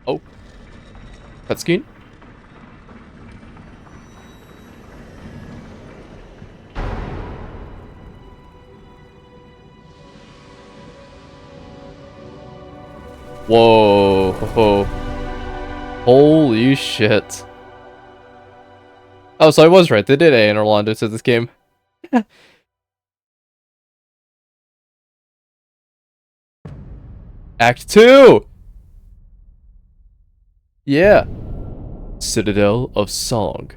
Oh. Cutscene? Whoa. Holy shit. Oh, so I was right. They did add Orlando to this game. Act 2! Yeah. Citadel of Song.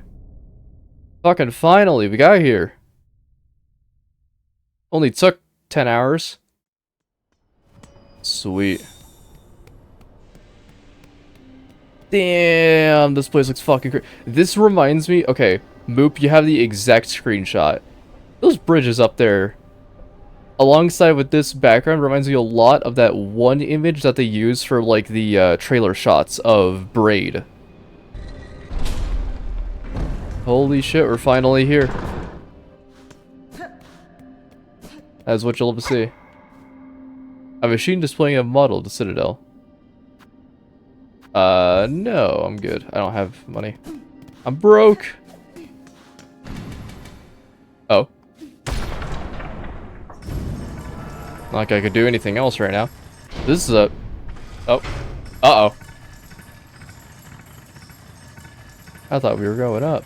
Fucking finally, we got here. Only took 10 hours. Sweet. Damn, this place looks fucking great. This reminds me, okay, Moop, you have the exact screenshot. Those bridges up there, alongside with this background, reminds me a lot of that one image that they use for, like, the trailer shots of Braid. Holy shit, we're finally here. That's what you'll love to see. A machine displaying a model of the Citadel. No, I'm good. I don't have money. I'm broke. Oh. Not like I could do anything else right now. This is a... Oh. Uh-oh. I thought we were going up.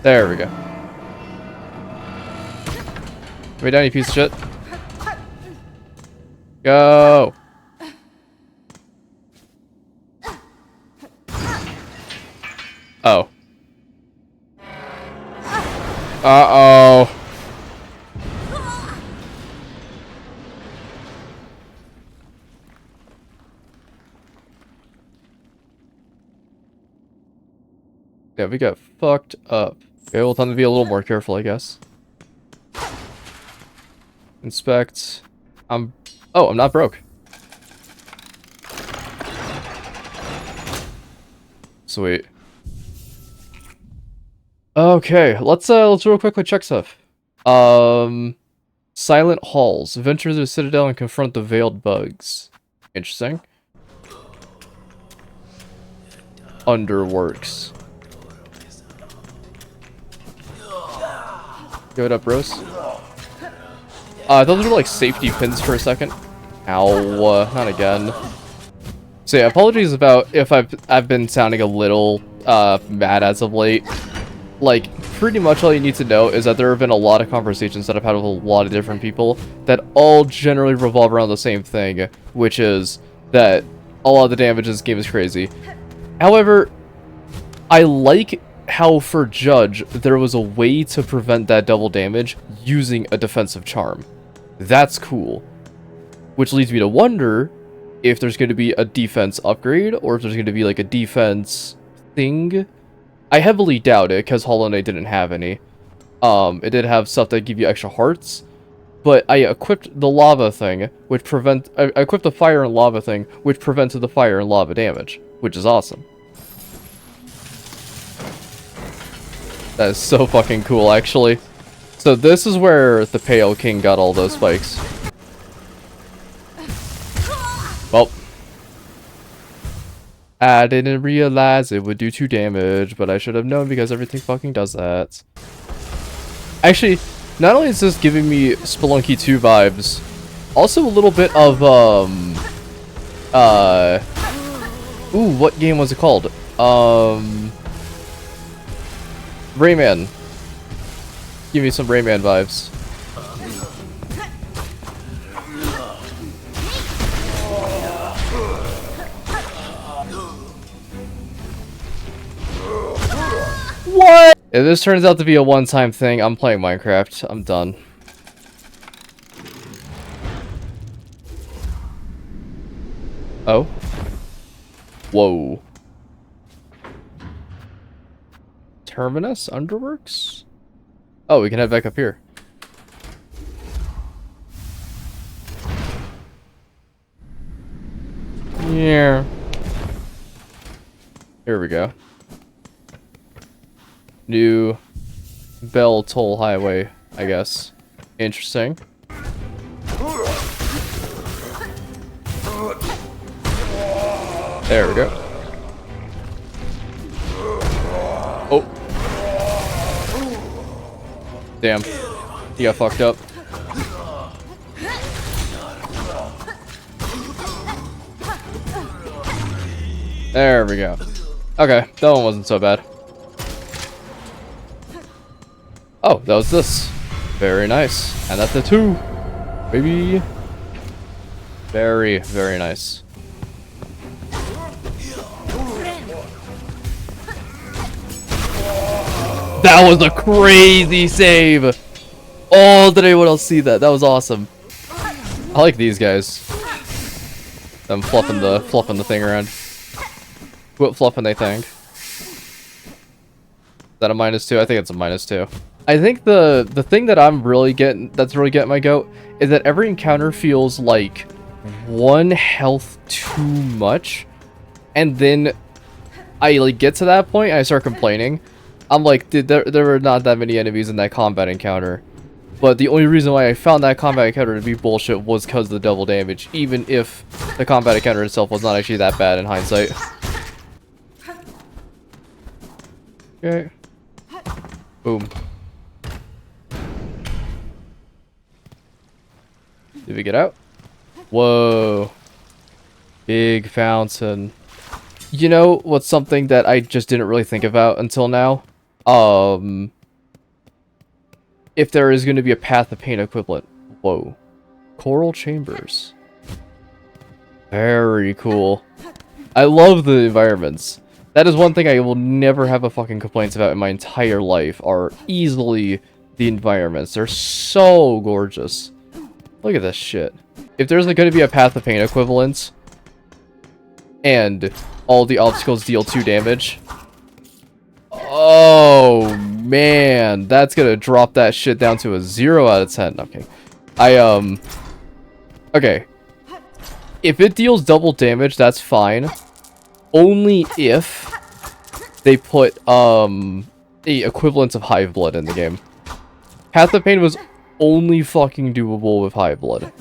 There we go. Way down, you piece of shit. Go! Oh. Uh-oh. Yeah, we got fucked up. Okay, we'll time to be a little more careful, I guess. Inspect. Oh, I'm not broke. Sweet. Okay, let's real quickly check stuff. Silent halls. Venture through the Citadel and confront the veiled bugs. Interesting. Underworks. Give it up, Rose. I thought those were like safety pins for a second. Ow, not again. So yeah, apologies about if I've been sounding a little mad as of late. Like, pretty much all you need to know is that there have been a lot of conversations that I've had with a lot of different people that all generally revolve around the same thing, which is that a lot of the damage in this game is crazy. However, I like how for Judge, there was a way to prevent that double damage using a defensive charm. That's cool. Which leads me to wonder if there's going to be a defense upgrade, or if there's going to be like a defense thing. I heavily doubt it, because Hollow Knight didn't have any. It did have stuff that give you extra hearts, but I equipped the lava thing, I equipped the fire and lava thing, which prevented the fire and lava damage, which is awesome. That is so fucking cool, actually. So this is where the Pale King got all those spikes. Well. I didn't realize it would do 2 damage, but I should have known because everything fucking does that. Actually, not only is this giving me Spelunky 2 vibes, also a little bit of, ooh, what game was it called? Rayman. Give me some Rayman vibes. What? If this turns out to be a one-time thing, I'm playing Minecraft. I'm done. Oh. Whoa. Terminus Underworks? Oh, we can head back up here. Yeah. Here we go. New Bell Toll Highway, I guess. Interesting. There we go. Oh. Damn. He got fucked up. There we go. Okay, that one wasn't so bad. Oh, that was this. Very nice. And that's the 2. Baby. Very, very nice. That was a crazy save. Oh, did anyone else see that? That was awesome. I like these guys. Them fluffing the thing around. What fluffing they think? Is that a -2? I think it's a -2. I think the thing that that's really getting my goat is that every encounter feels like 1 health too much, and then I like get to that point and I start complaining. I'm like, dude, there were not that many enemies in that combat encounter. But the only reason why I found that combat encounter to be bullshit was because of the double damage, even if the combat encounter itself was not actually that bad in hindsight. Okay. Boom. Did we get out? Whoa. Big fountain. You know what's something that I just didn't really think about until now? If there is going to be a Path of Pain equivalent. Whoa. Coral chambers. Very cool. I love the environments. That is one thing I will never have a fucking complaints about in my entire life, are easily the environments. They're so gorgeous. Look at this shit. If there's going to be a Path of Pain equivalent, and all the obstacles deal 2 damage, oh man, that's gonna drop that shit down to a 0 out of 10. Okay. Okay. If it deals double damage, that's fine. Only if they put, the equivalent of Hive Blood in the game. Path of Pain was only fucking doable with Hive Blood.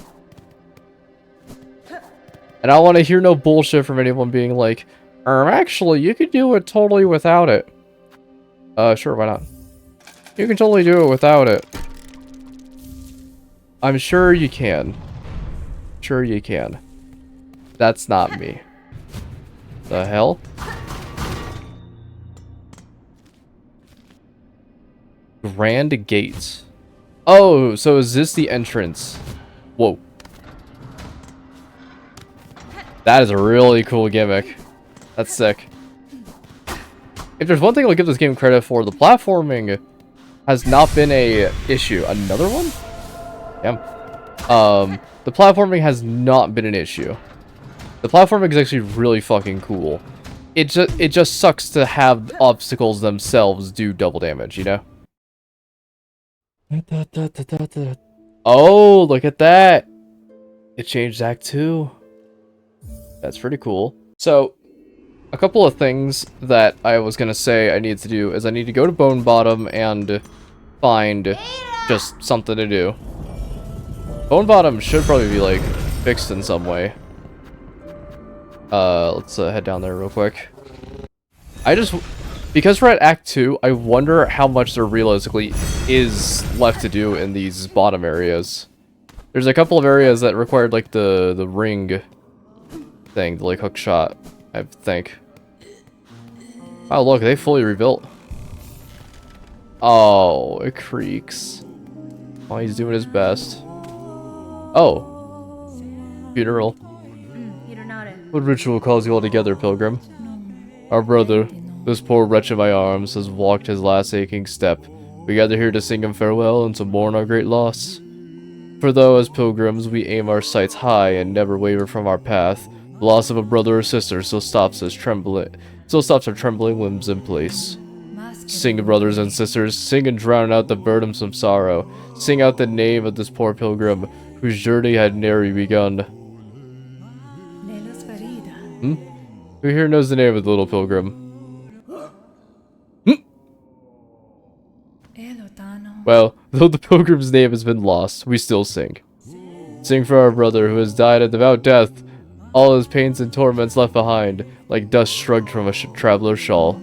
And I don't want to hear no bullshit from anyone being like, actually, you could do it totally without it. Sure, why not? You can totally do it without it. I'm sure you can. Sure you can. That's not me. The hell? Grand Gates. Oh, so is this the entrance? Whoa. That is a really cool gimmick. That's sick. If there's one thing I'll give this game credit for, the platforming has not been a issue. Another one? Damn. The platforming has not been an issue. The platforming is actually really fucking cool. It just sucks to have obstacles themselves do double damage, you know? Oh, look at that! It changed Act 2. That's pretty cool. So, a couple of things that I was gonna say I need to do is I need to go to Bone Bottom and find just something to do. Bone Bottom should probably be, like, fixed in some way. Let's head down there real quick. Because we're at Act 2, I wonder how much there realistically is left to do in these bottom areas. There's a couple of areas that required, like, the ring thing, the, like, hook shot, I think. Oh, look, they fully rebuilt. Oh, it creaks. Oh, he's doing his best. Oh. Funeral. What ritual calls you all together, pilgrim? Our brother, this poor wretch in my arms, has walked his last aching step. We gather here to sing him farewell and to mourn our great loss. For though, as pilgrims, we aim our sights high and never waver from our path, the loss of a brother or sister still stops our trembling limbs in place. Sing, brothers and sisters, sing and drown out the burdensome sorrow. Sing out the name of this poor pilgrim, whose journey had nary begun. Who here knows the name of the little pilgrim? Well, though the pilgrim's name has been lost, we still sing. Sing for our brother who has died a devout death, all his pains and torments left behind, like dust shrugged from a traveler's shawl.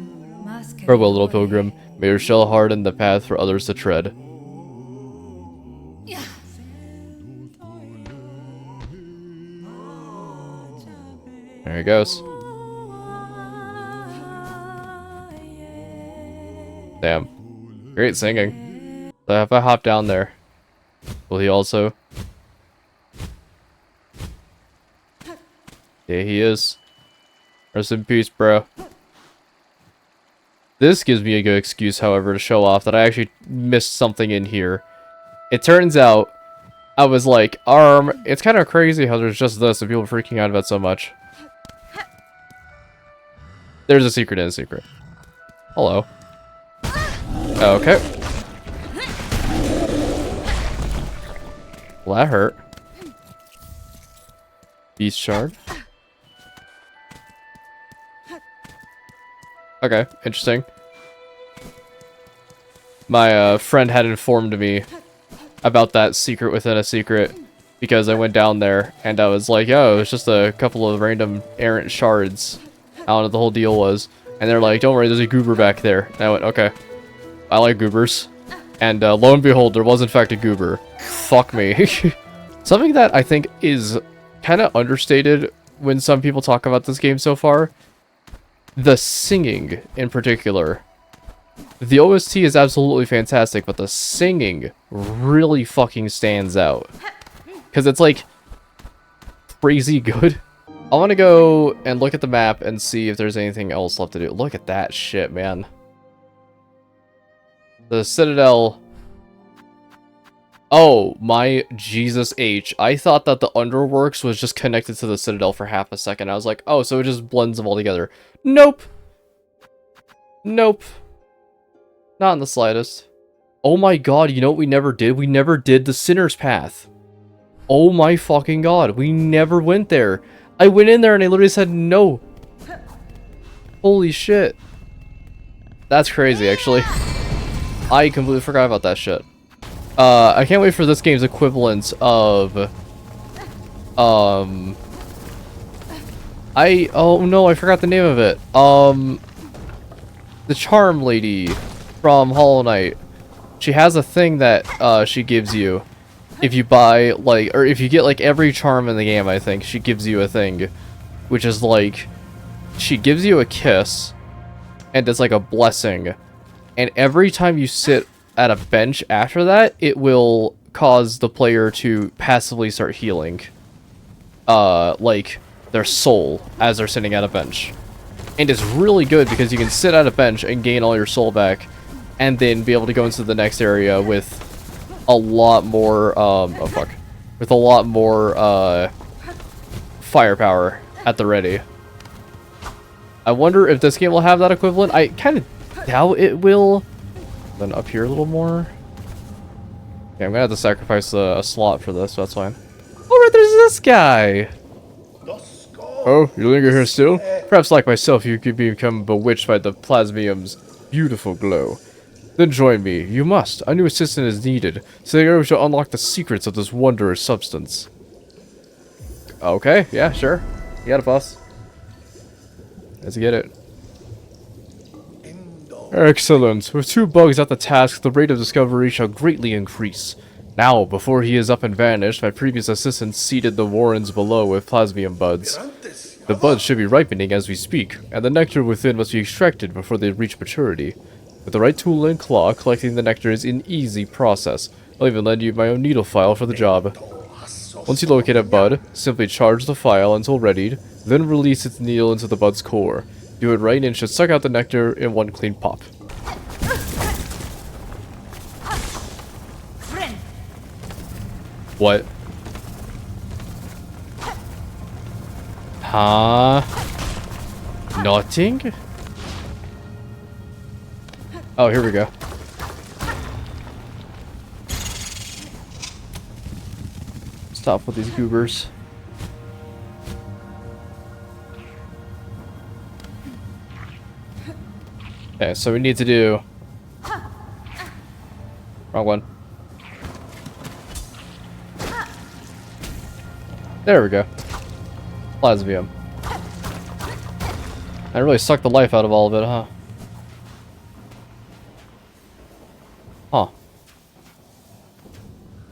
Farewell, little pilgrim. May your shell harden the path for others to tread. There he goes. Damn. Great singing. So if I hop down there, will he also? Yeah, he is. Rest in peace, bro. This gives me a good excuse, however, to show off that I actually missed something in here. It turns out, I was like, it's kind of crazy how there's just this and people are freaking out about so much. There's a secret in a secret. Hello. Okay. Well, that hurt. Beast shard. Okay, interesting. My friend had informed me about that secret within a secret because I went down there and I was like, oh, it's just a couple of random errant shards. I don't know what the whole deal was. And they're like, don't worry, there's a goober back there. And I went, okay. I like goobers. And lo and behold, there was in fact a goober. Fuck me. Something that I think is kind of understated when some people talk about this game so far. The singing, in particular. The OST is absolutely fantastic, but the singing really fucking stands out. Because it's, like, crazy good. I want to go and look at the map and see if there's anything else left to do. Look at that shit, man. The Citadel... Oh, my Jesus H. I thought that the Underworks was just connected to the Citadel for half a second. I was like, oh, so it just blends them all together. Nope. Nope. Not in the slightest. Oh my god, you know what we never did? We never did the Sinner's Path. Oh my fucking god, we never went there. I went in there and I literally said no. Holy shit. That's crazy, actually. I completely forgot about that shit. I can't wait for this game's equivalent of... oh no, I forgot the name of it. The Charm Lady from Hollow Knight. She has a thing that, she gives you. If you buy, like, or if you get, like, every charm in the game, I think, she gives you a thing. Which is, like, she gives you a kiss, and it's like a blessing. And every time you sit at a bench after that, it will cause the player to passively start healing. Like, their soul as they're sitting at a bench. And it's really good because you can sit at a bench and gain all your soul back, and then be able to go into the next area with a lot more, with a lot more, firepower at the ready. I wonder if this game will have that equivalent. I kind of doubt it will. Then up here a little more. Okay, I'm gonna have to sacrifice a slot for this, so that's fine. Alright, there's this guy! Oh, you linger here still? Perhaps like myself, you could become bewitched by the plasmium's beautiful glow. Then join me. You must. A new assistant is needed, so together we shall unlock the secrets of this wondrous substance. Okay, yeah, sure. You got it, boss. Let's get it. Excellent. With 2 bugs at the task, the rate of discovery shall greatly increase. Now, before he is up and vanished, my previous assistant seeded the warrens below with plasmium buds. The buds should be ripening as we speak, and the nectar within must be extracted before they reach maturity. With the right tool and claw, collecting the nectar is an easy process. I'll even lend you my own needle file for the job. Once you locate a bud, simply charge the file until readied, then release its needle into the bud's core. Do it right and it should suck out the nectar in one clean pop. What? Huh? Nothing? Oh, here we go. Stop with these goobers. Okay, so we need to do Wrong one. There we go. Plasmium. I really sucked the life out of all of it, huh? Huh.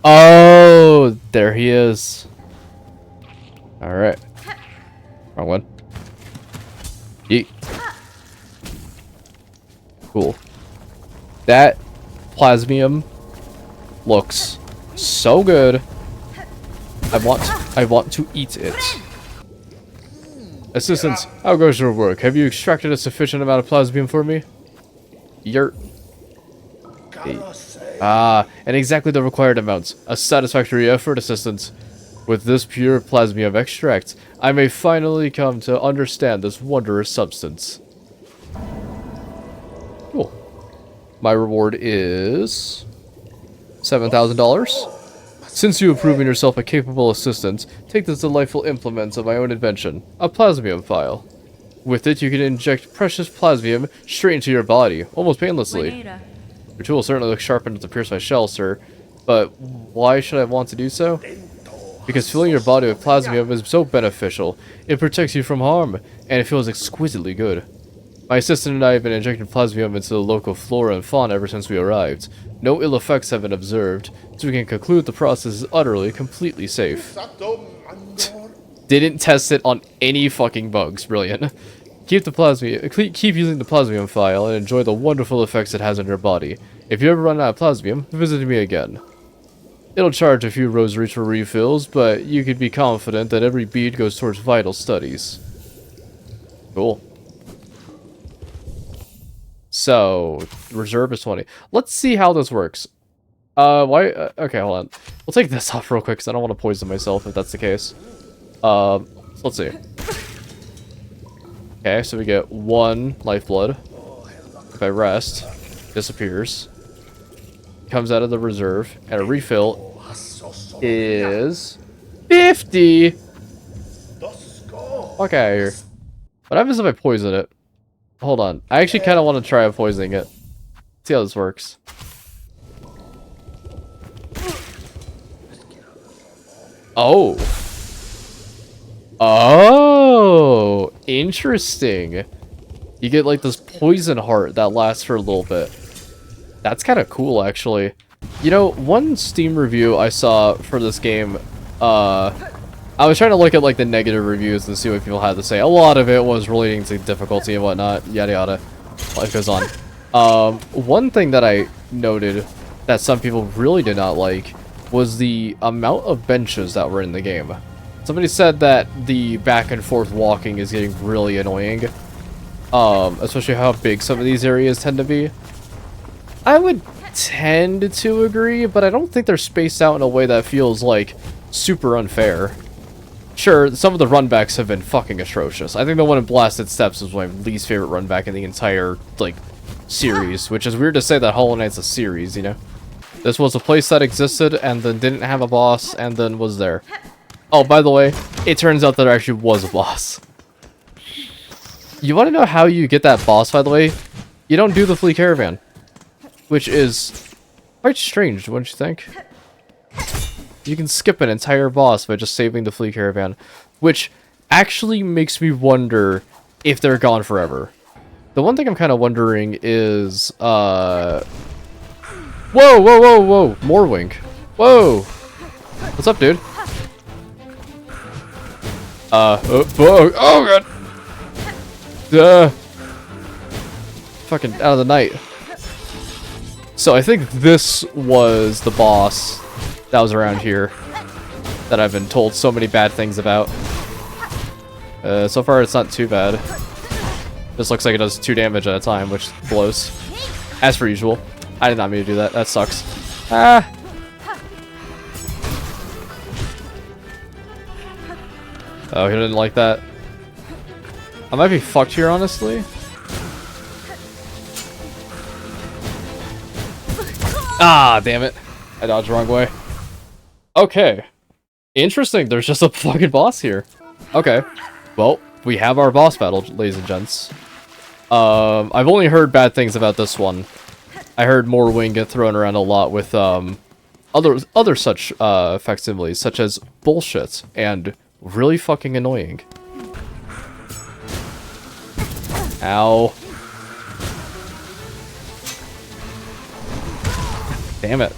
Oh, there he is. Alright. Wrong one. Yeet. Cool. That plasmium looks so good. I want to eat it. Assistants, how goes your work? Have you extracted a sufficient amount of plasmium for me? Yurt. And exactly the required amounts. A satisfactory effort, assistants. With this pure plasmium extract, I may finally come to understand this wondrous substance. Cool. My reward is $7,000. Since you have proven yourself a capable assistant, take this delightful implement of my own invention, a plasmium file. With it, you can inject precious plasmium straight into your body, almost painlessly. Your tool certainly looks sharp enough to pierce my shell, sir, but why should I want to do so? Because filling your body with plasmium is so beneficial. It protects you from harm, and it feels exquisitely good. My assistant and I have been injecting plasmium into the local flora and fauna ever since we arrived. No ill effects have been observed, so we can conclude the process is utterly, completely safe. Didn't test it on any fucking bugs. Brilliant. Keep using the plasmium file and enjoy the wonderful effects it has on your body. If you ever run out of plasmium, visit me again. It'll charge a few rosaries for refills, but you can be confident that every bead goes towards vital studies. Cool. So, reserve is 20. Let's see how this works. Okay, hold on. We'll take this off real quick, because I don't want to poison myself if that's the case. Let's see. Okay, so we get 1 lifeblood. If I rest, disappears. Comes out of the reserve, and a refill is 50! Fuck out of here. What happens if I poison it? Hold on. I actually kind of want to try poisoning it. See how this works. Oh. Oh. Interesting. You get like this poison heart that lasts for a little bit. That's kind of cool, actually. You know, one Steam review I saw for this game, I was trying to look at like the negative reviews and see what people had to say. A lot of it was relating to difficulty and whatnot, yada yada. Life goes on. One thing that I noted that some people really did not like was the amount of benches that were in the game. Somebody said that the back and forth walking is getting really annoying. Especially how big some of these areas tend to be. I would tend to agree, but I don't think they're spaced out in a way that feels like super unfair. Sure, some of the runbacks have been fucking atrocious. I think the one in Blasted Steps was my least favorite runback in the entire, like, series, which is weird to say that Hollow Knight's a series, you know? This was a place that existed, and then didn't have a boss, and then was there. Oh, by the way, it turns out there actually was a boss. You want to know how you get that boss, by the way? You don't do the Flea Caravan. Which is quite strange, wouldn't you think? You can skip an entire boss by just saving the Flea Caravan, which actually makes me wonder if they're gone forever. The one thing I'm kind of wondering is, whoa, whoa, whoa, whoa, Morwink. Whoa! What's up, dude? Oh god! Fucking out of the night. So I think this was the boss that was around here that I've been told so many bad things about. So far it's not too bad. This looks like it does 2 damage at a time, which blows. As per usual. I did not mean to do that. That sucks. Ah! Oh, he didn't like that. I might be fucked here, honestly. Ah, damn it. I dodged the wrong way. Okay. Interesting. There's just a fucking boss here. Okay. Well, we have our boss battle, ladies and gents. I've only heard bad things about this one. I heard Morrowind get thrown around a lot with other such facsimiles, such as bullshit and really fucking annoying. Ow. Damn it.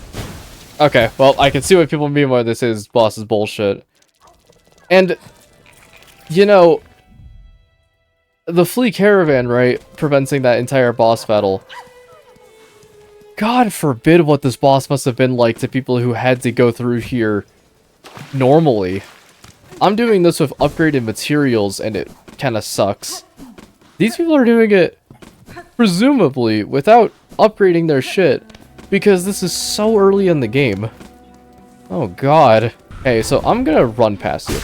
Okay, well, I can see what people mean by this is boss is bullshit. And, you know, the flea caravan, right, preventing that entire boss battle. God forbid what this boss must have been like to people who had to go through here normally. I'm doing this with upgraded materials, and it kind of sucks. These people are doing it, presumably, without upgrading their shit, because this is so early in the game. Oh god. Hey, so I'm gonna run past you.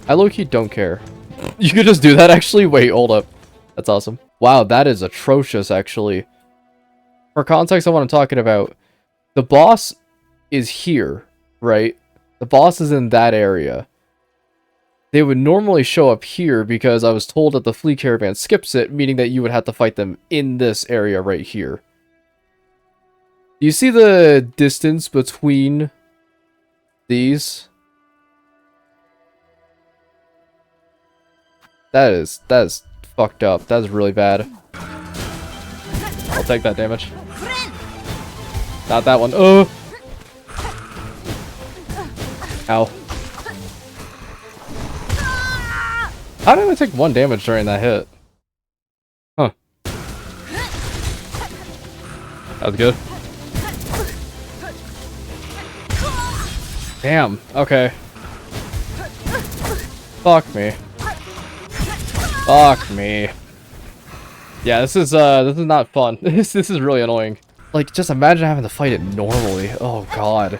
I low-key don't care. You could just do that, actually? Wait, hold up. That's awesome. Wow, that is atrocious, actually. For context on what I'm talking about, the boss is here, right? The boss is in that area. They would normally show up here because I was told that the flea caravan skips it, meaning that you would have to fight them in this area right here. You see the distance between these? That is fucked up. That is really bad. I'll take that damage. Not that one. Oh! Ow. How did I take 1 damage during that hit? Huh. That was good. Damn. Okay. Fuck me. Fuck me. Yeah, this is not fun. This is really annoying. Like, just imagine having to fight it normally. Oh god.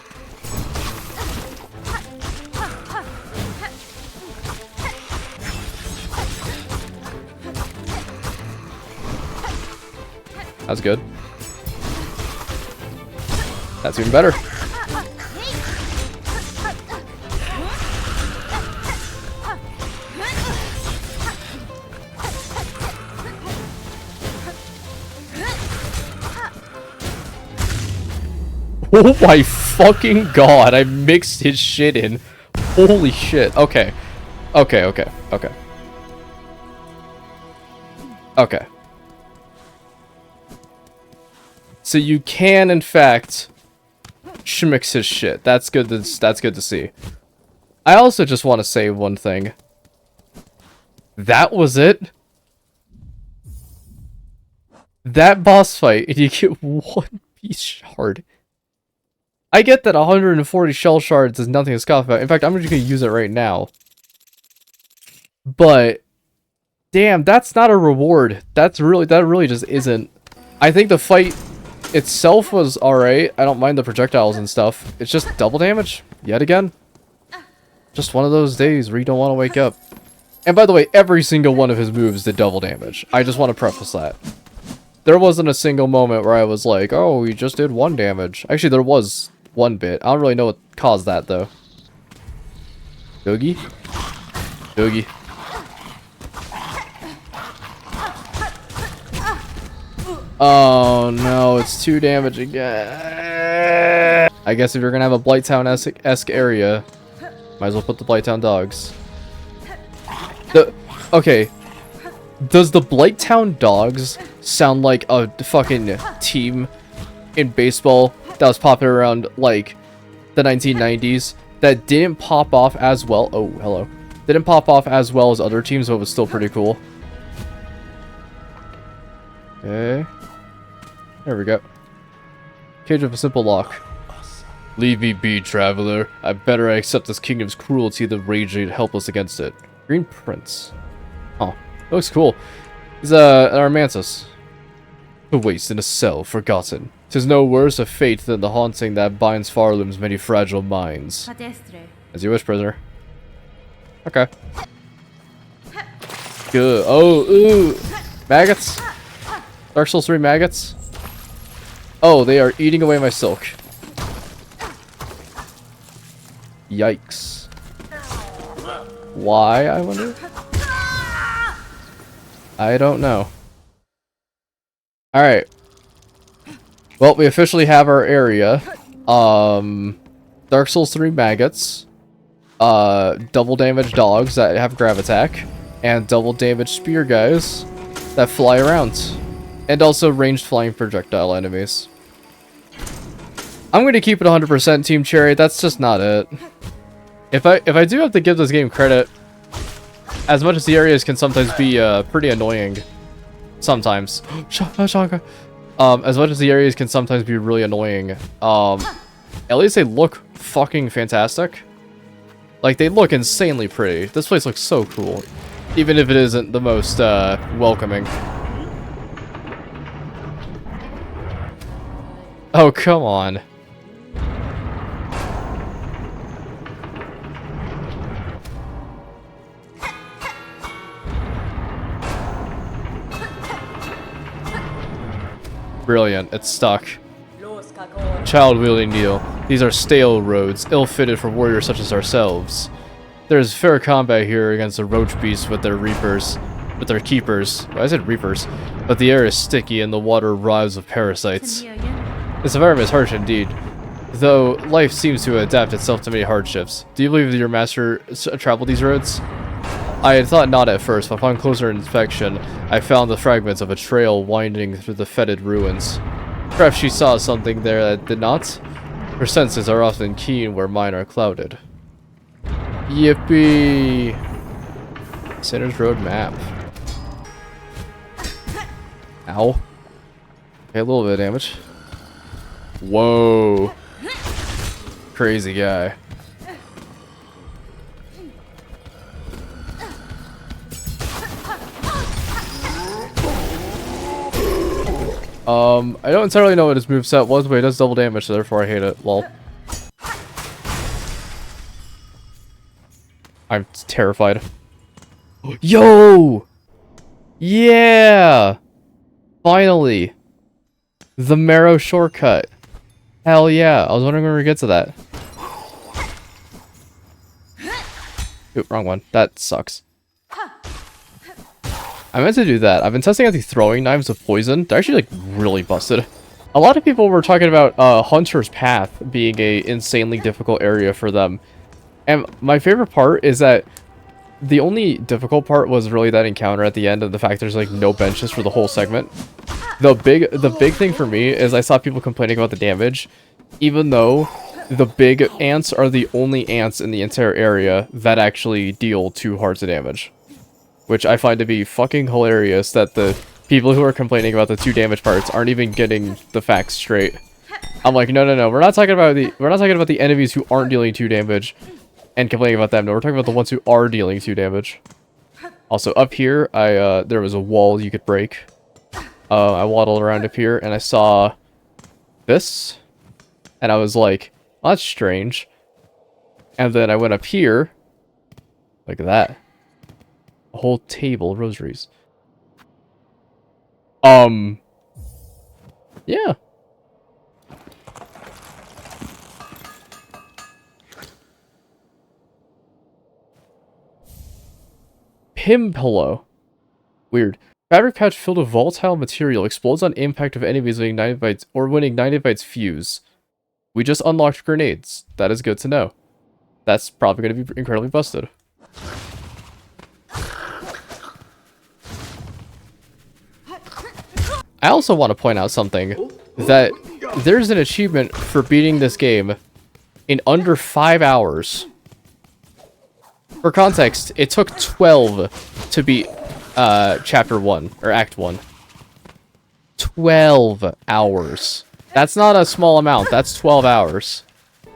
That's good. That's even better. Oh my fucking god, I mixed his shit in. Holy shit. Okay. Okay, okay, okay. Okay. So you can, in fact, schmix his shit. That's good to see. I also just want to say one thing. That was it? That boss fight, and you get 1 piece shard. I get that 140 shell shards is nothing to scoff about. In fact, I'm just going to use it right now. But, damn, that's not a reward. That really just isn't. I think the fight itself was alright. I don't mind the projectiles and stuff. It's just double damage, yet again. Just one of those days where you don't want to wake up. And by the way, every single one of his moves did double damage. I just want to preface that. There wasn't a single moment where I was like, oh, he just did 1 damage. Actually, there was 1 bit. I don't really know what caused that, though. Doogie? Doogie. Oh, no. It's 2 damage again. I guess if you're gonna have a Blighttown-esque area, might as well put the Blighttown dogs. Okay. Does the Blighttown dogs sound like a fucking team in baseball that was popular around, like, the 1990s that didn't pop off as well? Oh, hello. Didn't pop off as well as other teams, but was still pretty cool. Okay. There we go. Cage of a simple lock. Leave me be, traveler. I better accept this kingdom's cruelty than rage helpless against it. Green Prince. Oh, looks cool. He's an Armantis. A waste in a cell, forgotten. 'Tis no worse a fate than the haunting that binds Farloom's many fragile minds. As you wish, prisoner. Okay. Good. Oh, ooh. Maggots? Dark Souls 3 maggots? Oh, they are eating away my silk. Yikes. Why, I wonder? I don't know. Alright. Well, we officially have our area. Dark Souls 3 maggots. Double damage dogs that have grab attack. And double damage spear guys that fly around. And also ranged flying projectile enemies. I'm going to keep it 100% Team Cherry. That's just not it. If I do have to give this game credit, as much as the areas can sometimes be pretty annoying, sometimes. As much as the areas can sometimes be really annoying, at least they look fucking fantastic. Like, they look insanely pretty. This place looks so cool, even if it isn't the most welcoming. Oh, come on. Brilliant, it's stuck. Child-wielding Neil. These are stale roads, ill-fitted for warriors such as ourselves. There is fair combat here against the roach beasts with their reapers. With their keepers. Well, I said reapers. But the air is sticky and the water writhes with parasites. This environment is harsh indeed. Though life seems to adapt itself to many hardships. Do you believe that your master traveled these roads? I had thought not at first, but upon closer inspection, I found the fragments of a trail winding through the fetid ruins. Perhaps she saw something there that did not? Her senses are often keen where mine are clouded. Yippee! Sinner's Road map. Ow. Okay, a little bit of damage. Whoa. Crazy guy. I don't entirely know what his moveset was, but he does double damage, so therefore I hate it. Lol. I'm terrified. Yo! Yeah! Finally! The Marrow shortcut. Hell yeah. I was wondering when we get to that. Oop, wrong one. That sucks. I meant to do that. I've been testing out the throwing knives of poison. They're actually, like, really busted. A lot of people were talking about Hunter's Path being a insanely difficult area for them. And my favorite part is that the only difficult part was really that encounter at the end and the fact there's, like, no benches for the whole segment. The big thing for me is I saw people complaining about the damage, even though the big ants are the only ants in the entire area that actually deal 2 hearts of damage. Which I find to be fucking hilarious that the people who are complaining about the 2 damage parts aren't even getting the facts straight. I'm like, no, we're not talking about the enemies who aren't dealing 2 damage and complaining about them. No, we're talking about the ones who are dealing 2 damage. Also, up here, there was a wall you could break. I waddled around up here and I saw this, and I was like, well, that's strange. And then I went up here, like that. A whole table of rosaries. Yeah. Pim pillow. Weird. Fabric patch filled with volatile material explodes on impact of enemies when ignited by when ignited by its fuse. We just unlocked grenades. That is good to know. That's probably going to be incredibly busted. I also want to point out something, that there's an achievement for beating this game in under 5 hours. For context, it took 12 to beat Chapter 1, or Act 1. 12 hours. That's not a small amount, that's 12 hours.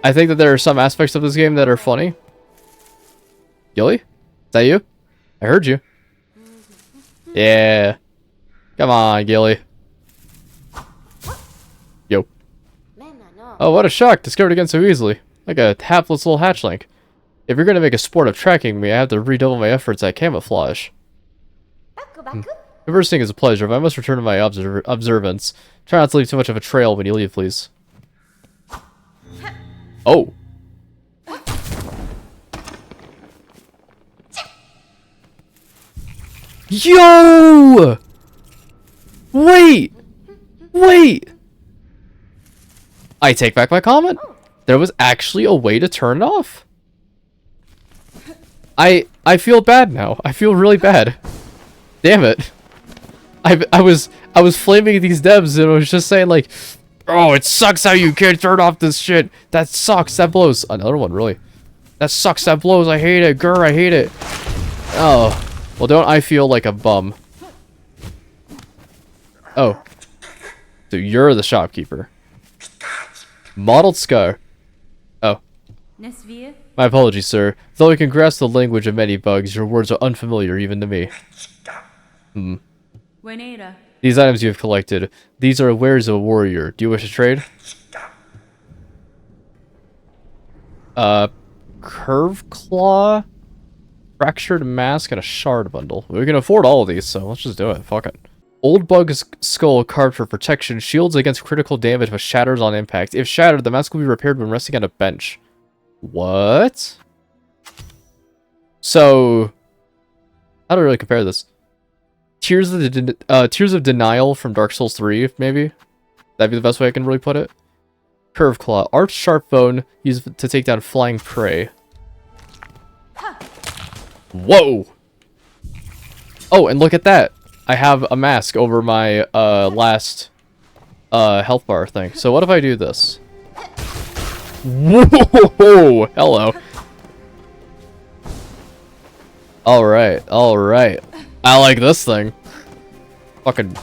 I think that there are some aspects of this game that are funny. Gilly? Is that you? I heard you. Yeah. Come on, Gilly. Yo. Oh, what a shock. Discovered again so easily. Like a hapless little hatchling. If you're going to make a sport of tracking me, I have to redouble my efforts at camouflage. Conversing is a pleasure, but I must return to my observance. Try not to leave too much of a trail when you leave, please. Oh. Yo! Wait! Wait! I take back my comment. There was actually a way to turn it off. I feel bad now. I feel really bad. Damn it. I was flaming these devs and I was just saying like, oh, it sucks how you can't turn off this shit. That sucks. That blows. Another one, really. That sucks. That blows. I hate it. Grr, I hate it. Oh. Well, don't I feel like a bum? Oh. So you're the shopkeeper. Mottled Scar. Oh. My apologies, sir. Though I can grasp the language of many bugs, your words are unfamiliar even to me. These items you have collected. These are wares of a warrior. Do you wish to trade? Curve Claw, Fractured Mask, and a Shard Bundle. We can afford all of these, so let's just do it. Fuck it. Old Bug's Skull carved for protection. Shields against critical damage but shatters on impact. If shattered, the mask will be repaired when resting on a bench. What? So, how do I really compare this? Tears of Denial from Dark Souls 3, maybe? That'd be the best way I can really put it. Curve Claw. Arched Sharp Bone used to take down flying prey. Whoa! Oh, and look at that! I have a mask over my last health bar thing. So what if I do this? Whoa! Hello. Alright, alright. I like this thing. Fucking...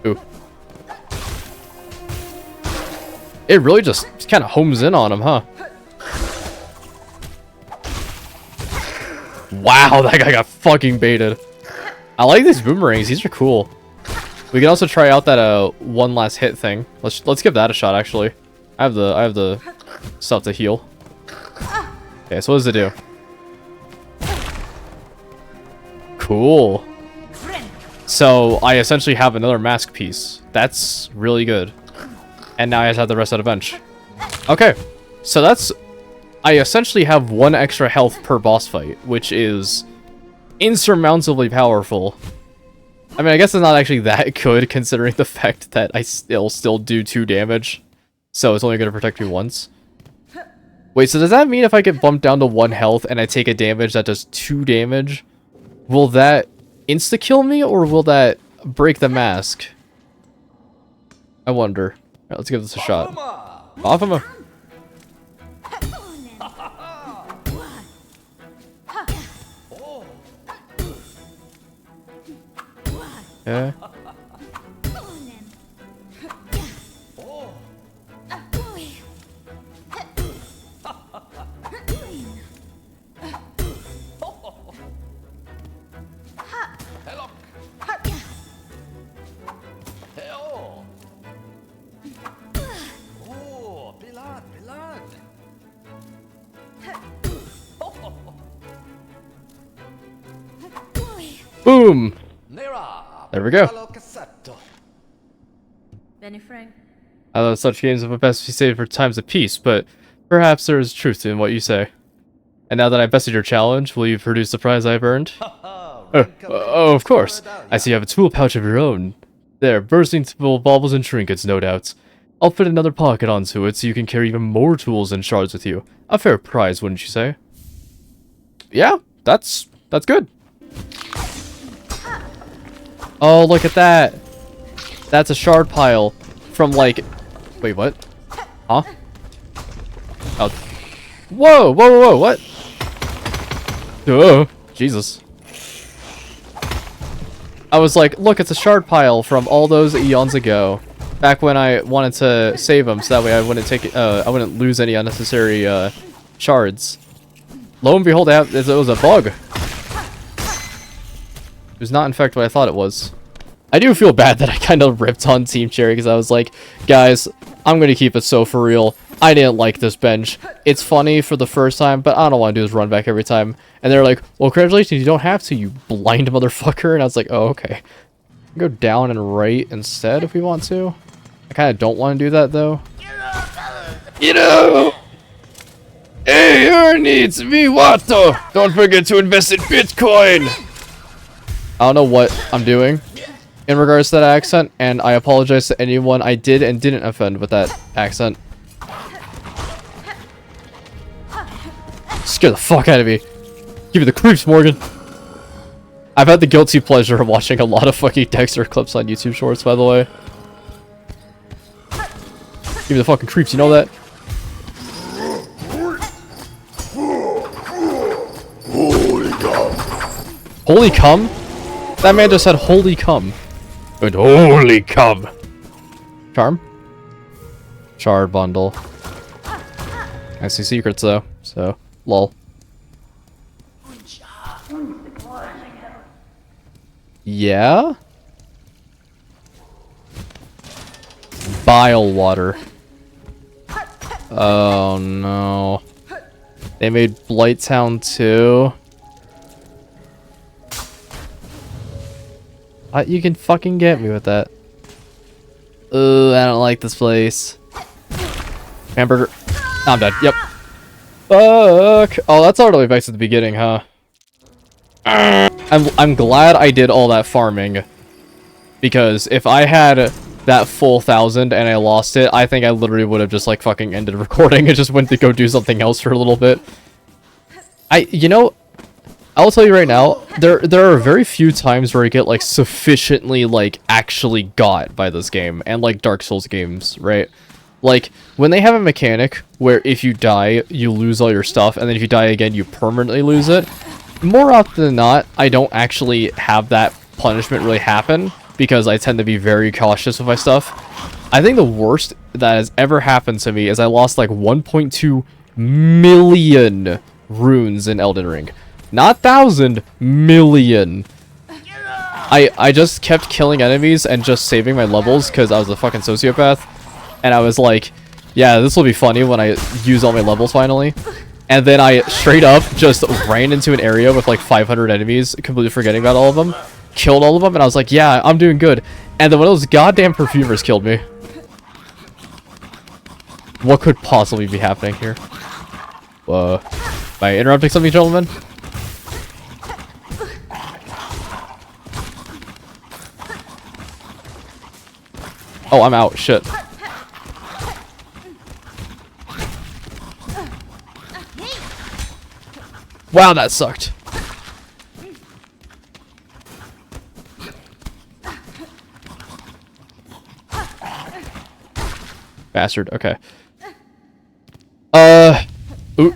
Ooh. It really just kind of homes in on him, huh? Wow, that guy got fucking baited. I like these boomerangs. These are cool. We can also try out that one last hit thing. Let's give that a shot. Actually, I have the stuff to heal. Okay, so what does it do? Cool. So I essentially have another mask piece. That's really good. And now I just have the rest of the bench. Okay, so that's... I essentially have 1 extra health per boss fight, which is insurmountably powerful. I mean, I guess it's not actually that good considering the fact that I still do 2 damage. So it's only going to protect me once. Wait, so does that mean if I get bumped down to 1 health and I take a damage that does 2 damage, will that insta-kill me or will that break the mask? I wonder. Alright, let's give this a shot. Bafuma! Okay. Boom! There we go. I know such games are best be saved for times of peace, but perhaps there is truth in what you say. And now that I've bested your challenge, will you produce the prize I've earned? Oh, of course. I see you have a tool pouch of your own. There, bursting full of baubles and trinkets, no doubt. I'll fit another pocket onto it so you can carry even more tools and shards with you. A fair prize, wouldn't you say? Yeah, that's good. Oh, look at that. That's a shard pile from like... Wait, what? Huh? Oh. Whoa, whoa, whoa, whoa, what? Oh, Jesus. I was like, look, it's a shard pile from all those eons ago. Back when I wanted to save them, so that way I wouldn't lose any unnecessary shards. Lo and behold, it was a bug. It was not, in fact, what I thought it was. I do feel bad that I kind of ripped on Team Cherry because I was like, guys, I'm going to keep it so for real. I didn't like this bench. It's funny for the first time, but I don't want to do this run back every time. And they're like, well, congratulations, you don't have to, you blind motherfucker. And I was like, oh, okay. Go down and right instead if we want to. I kind of don't want to do that, though. You know! Hey, your needs me water! Don't forget to invest in Bitcoin! I don't know what I'm doing. in regards to that accent, and I apologize to anyone I did and didn't offend with that accent. Scare the fuck out of me. Give me the creeps, Morgan. I've had the guilty pleasure of watching a lot of fucking Dexter clips on YouTube Shorts, by the way. Give me the fucking creeps, you know that? Holy cum? That man just said holy cum. And holy cum. Charm? Shard bundle. I see secrets though, so lol. Yeah? Bile water. Oh no. They made Blighttown too. You can fucking get me with that. Ooh, I don't like this place. Hamburger. I'm dead. Yep. Fuck. Oh, that's all the way back to the beginning, huh? I'm glad I did all that farming. Because if I had that full 1,000 and I lost it, I think I literally would have just like fucking ended recording and just went to go do something else for a little bit. You know, I'll tell you right now, there are very few times where I get like sufficiently like actually got by this game and like Dark Souls games, right? Like when they have a mechanic where if you die, you lose all your stuff, and then if you die again, you permanently lose it. More often than not, I don't actually have that punishment really happen because I tend to be very cautious with my stuff. I think the worst that has ever happened to me is I lost like 1.2 million runes in Elden Ring. Not 1,000, million. I just kept killing enemies and just saving my levels because I was a fucking sociopath. And I was like, yeah, this will be funny when I use all my levels finally. And then I straight up just ran into an area with like 500 enemies, completely forgetting about all of them. Killed all of them, and I was like, yeah, I'm doing good. And then one of those goddamn perfumers killed me. What could possibly be happening here? Am I interrupting something, gentlemen? Oh, I'm out. Shit. Wow, that sucked. Bastard. Okay. Ooh.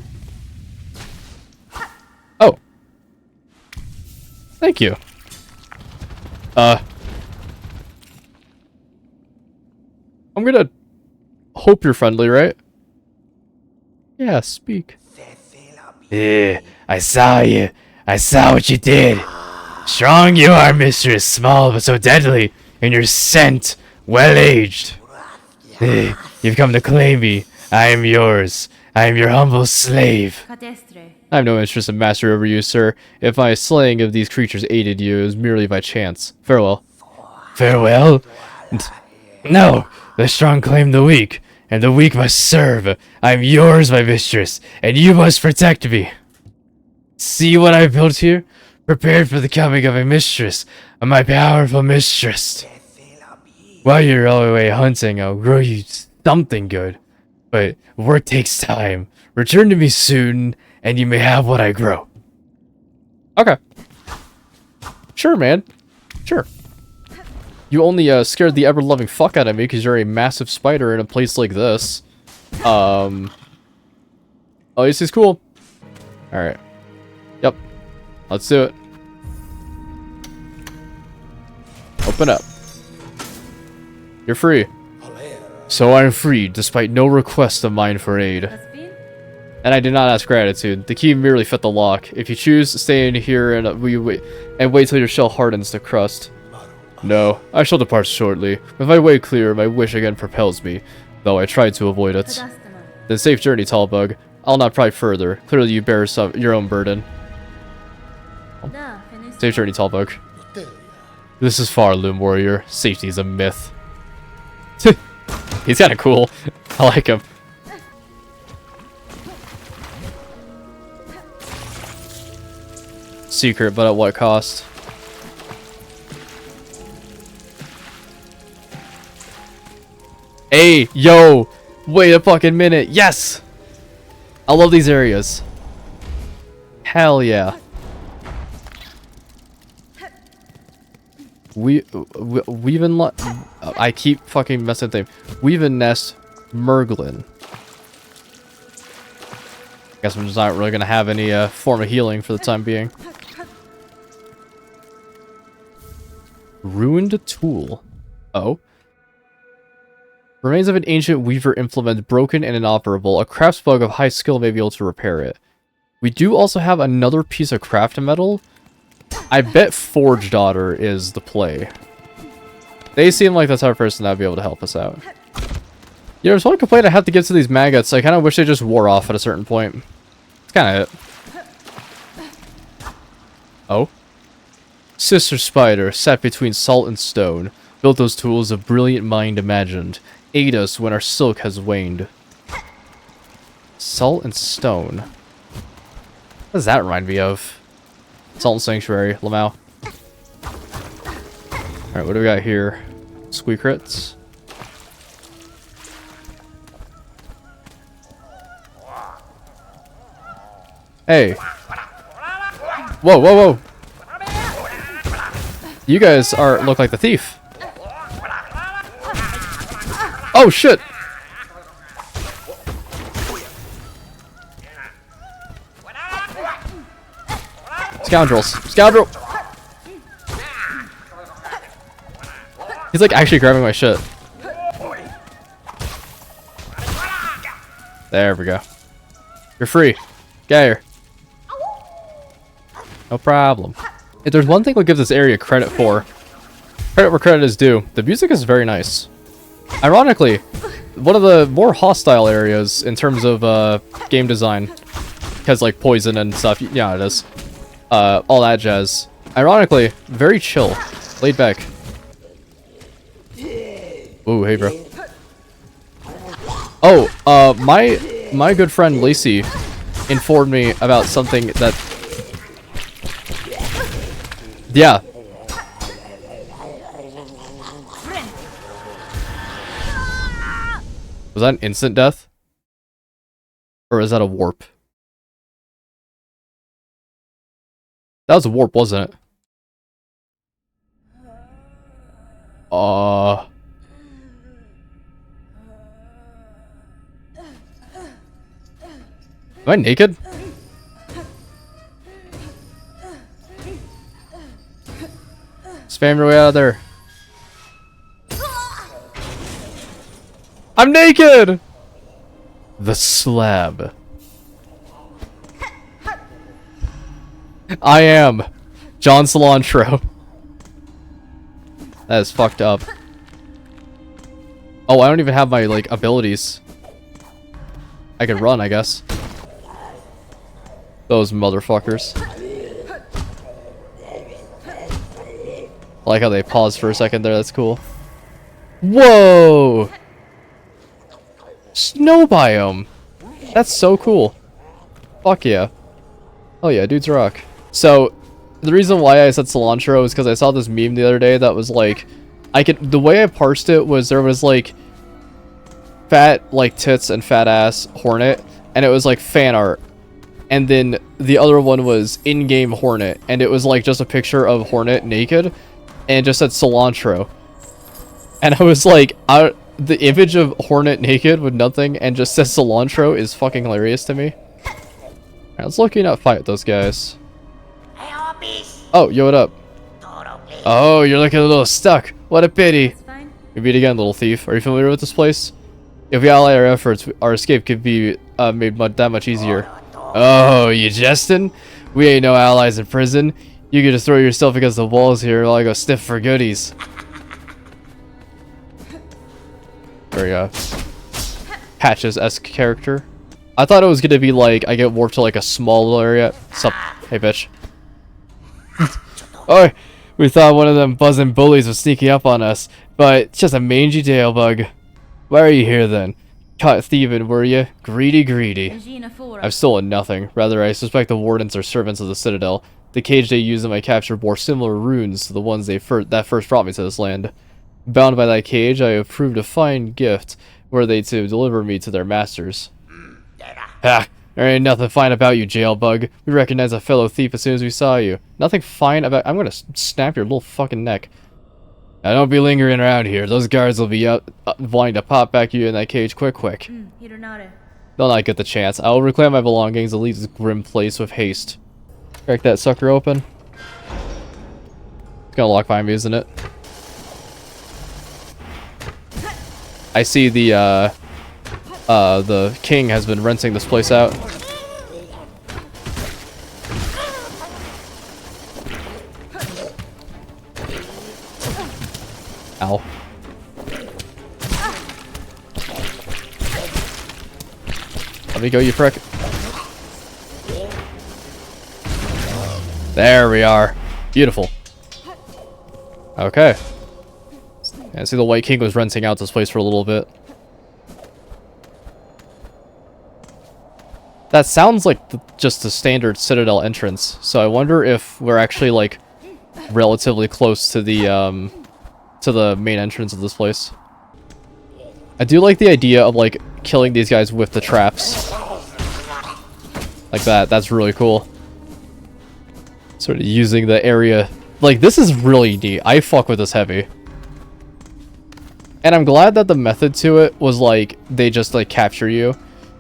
Oh. Thank you. I'm gonna hope you're friendly, right? Yeah, speak. Yeah, I saw you. I saw what you did. Strong you are, mistress, small but so deadly, and your scent well-aged. You've come to claim me. I am yours. I am your humble slave. I have no interest in mastery over you, sir. If my slaying of these creatures aided you, it was merely by chance. Farewell. Farewell? No, the strong claim the weak, and the weak must serve. I am yours, my mistress, and you must protect me. See what I built here? Prepared for the coming of a mistress, of my powerful mistress. While you're all away hunting, I'll grow you something good. But work takes time. Return to me soon, and you may have what I grow. Okay. Sure, man. Sure. You only scared the ever-loving fuck out of me because you're a massive spider in a place like this. Oh, this is cool. Alright. Yep. Let's do it. Open up. You're free. So I'm free, despite no request of mine for aid. And I did not ask gratitude. The key merely fit the lock. If you choose, stay in here and wait till your shell hardens to crust. No, I shall depart shortly. With my way clear, my wish again propels me, though I tried to avoid it. Then safe journey, Tallbug. I'll not pry further. Clearly you bear your own burden. Safe journey, Tallbug. This is far, Loom Warrior. Safety is a myth. He's kinda cool. I like him. Secret, but at what cost? Hey, yo! Wait a fucking minute. Yes! I love these areas. Hell yeah. Weaven I keep fucking messing with them. Weaven Nest Merglin. Guess I'm just not really gonna have any form of healing for the time being. Ruined tool. Oh. Remains of an ancient weaver implement broken and inoperable. A crafts bug of high skill may be able to repair it. We do also have another piece of craft metal. I bet Forge Daughter is the play. They seem like the type of person that would be able to help us out. Yeah, there's one complaint I have to give to these maggots. I kind of wish they just wore off at a certain point. It's kind of it. Oh? Sister Spider sat between salt and stone. Built those tools a brilliant mind imagined. Aid us when our silk has waned. Salt and stone. What does that remind me of? Salt and Sanctuary, Lamau. Alright, what do we got here? Squeak crits. Hey. Whoa, whoa, whoa. You guys look like the thief. Oh shit! Scoundrels. Scoundrel! He's like actually grabbing my shit. There we go. You're free. Get here. No problem. If there's one thing we'll give this area credit for, credit where credit is due, the music is very nice. Ironically, one of the more hostile areas in terms of game design, because like poison and stuff, yeah it is. All that jazz. Ironically, very chill, laid back. Ooh, hey bro. Oh, my good friend Lacey informed me about something that... Yeah. Was that an instant death? Or is that a warp? That was a warp, wasn't it? Am I naked? Spam your way out of there. I'm naked! The slab. I am John Cilantro. That is fucked up. Oh, I don't even have my, like, abilities. I could run, I guess. Those motherfuckers. I like how they paused for a second there, that's cool. Whoa! Snow biome! That's so cool. Fuck yeah. Oh yeah, dudes rock. So, the reason why I said cilantro is because I saw this meme the other day that was like... the way I parsed it was there was like... fat, like, tits and fat ass Hornet, and it was like fan art. And then the other one was in-game Hornet, and it was like just a picture of Hornet naked, and it just said cilantro. And I was like, the image of Hornet naked with nothing and just says cilantro is fucking hilarious to me. Alright, let's look not fight those guys. Oh, yo, what up? Oh, you're looking a little stuck. What a pity. We meet again, little thief. Are you familiar with this place? If we ally our efforts, our escape could be made that much easier. Oh, you jesting? We ain't no allies in prison. You can just throw yourself against the walls here while I go sniff for goodies. Very Patches-esque character. I thought it was gonna be like I get warped to like a small area. Sup? Hey, bitch. Oh, we thought one of them buzzing bullies was sneaking up on us, but it's just a mangy tail bug. Why are you here then? Caught thieving, were you? Greedy, greedy. I've stolen nothing. Rather, I suspect the wardens are servants of the Citadel. The cage they used in my capture bore similar runes to the ones that first brought me to this land. Bound by that cage, I have proved a fine gift were they to deliver me to their masters. Ha! There ain't nothing fine about you, jailbug. We recognize a fellow thief as soon as we saw you. Nothing fine about— I'm gonna snap your little fucking neck. Now don't be lingering around here. Those guards will be up wanting to pop back you in that cage quick. They'll not get the chance. I will reclaim my belongings and leave this grim place with haste. Crack that sucker open. It's gonna lock behind me, isn't it? I see the king has been renting this place out. Ow. Let me go, you prick. There we are. Beautiful. Okay. I see the White King was renting out this place for a little bit. That sounds like just the standard Citadel entrance, so I wonder if we're actually, like, relatively close to the main entrance of this place. I do like the idea of, like, killing these guys with the traps. Like that. That's really cool. Sort of using the area. Like, this is really neat. I fuck with this heavy. And I'm glad that the method to it was, like, they just, like, capture you.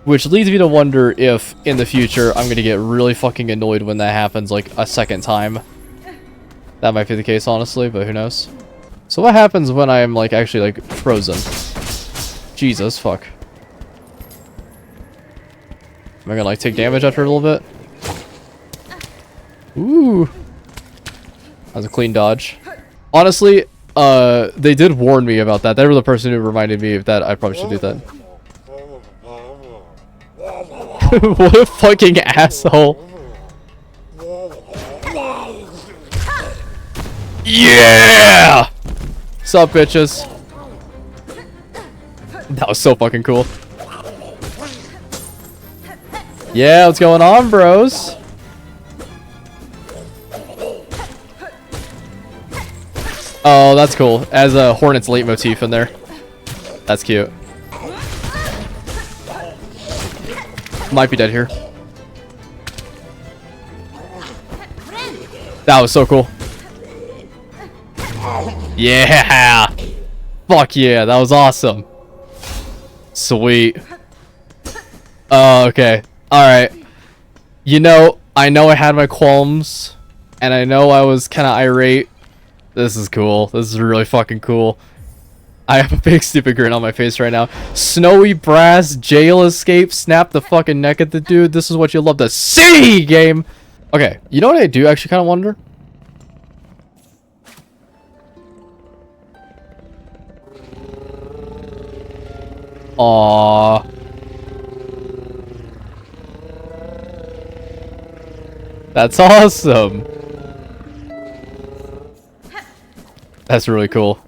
Which leads me to wonder if, in the future, I'm gonna get really fucking annoyed when that happens, like, a second time. That might be the case, honestly, but who knows. So what happens when I'm, like, actually, like, frozen? Jesus, fuck. Am I gonna, like, take damage after a little bit? Ooh. That was a clean dodge. Honestly, they did warn me about that. They were the person who reminded me of that I probably should do that. What a fucking asshole. Yeah! Sup, bitches? That was so fucking cool. Yeah, what's going on, bros? Oh, that's cool. As a Hornet's leitmotif in there. That's cute. Might be dead here. That was so cool. Yeah! Fuck yeah, that was awesome. Sweet. Oh, okay. Alright. You know, I had my qualms, and I know I was kind of irate. This is cool. This is really fucking cool. I have a big stupid grin on my face right now. Snowy brass, jail escape, snap the fucking neck at the dude. This is what you love to see, game! Okay, you know what I do actually kind of wonder? Aww. That's awesome. That's really cool.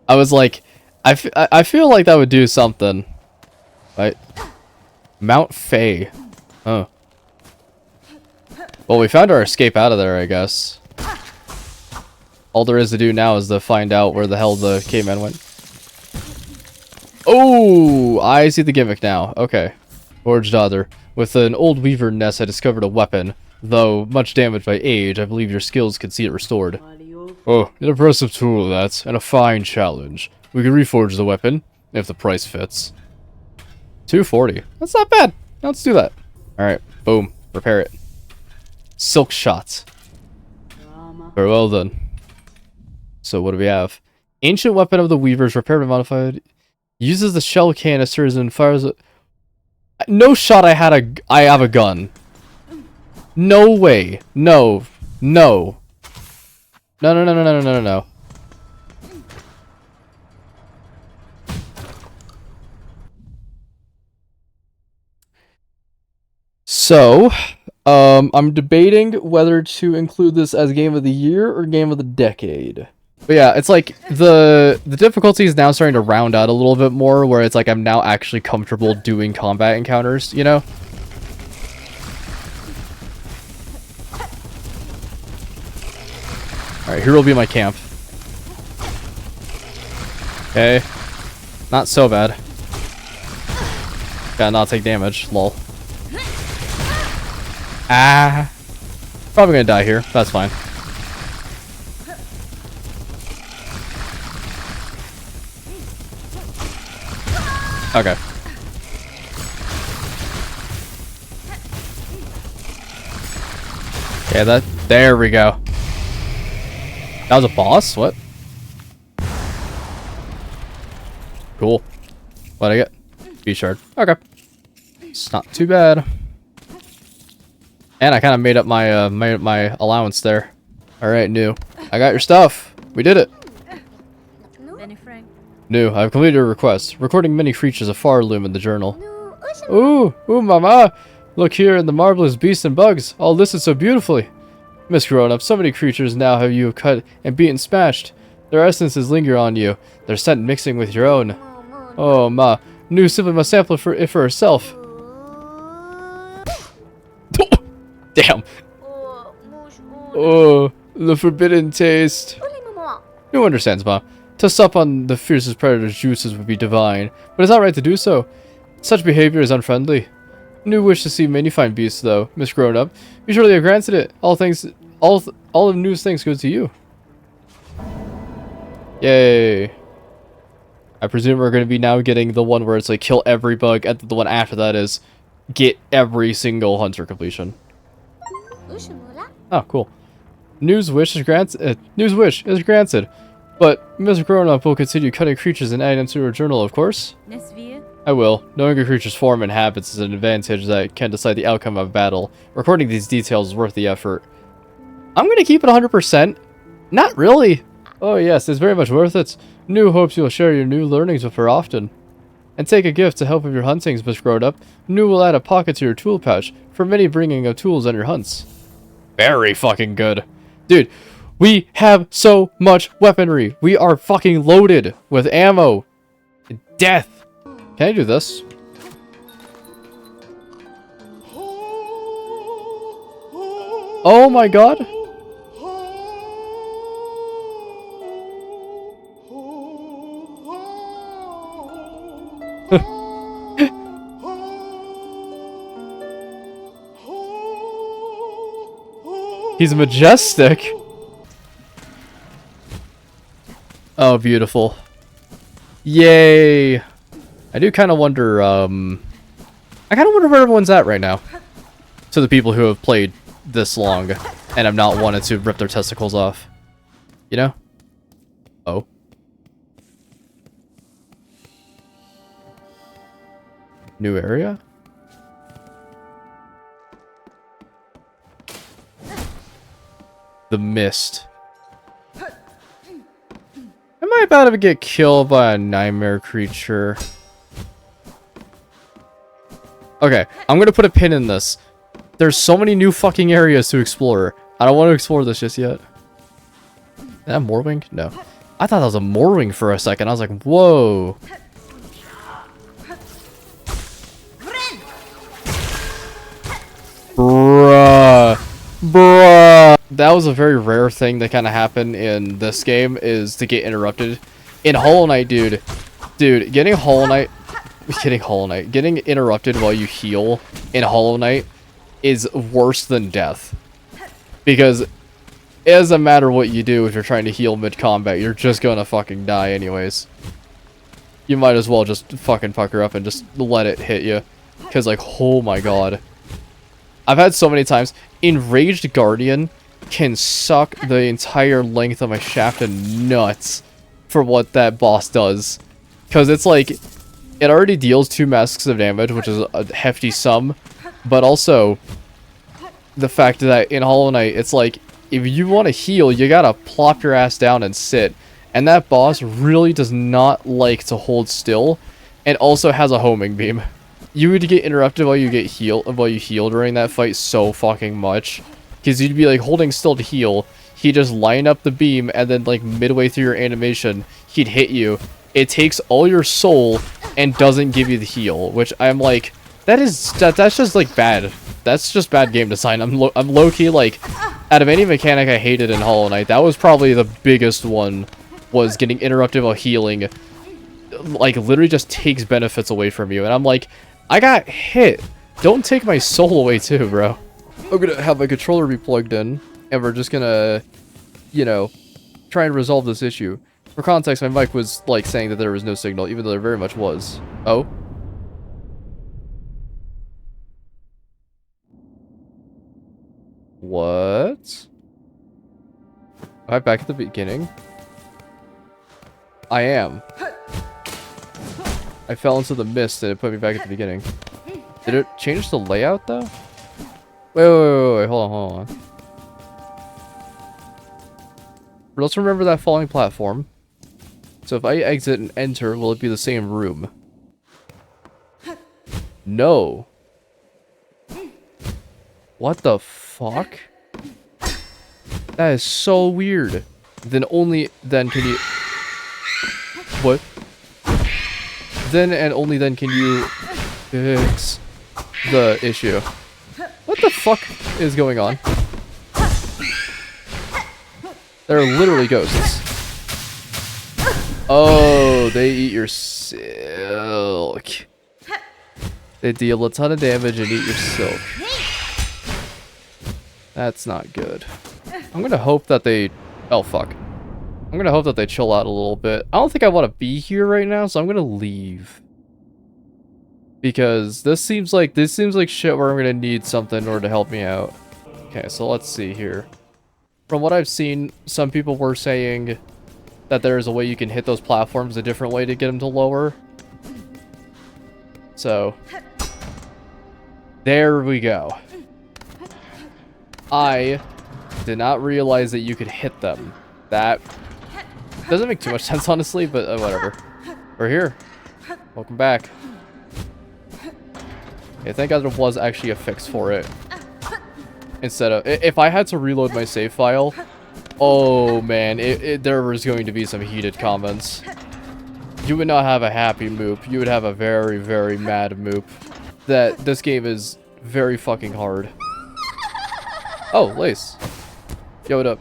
I was like, I feel like that would do something. Right? Mount Faye. Oh. Well, we found our escape out of there, I guess. All there is to do now is to find out where the hell the caveman went. Oh, I see the gimmick now. Okay. Forged Other. With an old weaver nest, I discovered a weapon. Though much damaged by age, I believe your skills could see it restored. Oh, an impressive tool, that, and a fine challenge. We can reforge the weapon, if the price fits. 240. That's not bad. Let's do that. Alright, boom. Repair it. Silk shots. Very well done. So what do we have? Ancient weapon of the weavers, repaired and modified. Uses the shell canisters and fires a... No shot I have a gun. No way. No. No. No. So, I'm debating whether to include this as game of the year or game of the decade. But yeah, it's like the difficulty is now starting to round out a little bit more, where it's like I'm now actually comfortable doing combat encounters, you know? Alright, here will be my camp. Okay. Not so bad. Gotta not take damage. Lol. Ah. Probably gonna die here. That's fine. Okay. Yeah, there we go. That was a boss? What? Cool. What'd I get? B-shard. Okay. It's not too bad. And I kind of made up my allowance there. Alright, new. I got your stuff. We did it. New, I've completed your request. Recording many creatures of far loom in the journal. Ooh, mama! Look here in the marvelous beasts and bugs, all listed so beautifully. Miss Grown-Up, so many creatures now have you cut and beaten smashed. Their essences linger on you, their scent mixing with your own. Oh, ma, New simply must sample it for herself. Damn. Oh, the forbidden taste. New understands, ma. To sup on the fiercest predator's juices would be divine, but it's not right to do so. Such behavior is unfriendly. New wish to see many fine beasts, though, Miss Grown-Up. You surely have granted it. All of New's thanks go to you. Yay. I presume we're going to be now getting the one where it's like kill every bug, and the one after that is get every single hunter completion. Oh, cool. New's wish is granted. But Miss Grown-Up will continue cutting creatures and adding them to her journal, of course. I will. Knowing a creature's form and habits is an advantage that can decide the outcome of battle. Recording these details is worth the effort. I'm going to keep it 100%. Not really. Oh yes, it's very much worth it. New hopes you'll share your new learnings with her often. And take a gift to help with your huntings, Miss Grown-Up. New will add a pocket to your tool pouch for many bringing of tools on your hunts. Very fucking good. Dude, we have so much weaponry. We are fucking loaded with ammo. Death. Can I do this? Oh my god. He's majestic. Oh, beautiful. Yay. I do kind of wonder, I kind of wonder where everyone's at right now. To the people who have played this long and have not wanted to rip their testicles off. You know? Oh. New area? The mist. Am I about to get killed by a nightmare creature? Okay, I'm gonna put a pin in this. There's so many new fucking areas to explore. I don't want to explore this just yet. Is that a Morwing? No. I thought that was a Morwing for a second. I was like, whoa. Bruh. That was a very rare thing that kind of happened in this game, is to get interrupted. In Hollow Knight, dude, getting interrupted while you heal in Hollow Knight is worse than death. Because it doesn't matter what you do if you're trying to heal mid-combat, you're just gonna fucking die anyways. You might as well just fucking pucker up and just let it hit you. Because, like, oh my god. I've had so many times, Enraged Guardian can suck the entire length of my shaft and nuts for what that boss does. Because it's like, it already deals 2 masks of damage, which is a hefty sum. But also, the fact that in Hollow Knight, it's like, if you want to heal, you gotta plop your ass down and sit. And that boss really does not like to hold still, and also has a homing beam. You would get interrupted while you heal during that fight so fucking much. Because you'd be like holding still to heal, he'd just line up the beam, and then like midway through your animation, he'd hit you. It takes all your soul and doesn't give you the heal, which I'm like, that's just like bad. That's just bad game design. I'm low-key like, out of any mechanic I hated in Hollow Knight, that was probably the biggest one, was getting interrupted while healing like, literally just takes benefits away from you. And I'm like, I got hit. Don't take my soul away too, bro. I'm gonna have my controller be plugged in, and we're just gonna, you know, try and resolve this issue. For context, my mic was, like, saying that there was no signal, even though there very much was. Oh? What? Am I back at the beginning? I am. I fell into the mist and it put me back at the beginning. Did it change the layout, though? Wait, hold on. Let's remember that falling platform. So if I exit and enter, will it be the same room? No. What the fuck? That is so weird. Then can you... What? Then and only then can you fix the issue. What the fuck is going on? They're literally ghosts. Oh, they eat your silk. They deal a ton of damage and eat your silk. That's not good. I'm gonna hope that they... Oh, fuck. I'm gonna hope that they chill out a little bit. I don't think I want to be here right now, so I'm gonna leave. Because this seems like shit where I'm gonna need something in order to help me out. Okay, so let's see here. From what I've seen, some people were saying that there is a way you can hit those platforms a different way to get them to lower. So, there we go. I did not realize that you could hit them. That doesn't make too much sense, honestly, but whatever. We're here. Welcome back. Okay, thank God there was actually a fix for it. Instead of... If I had to reload my save file... Oh, man. There was going to be some heated comments. You would not have a happy Moop. You would have a very, very mad Moop. That this game is very fucking hard. Oh, Lace. Yo, what up?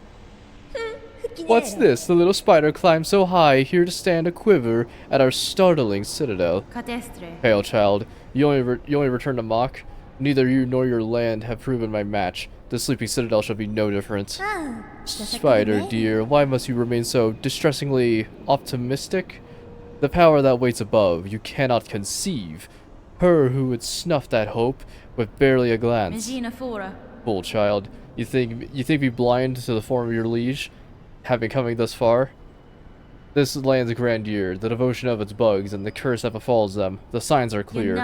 What's this? The little spider climbed so high, here to stand a quiver at our startling citadel. Hail, child. You only return to mock? Neither you nor your land have proven my match. The sleeping citadel shall be no different. Spider, dear, why must you remain so distressingly optimistic? The power that waits above, you cannot conceive. Her who would snuff that hope with barely a glance. Fool, child. You think me blind to the form of your liege, having coming thus far? This land's grandeur, the devotion of its bugs, and the curse that befalls them. The signs are clear.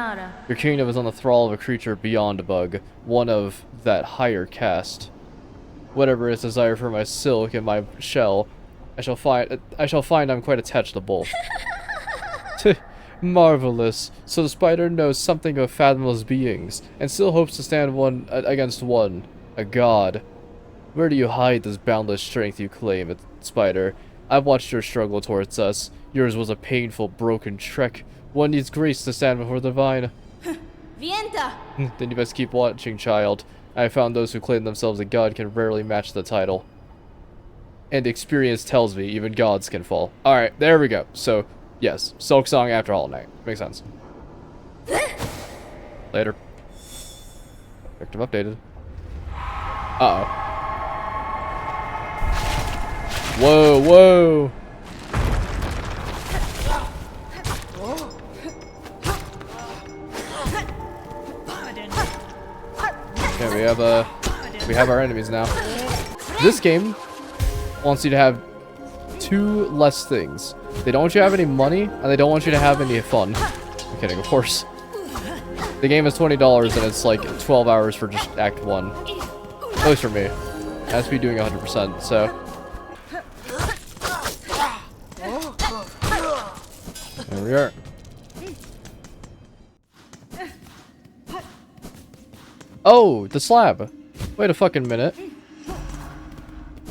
Your kingdom is on the thrall of a creature beyond a bug, one of that higher caste. Whatever its desire for my silk and my shell, I shall find I'm quite attached to both. Marvelous. So the spider knows something of fathomless beings, and still hopes to stand one against one, a god. Where do you hide this boundless strength you claim, spider? I've watched your struggle towards us. Yours was a painful, broken trek. One needs grace to stand before the divine. Vienta! Then you best keep watching, child. I have found those who claim themselves a god can rarely match the title. And experience tells me even gods can fall. Alright, there we go. So, yes, Silksong after Hollow Knight. Makes sense. Later. Victim updated. Uh-oh. Whoa. Okay, we have our enemies now. This game wants you to have two less things. They don't want you to have any money, and they don't want you to have any fun. I'm kidding, of course. The game is $20, and it's like 12 hours for just Act 1. At least for me. It has to be doing 100%, so... There we are. Oh, the slab. Wait a fucking minute.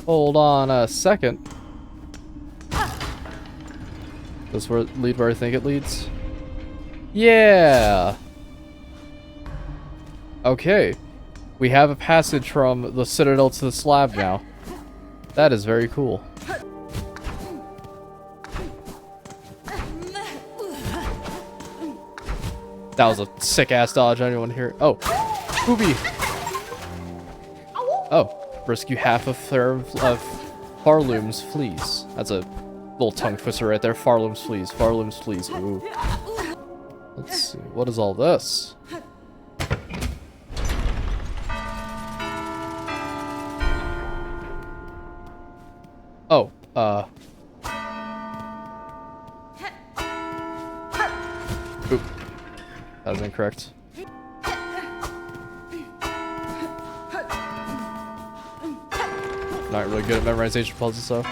Hold on a second. Does this lead where I think it leads? Yeah. Okay. We have a passage from the Citadel to the slab now. That is very cool. That was a sick-ass dodge. Anyone here? Oh, Booby. Oh, rescue half of Farloom's fleas. That's a little tongue twister right there. Farloom's fleas. Farloom's fleas. Ooh. Let's see. What is all this? Oh, Oop. That was incorrect. Not really good at memorization puzzles, though.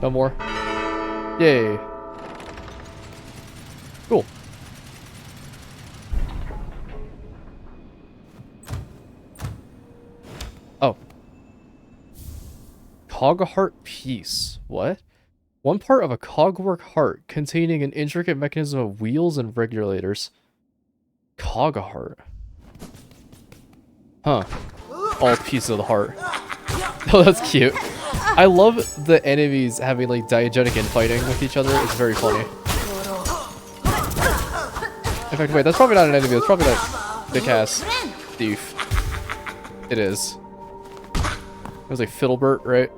No more. Yay. Cool. Oh. Cogheart piece. What? One part of a cogwork heart containing an intricate mechanism of wheels and regulators. Cogheart. Huh. All pieces of the heart. Oh, that's cute. I love the enemies having like diegetic infighting with each other. It's very funny. In fact, wait, that's probably not an enemy. That's probably that thick ass thief. It is. It was like Fiddlebert, right?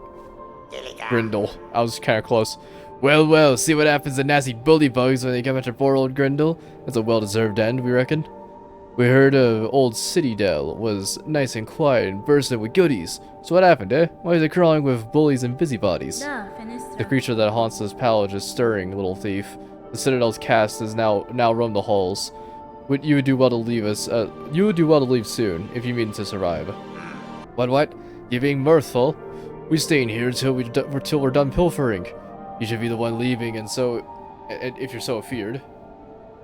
Grindle. I was kind of close. Well, well, see what happens to nasty bully bugs when they come after poor old Grindle. That's a well-deserved end, we reckon. We heard old Citadel was nice and quiet and bursting with goodies. So what happened, eh? Why is it crawling with bullies and busybodies? The creature that haunts this palace is stirring, little thief. The Citadel's cast is now roam the halls. You would do well to leave us. You would do well to leave soon if you mean to survive. What? You're being mirthful. We staying here till we're done pilfering. You should be the one leaving, and if you're so afeared.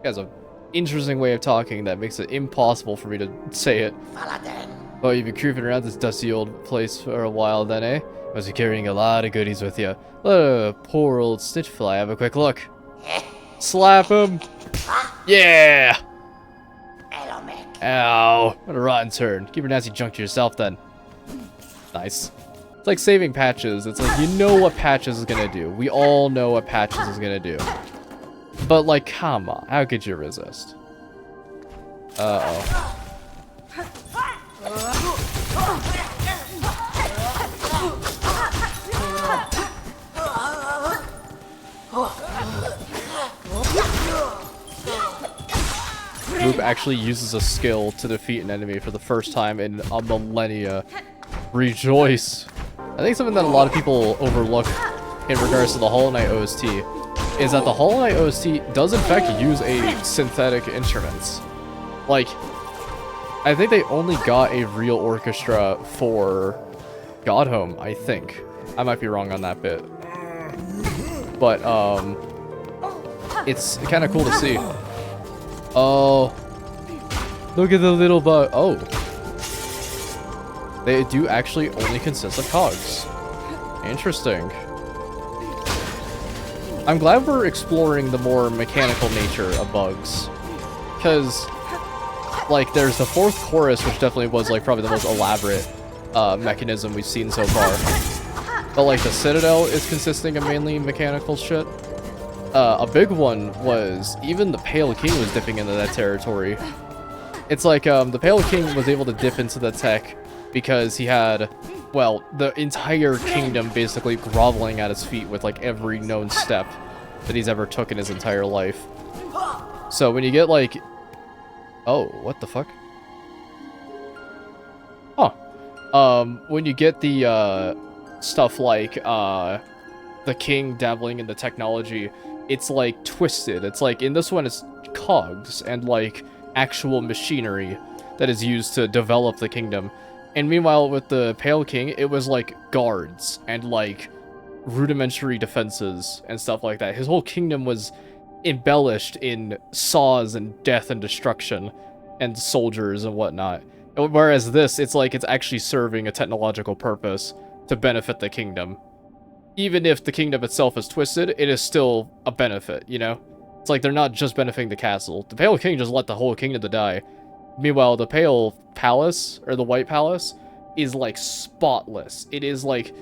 He has a interesting way of talking that makes it impossible for me to say it. Oh, you've been creeping around this dusty old place for a while then, eh? Must be carrying a lot of goodies with you. Let a poor old Stitchfly have a quick look. Slap him! Yeah! Ow, what a rotten turn. Keep your nasty junk to yourself then. Nice. It's like saving Patches. It's like, you know what Patches is gonna do. We all know what Patches is gonna do. But like, come on, how could you resist? Uh-oh. Moop actually uses a skill to defeat an enemy for the first time in a millennia. Rejoice. I think something that a lot of people overlook in regards to the Hollow Knight OST is that the Hollow Knight OST does in fact use a synthetic instruments. Like, I think they only got a real orchestra for Godhome, I think. I might be wrong on that bit. But, it's kind of cool to see. Oh, look at the little bug. Oh. They do actually only consist of cogs. Interesting. I'm glad we're exploring the more mechanical nature of bugs. Because, like, there's the fourth chorus, which definitely was, like, probably the most elaborate mechanism we've seen so far. But, like, the Citadel is consisting of mainly mechanical shit. A big one was, even the Pale King was dipping into that territory. It's like, the Pale King was able to dip into the tech because he had, well, the entire kingdom basically groveling at his feet with, like, every known step that he's ever took in his entire life. So when you get, like... Oh, what the fuck? Huh. When you get the, stuff like, the king dabbling in the technology, it's, like, twisted. It's, like, in this one, it's cogs and, like, actual machinery that is used to develop the kingdom. And meanwhile, with the Pale King, it was, like, guards and, like, rudimentary defenses and stuff like that. His whole kingdom was embellished in saws and death and destruction and soldiers and whatnot. Whereas this, it's like it's actually serving a technological purpose to benefit the kingdom. Even if the kingdom itself is twisted, it is still a benefit, you know? It's like they're not just benefiting the castle. The Pale King just let the whole kingdom to die. Meanwhile, the Pale Palace, or the White Palace, is like spotless. It is like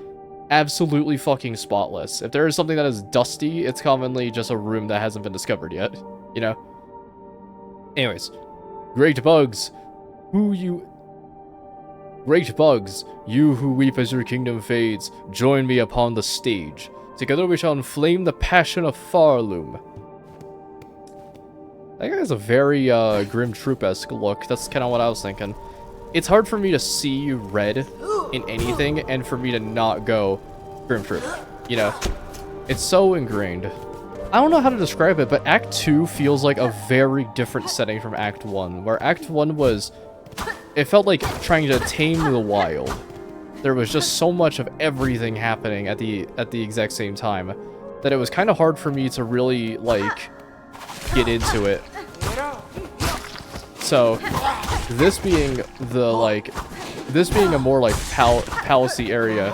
absolutely fucking spotless. If there is something that is dusty, it's commonly just a room that hasn't been discovered yet, you know? Anyways, great bugs, Great bugs, you who weep as your kingdom fades, join me upon the stage. Together we shall inflame the passion of Farloom. That guy has a very Grim Troop-esque look. That's kind of what I was thinking. It's hard for me to see red in anything and for me to not go Grim Troop. You know, it's so ingrained. I don't know how to describe it, but Act 2 feels like a very different setting from Act 1, where Act 1 was... It felt like trying to tame the wild. There was just so much of everything happening at the exact same time that it was kind of hard for me to really, like, get into it. So, this being a more, like, palacey area,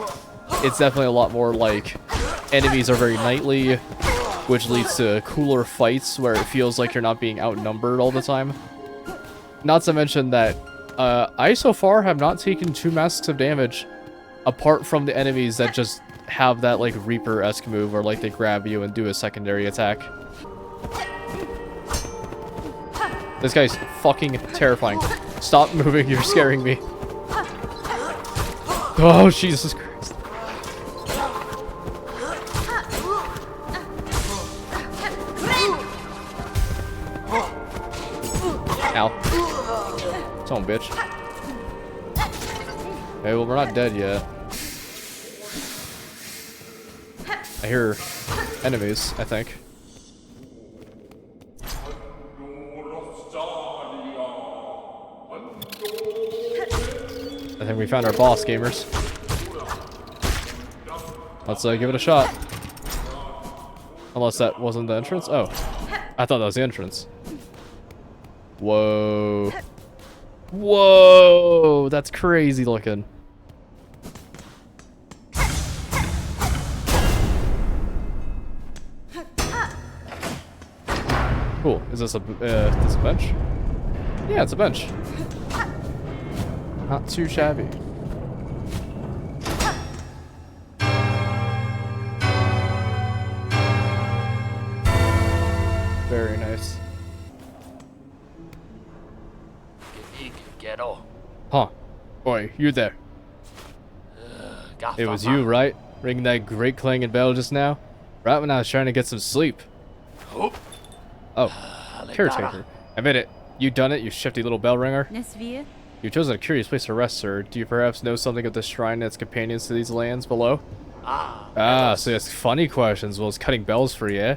it's definitely a lot more, like, enemies are very nightly, which leads to cooler fights where it feels like you're not being outnumbered all the time. Not to mention that I so far have not taken 2 masks of damage apart from the enemies that just have that like Reaper-esque move where like they grab you and do a secondary attack. This guy's fucking terrifying. Stop moving, you're scaring me. Oh, Jesus Christ. Ow. Come on, bitch. Okay, well, we're not dead yet. I hear enemies, I think. I think we found our boss, gamers. Let's give it a shot. Unless that wasn't the entrance? Oh. I thought that was the entrance. Whoa. Whoa! That's crazy looking. Cool. Is this a bench? Yeah, it's a bench. Not too shabby. Very nice. Huh. Boy, you there. It was you, right? Ringing that great clanging bell just now? Right when I was trying to get some sleep. Oh. Caretaker. Admit it. You done it, you shifty little bell ringer. You've chosen a curious place to rest, sir. Do you perhaps know something of the shrine and its companions to these lands below? So it's funny questions. Well, it's cutting bells for you, eh?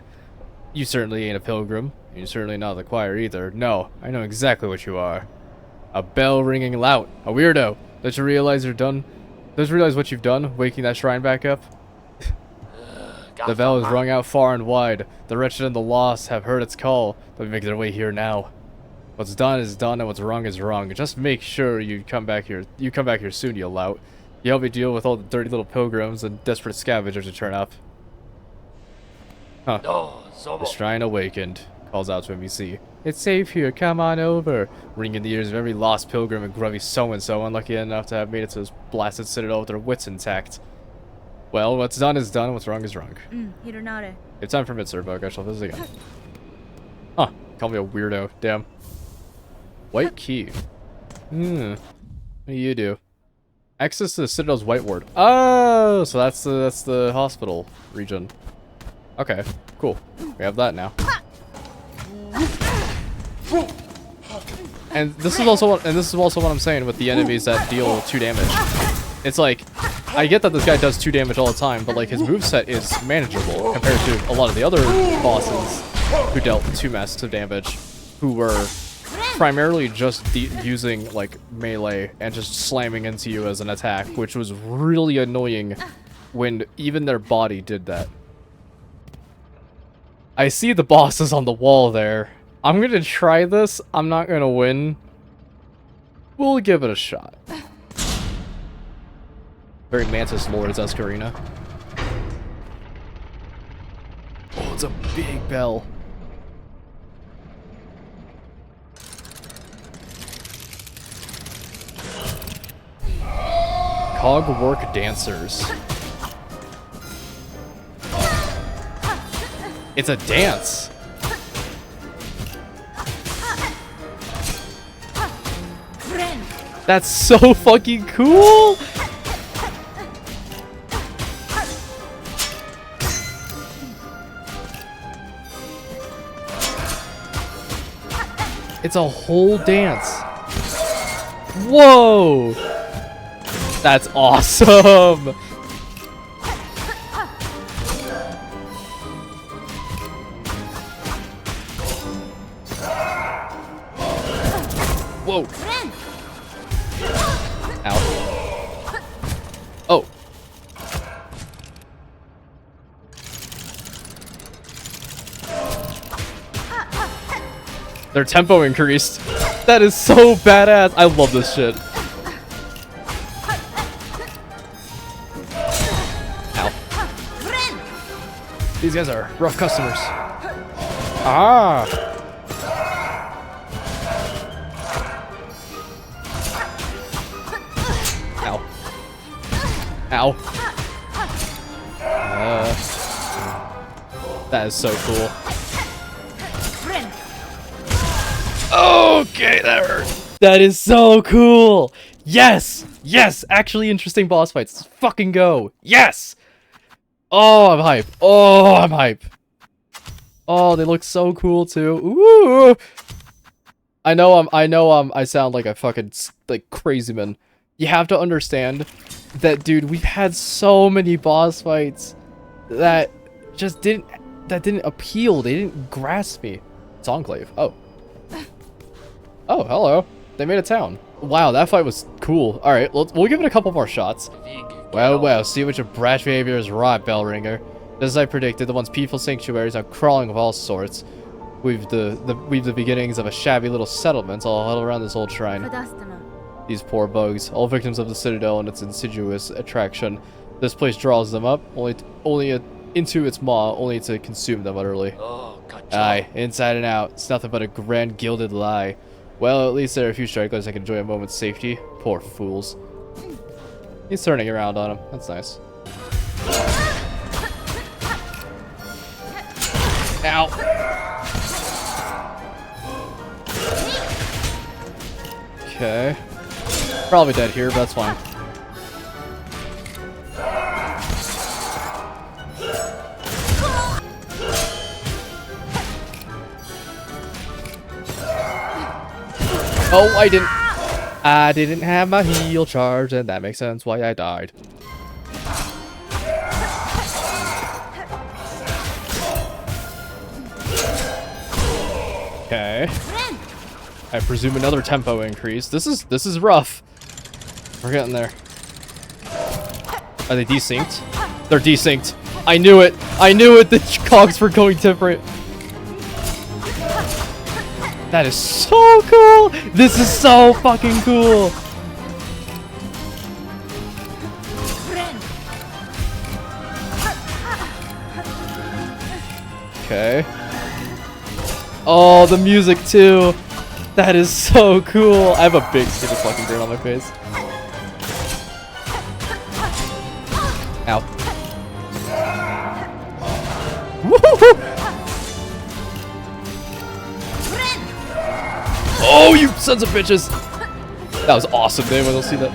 You certainly ain't a pilgrim. You're certainly not the choir either. No, I know exactly what you are. A bell ringing lout. A weirdo. Don't you realize you're done? Don't you realize what you've done, waking that shrine back up? The bell is rung out far and wide. The wretched and the lost have heard its call. They'll make their way here now. What's done is done, and what's wrong is wrong. Just make sure you come back here. You come back here soon, you lout. You help me deal with all the dirty little pilgrims and desperate scavengers who turn up. Huh. The shrine awakened. Calls out to him, you see. It's safe here, come on over. Ringing in the ears of every lost pilgrim and grubby so-and-so unlucky enough to have made it to this blasted citadel with their wits intact. Well, what's done is done, what's wrong is wrong. If time permits, sir, Bug, I shall visit again. Huh, call me a weirdo, damn. White key. What do you do? Access to the Citadel's White Ward. Oh, so that's the hospital region. Okay, cool. We have that now. And this is also what I'm saying with the enemies that deal 2 damage. It's like, I get that this guy does 2 damage all the time, but like his moveset is manageable compared to a lot of the other bosses who dealt 2 masks of damage, who were primarily just using like melee and just slamming into you as an attack, which was really annoying when even their body did that. I see the bosses on the wall there. I'm gonna try this. I'm not gonna win. We'll give it a shot. Very Mantis Lord's Escarina. Oh, it's a big bell. Cogwork dancers. It's a dance. That's so fucking cool. It's a whole dance. Whoa! That's awesome! Whoa! Ow. Oh. Their tempo increased. That is so badass. I love this shit. Ow. These guys are rough customers. Ah. Ow. Ow. That is so cool. Okay, that hurt. That is so cool. Yes. Yes. Actually interesting boss fights. Let's fucking go. Yes. Oh, I'm hype. Oh, I'm hype. Oh, they look so cool too. Ooh. I sound like a fucking like crazy man. You have to understand that, dude, we've had so many boss fights that just didn't appeal. They didn't grasp me. It's Enclave. Oh. Oh, hello. They made a town. Wow, that fight was cool. All right, we'll give it a couple more shots. Well, see what your brash behavior is wrought, Bellringer. Just as I predicted, the once peaceful sanctuaries are crawling of all sorts. We've the beginnings of a shabby little settlement all huddled around this old shrine. These poor bugs, all victims of the Citadel and its insidious attraction. This place draws them up, into its maw, only to consume them utterly. Aye, inside and out, it's nothing but a grand gilded lie. Well, at least there are a few stragglers that can enjoy a moment's safety. Poor fools. He's turning around on him. That's nice. Ow. Okay. Probably dead here, but that's fine. Oh, I didn't have my heal charge, and that makes sense why I died. Okay. I presume another tempo increase. This is rough. We're getting there. Are they desynced? They're desynced. I knew it. I knew it. The cogs were going different. That is so cool! This is so fucking cool! Okay. Oh, the music too! That is so cool! I have a big stupid fucking grin on my face. Ow. Woohoo! Oh, you sons of bitches! That was awesome, Dave. When they'll see that.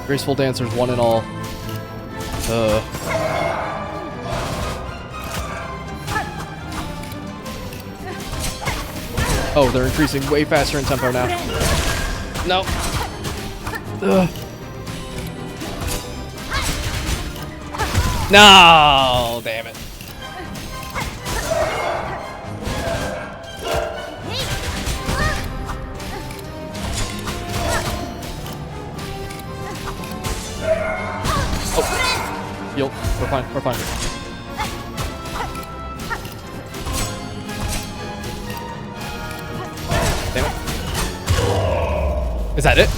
Graceful dancers, one and all. Oh, they're increasing way faster in tempo now. No. No, damn it. Yo, we're fine, we're fine. Damn it. Is that it?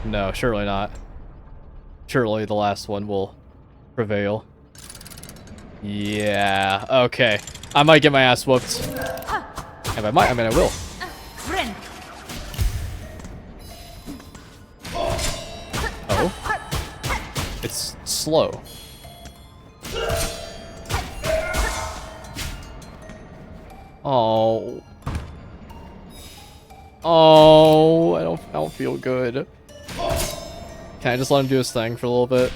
No, surely not. Surely the last one will prevail. Yeah, okay. I might get my ass whooped. If I might, I mean I will. Oh. It's slow. Oh. Oh, I don't feel good. Can I just let him do his thing for a little bit?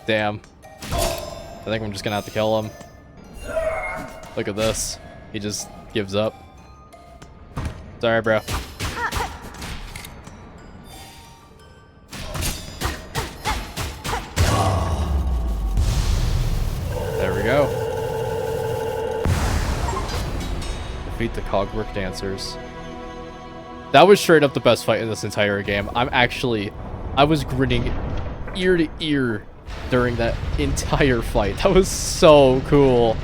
Damn. I think I'm just gonna have to kill him. Look at this. He just gives up. Sorry, bro. There we go. Defeat the Cogwork Dancers. That was straight up the best fight in this entire game. I was grinning ear to ear during that entire fight. That was so cool.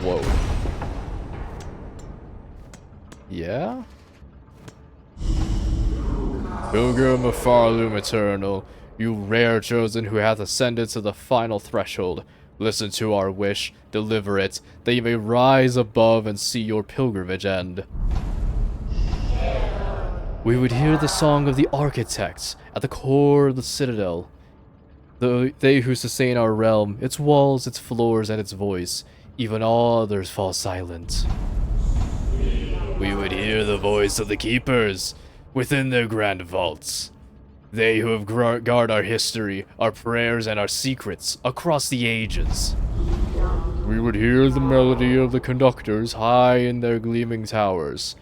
Whoa. Yeah? Pilgrim of Farloom Eternal, you rare chosen who hath ascended to the final threshold, listen to our wish, deliver it, that you may rise above and see your pilgrimage end. We would hear the song of the architects at the core of the Citadel. They who sustain our realm, its walls, its floors, and its voice, even all others fall silent. We would hear the voice of the keepers within their grand vaults. They who have guard our history, our prayers, and our secrets across the ages. We would hear the melody of the conductors high in their gleaming towers,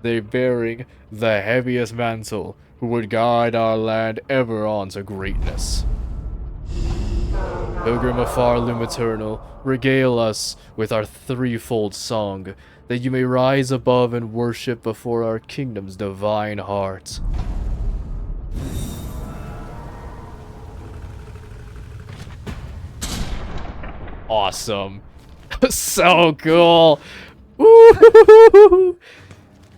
they bearing the heaviest mantle, who would guide our land ever on to greatness. Pilgrim of Farloom Eternal, regale us with our threefold song, that you may rise above and worship before our kingdom's divine heart. Awesome. So cool. Woo!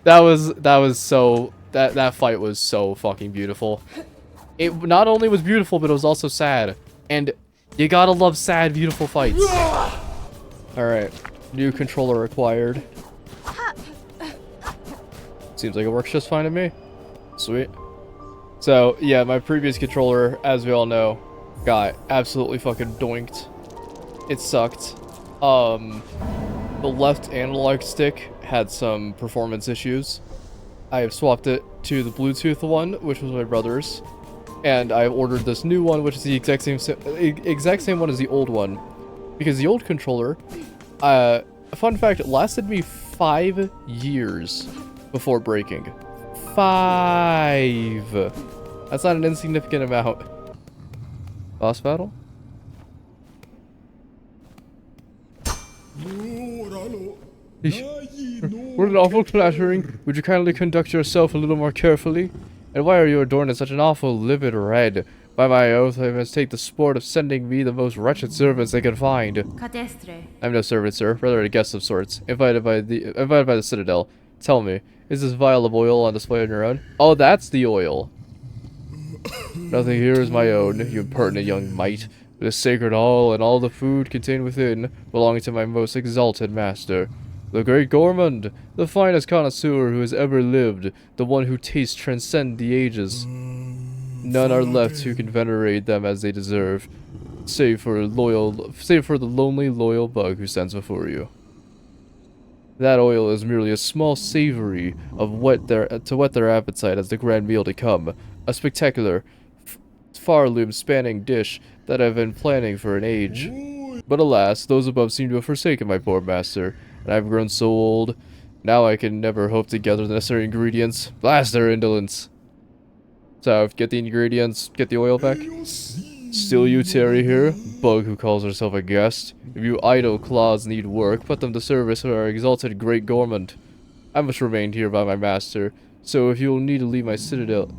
That fight was so fucking beautiful. It not only was beautiful, but it was also sad. And you gotta love sad, beautiful fights. Alright. New controller acquired. Seems like it works just fine to me. Sweet. So, yeah, my previous controller, as we all know, got absolutely fucking doinked. It sucked. The left analog stick had some performance issues. I have swapped it to the Bluetooth one, which was my brother's. And I ordered this new one, which is the exact same one as the old one. Because the old controller, fun fact, it lasted me 5 years before breaking. 5! That's not an insignificant amount. Boss battle? What an awful clattering. Would you kindly conduct yourself a little more carefully? And why are you adorned in such an awful livid red? By my oath, I must take the sport of sending me the most wretched servants they can find. I'm no servant, sir, rather a guest of sorts, invited by the Citadel. Tell me, is this vial of oil on display on your own? Oh, that's the oil. Nothing here is my own, you impertinent young mite. This sacred hall and all the food contained within belong to my most exalted master, the great gourmand, the finest connoisseur who has ever lived, the one whose tastes transcend the ages. None are left who can venerate them as they deserve, save for the lonely loyal bug who stands before you. That oil is merely a small savory of to whet their appetite as the grand meal to come, a spectacular, Farloom spanning dish that I've been planning for an age. But alas, those above seem to have forsaken my poor master, and I've grown so old, now I can never hope to gather the necessary ingredients. Blast their indolence. So, get the ingredients, get the oil back. Still you tarry here, bug who calls herself a guest. If you idle claws need work, put them to service for our exalted great gourmand. I must remain here by my master, so if you'll need to leave my citadel,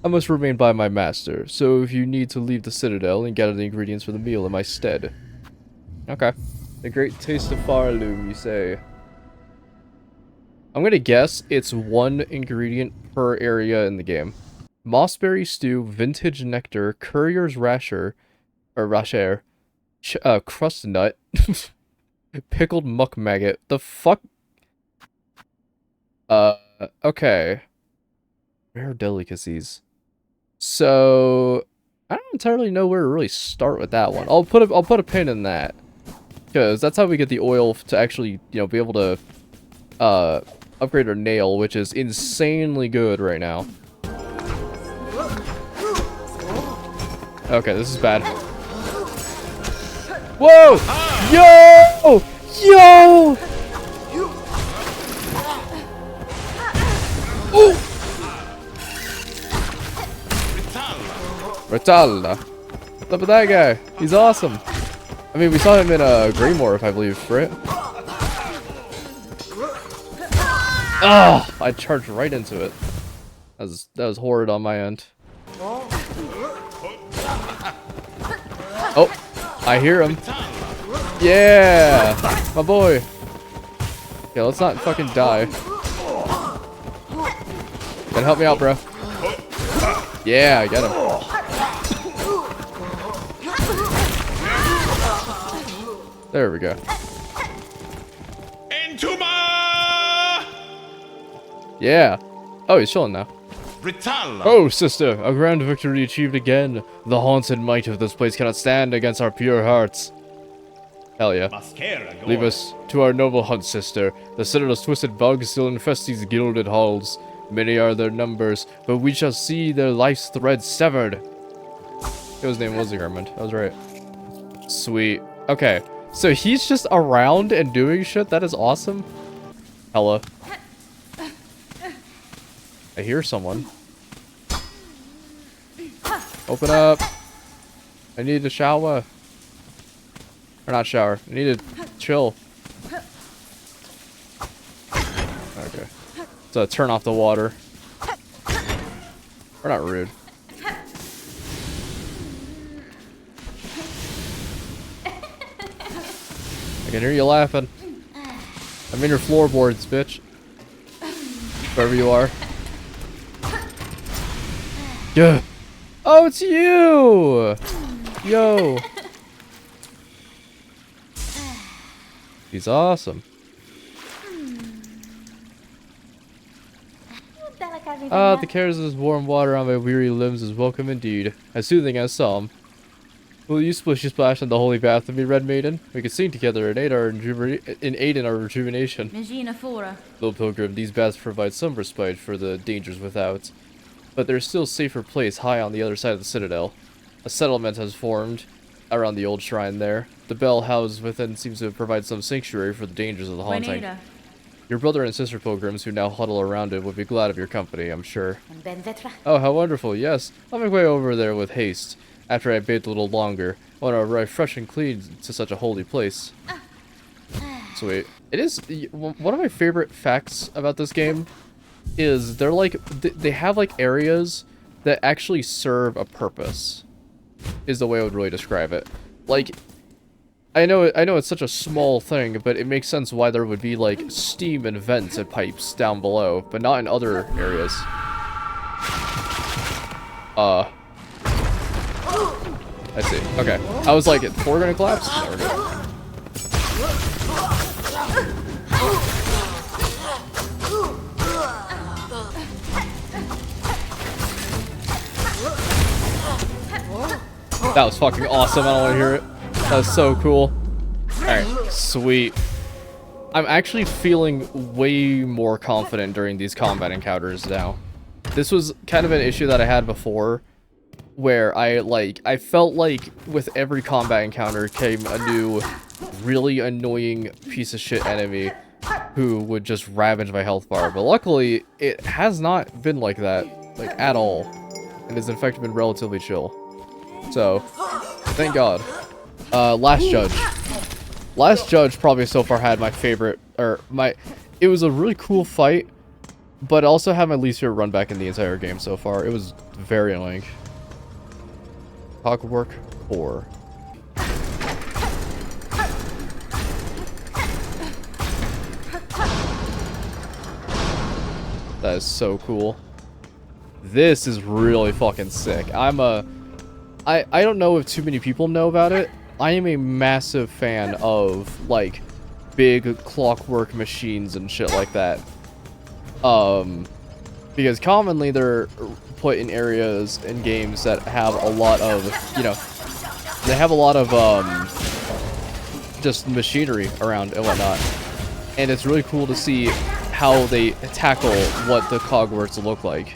I must remain by my master, so if you need to leave the Citadel and gather the ingredients for the meal in my stead. Okay. The great taste of Farloom, you say. I'm gonna guess it's 1 ingredient per area in the game. Mossberry stew, vintage nectar, courier's rasher, or rasher, crust nut, pickled muck maggot. The fuck? Okay. Rare delicacies. So I don't entirely know where to really start with that one. I'll put a pin in that, because that's how we get the oil to actually, you know, be able to upgrade our nail, which is insanely good right now. Okay, this is bad. Whoa! Yo! Yo! Ooh! Rotalla. What's up with that guy? He's awesome. I mean, we saw him in Greymorph, I believe, right? Ah! I charged right into it. That was horrid on my end. Oh, I hear him. Yeah, my boy. Yeah, let's not fucking die. Gotta help me out, bro. Yeah, I got him. There we go. Yeah. Oh, he's chilling now. Oh, sister, a grand victory achieved again. The haunted might of this place cannot stand against our pure hearts. Hell yeah. Leave us to our noble hunt, sister. The Citadel's twisted bugs still infest these gilded halls. Many are their numbers, but we shall see their life's thread severed. His name was Garment. That was right. Sweet. Okay. So he's just around and doing shit? That is awesome. Hella. I hear someone. Open up. I need to shower. Or not shower. I need to chill. Okay. So turn off the water. We're not rude. I can hear you laughing. I'm in your floorboards, bitch. Wherever you are. Yeah. Oh, it's you! Yo. He's awesome. Ah, the cares of this warm water on my weary limbs is welcome indeed. As soothing as some. Will you splishy splash in the holy bath with me, Red Maiden? We could sing together and aid in our rejuvenation. Little pilgrim, these baths provide some respite for the dangers without. But there's still a safer place high on the other side of the Citadel. A settlement has formed around the old shrine there. The bell housed within seems to provide some sanctuary for the dangers of the haunting. Your brother and sister pilgrims who now huddle around it would be glad of your company, I'm sure. Oh, how wonderful, yes. I'll make way over there with haste. After I bathe a little longer, I want to arrive fresh and clean to such a holy place. Sweet. It is one of my favorite facts about this game is they're like they have like areas that actually serve a purpose. Is the way I would really describe it. Like I know it's such a small thing, but it makes sense why there would be like steam and vents and pipes down below, but not in other areas. I see. Okay. I was like, we're gonna collapse? No, we're good. That was fucking awesome. I don't want to hear it. That was so cool. Alright, sweet. I'm actually feeling way more confident during these combat encounters now. This was kind of an issue that I had before, where I felt like with every combat encounter came a new, really annoying piece of shit enemy who would just ravage my health bar. But luckily, it has not been like that, like, at all. And it's in fact been relatively chill. So, thank God. Last Judge. Last Judge probably so far had my favorite, it was a really cool fight, but also had my least favorite run back in the entire game so far. It was very annoying. Clockwork Core. That is so cool. This is really fucking sick. I don't know if too many people know about it. I am a massive fan of, like, big clockwork machines and shit like that. Because commonly they're put in areas in games that have a lot of, you know, they have a lot of, just machinery around and whatnot. And it's really cool to see how they tackle what the cogworks look like.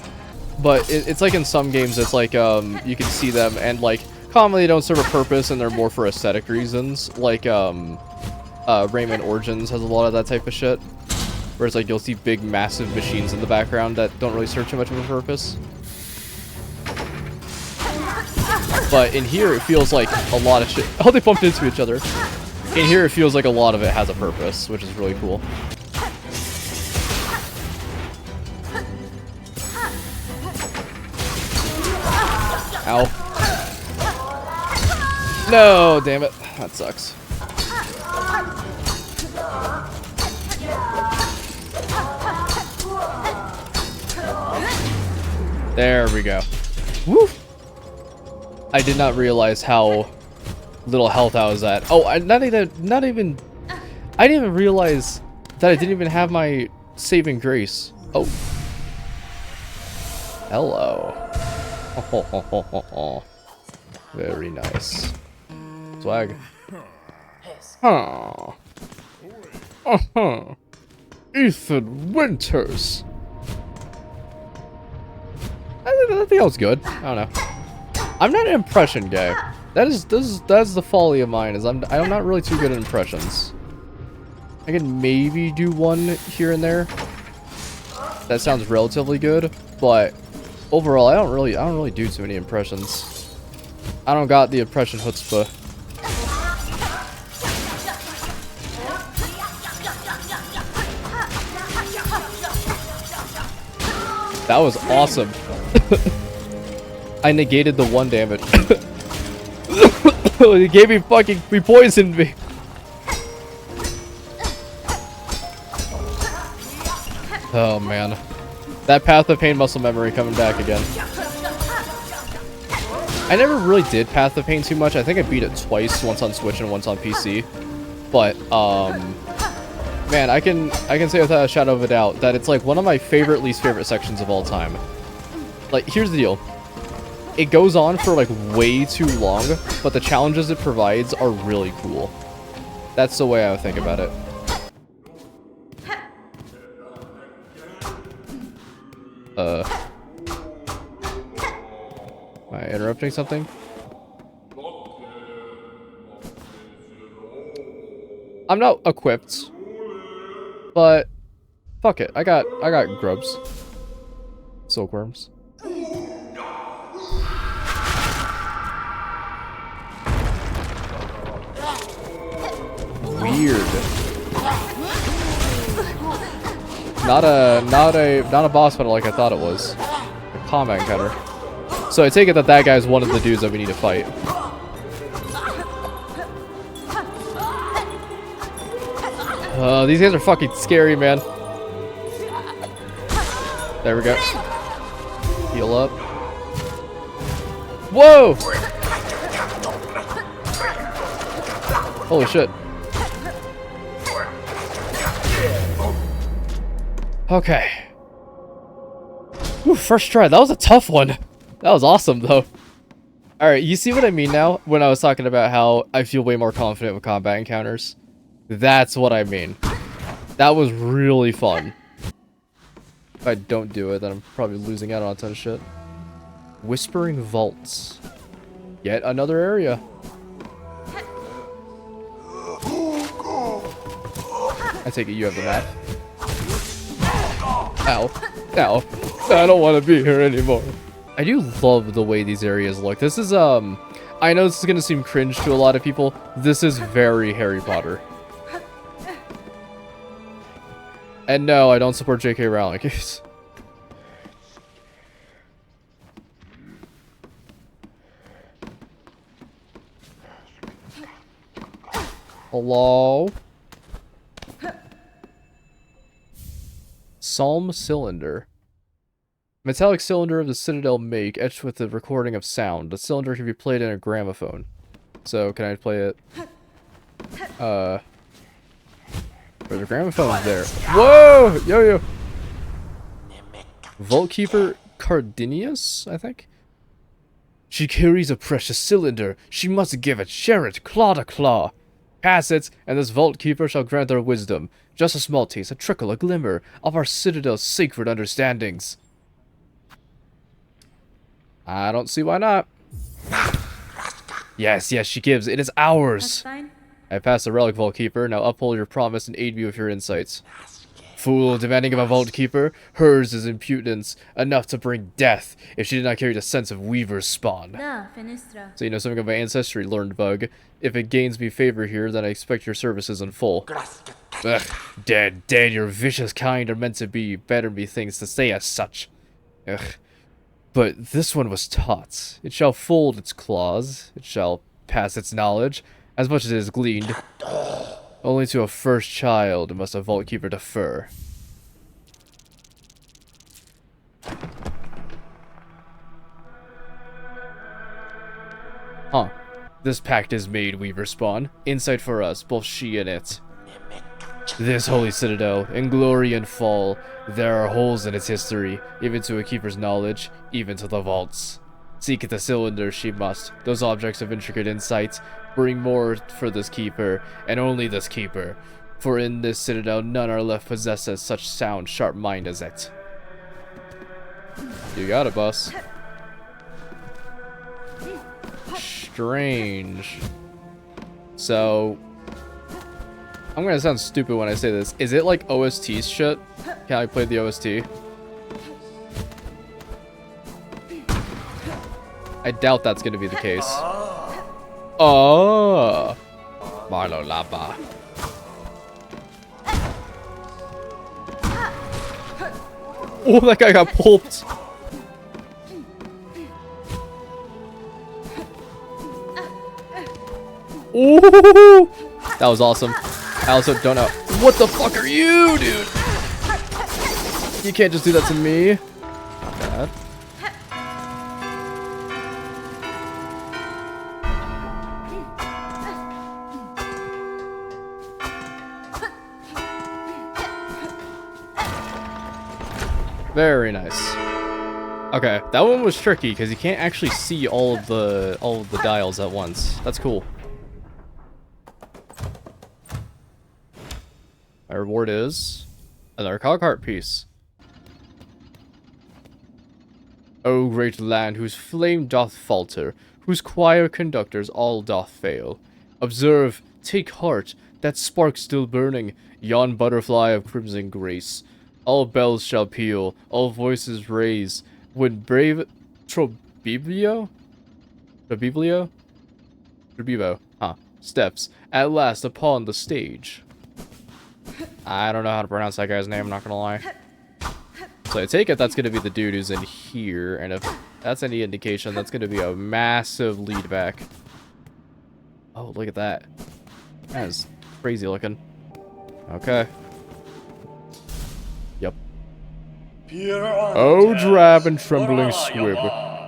But it's like in some games, it's like, you can see them and, like, commonly they don't serve a purpose and they're more for aesthetic reasons. Like, Rayman Origins has a lot of that type of shit. Whereas, like, you'll see big, massive machines in the background that don't really serve too much of a purpose. But in here, it feels like a lot of shit. Oh, they bumped into each other. In here, it feels like a lot of it has a purpose, which is really cool. Ow. No, damn it. That sucks. There we go. Woo! I did not realize how little health I was at. Oh, I didn't even realize that I didn't even have my saving grace. Oh. Hello. Very nice. Swag. Huh. Ethan Winters. I think that was good. I don't know. I'm not an impression guy. That's the folly of mine. Is I'm not really too good at impressions. I can maybe do one here and there. That sounds relatively good, but overall, I don't really do too many impressions. I don't got the impression chutzpah. That was awesome. I negated the 1 damage. He gave me fucking, he poisoned me. Oh man. That Path of Pain muscle memory coming back again. I never really did Path of Pain too much. I think I beat it twice, once on Switch and once on PC. But, man, I can say without a shadow of a doubt that it's like one of my least favorite sections of all time. Like, here's the deal. It goes on for like way too long, but the challenges it provides are really cool. That's the way I would think about it. Am I interrupting something? I'm not equipped, but fuck it. I got grubs. Silkworms. Weird. Not a boss battle like I thought it was. A combat encounter. So I take it that guy's one of the dudes that we need to fight. These guys are fucking scary, man. There we go. Heal up. Whoa! Holy shit. Okay. Ooh, first try. That was a tough one. That was awesome, though. Alright, you see what I mean now? When I was talking about how I feel way more confident with combat encounters? That's what I mean. That was really fun. If I don't do it, then I'm probably losing out on a ton of shit. Whispering Vaults. Yet another area. I take it you have the map. Ow. Ow. I don't want to be here anymore. I do love the way these areas look. This is, I know this is going to seem cringe to a lot of people. This is very Harry Potter. And no, I don't support J.K. Rowling. Hello? Psalm Cylinder. Metallic cylinder of the Citadel make, etched with the recording of sound. The cylinder can be played in a gramophone. So, can I play it? Where the gramophone is there. Whoa! Yo! Vaultkeeper Cardinius, I think? She carries a precious cylinder. She must give it, share it, claw to claw. Pass it, and this Vaultkeeper shall grant our wisdom. Just a small taste, a trickle, a glimmer of our Citadel's sacred understandings. I don't see why not. Yes, she gives. It is ours. That's fine. I passed the relic, Vaultkeeper. Now uphold your promise and aid me with your insights. Fool, demanding of a Vaultkeeper, hers is impudence, enough to bring death if she did not carry the sense of Weaver's spawn. Da, Finistra. So you know something of my ancestry, learned bug. If it gains me favor here, then I expect your services in full. Ugh, dead, your vicious kind are meant to be. Better be things to say as such. Ugh. But this one was taught. It shall fold its claws. It shall pass its knowledge, as much as it is gleaned. Only to a first child must a Vaultkeeper defer. Huh. This pact is made, Weaver Spawn. Insight for us, both she and it. This holy citadel, in glory and fall, there are holes in its history, even to a keeper's knowledge, even to the vaults. Seek at the cylinder she must, those objects of intricate insight, bring more for this keeper, and only this keeper. For in this citadel none are left possesses such sound, sharp mind as it. You got it, boss. Strange. So, I'm gonna sound stupid when I say this. Is it like OST shit? Can I play the OST? I doubt that's gonna be the case. Oh, Marlo Lapa. Oh, that guy got pulped. Ooh, that was awesome. I also don't know. What the fuck are you, dude? You can't just do that to me. God. Very nice. Okay, that one was tricky because you can't actually see all of the dials at once. That's cool. My reward is another cog heart piece. O great land, whose flame doth falter, whose choir conductors all doth fail. Observe, take heart, that spark still burning, yon butterfly of crimson grace. All bells shall peal, all voices raise, when brave Trobiblio, steps at last upon the stage. I don't know how to pronounce that guy's name, I'm not gonna lie. So I take it that's gonna be the dude who's in here, and if that's any indication, that's gonna be a massive lead back. Oh, look at that. That is crazy looking. Okay. Yep. Oh, drab and trembling squib,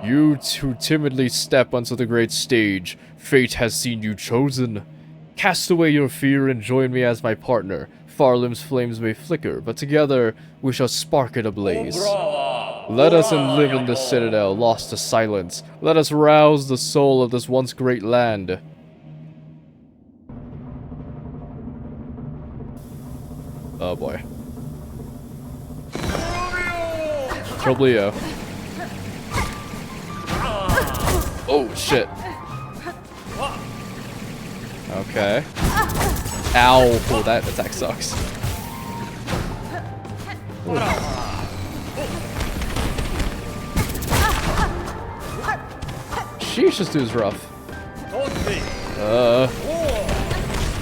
you too timidly step onto the great stage. Fate has seen you chosen. Cast away your fear and join me as my partner. Farlim's flames may flicker, but together we shall spark it ablaze. Let us live in this citadel, lost to silence. Let us rouse the soul of this once great land. Oh boy. Troblio. Oh shit. Okay. Ow. Oh, that attack sucks. Sheesh, this dude's rough.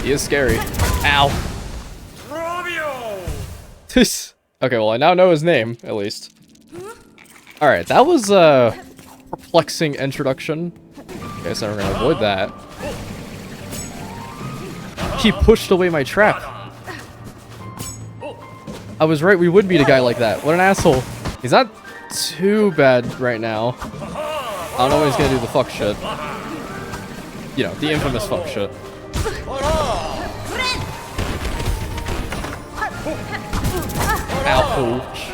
He is scary. Ow. Okay, well, I now know his name, at least. Alright, that was a perplexing introduction. Okay, so we're gonna avoid that. He pushed away my trap. I was right, we would beat a guy like that. What an asshole. He's not too bad right now. I don't know when he's gonna do the fuck shit. You know, the infamous fuck shit. Ouch.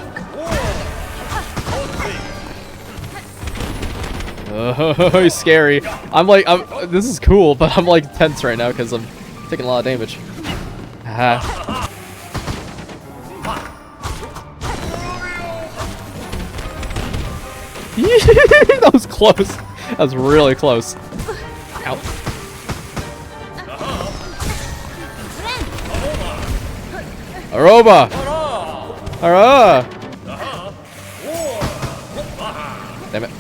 Oh, he's scary. This is cool, but I'm like tense right now because I'm taking a lot of damage. That was close. That was really close. Ow. Aroba! Ara! Damn it.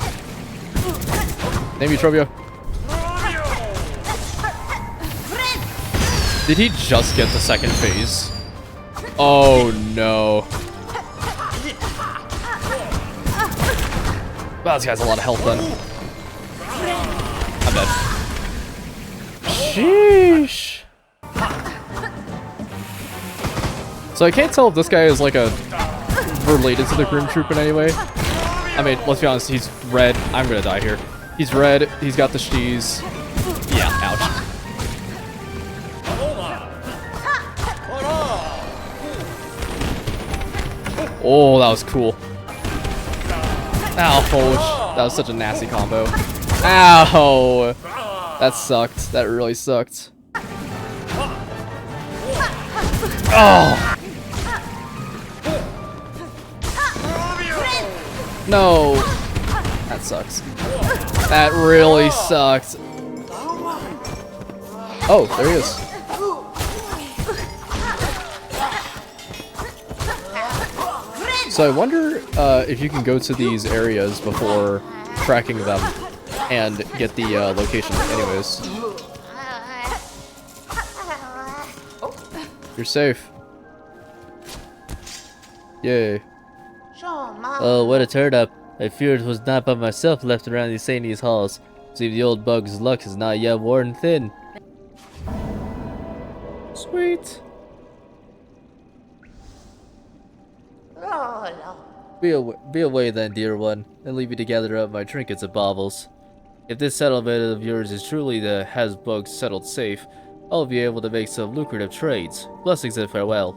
Damn you, Trobio. Did he just get the second phase? Oh no. Wow, this guy's a lot of health then. I'm dead. Sheesh. So I can't tell if this guy is like related to the Grim Troop in any way. I mean, let's be honest, he's red. I'm gonna die here. He's red, he's got the steez. Yeah, ouch. Oh, that was cool. Ouch. That was such a nasty combo. Ow. That sucked. That really sucked. Oh. No. That sucks. That really sucked. Oh, there he is. So I wonder if you can go to these areas before tracking them and get the location anyways. You're safe. Yay. Oh, what a turn up. I feared it was not by myself left around these Sanies halls. Seems the old bug's luck is not yet worn thin. Sweet. Be away then, dear one, and leave me to gather up my trinkets and baubles. If this settlement of yours is truly the has-bugs settled safe, I'll be able to make some lucrative trades. Blessings and farewell.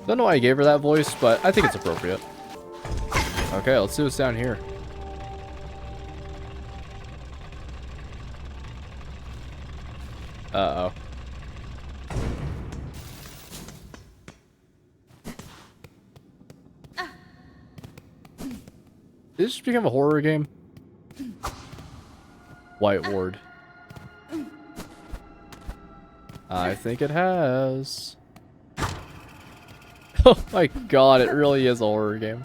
Don't know why I gave her that voice, but I think it's appropriate. Okay, let's see what's down here. Uh-oh. Did this just become a horror game? White Ward. I think it has. Oh my god, it really is a horror game.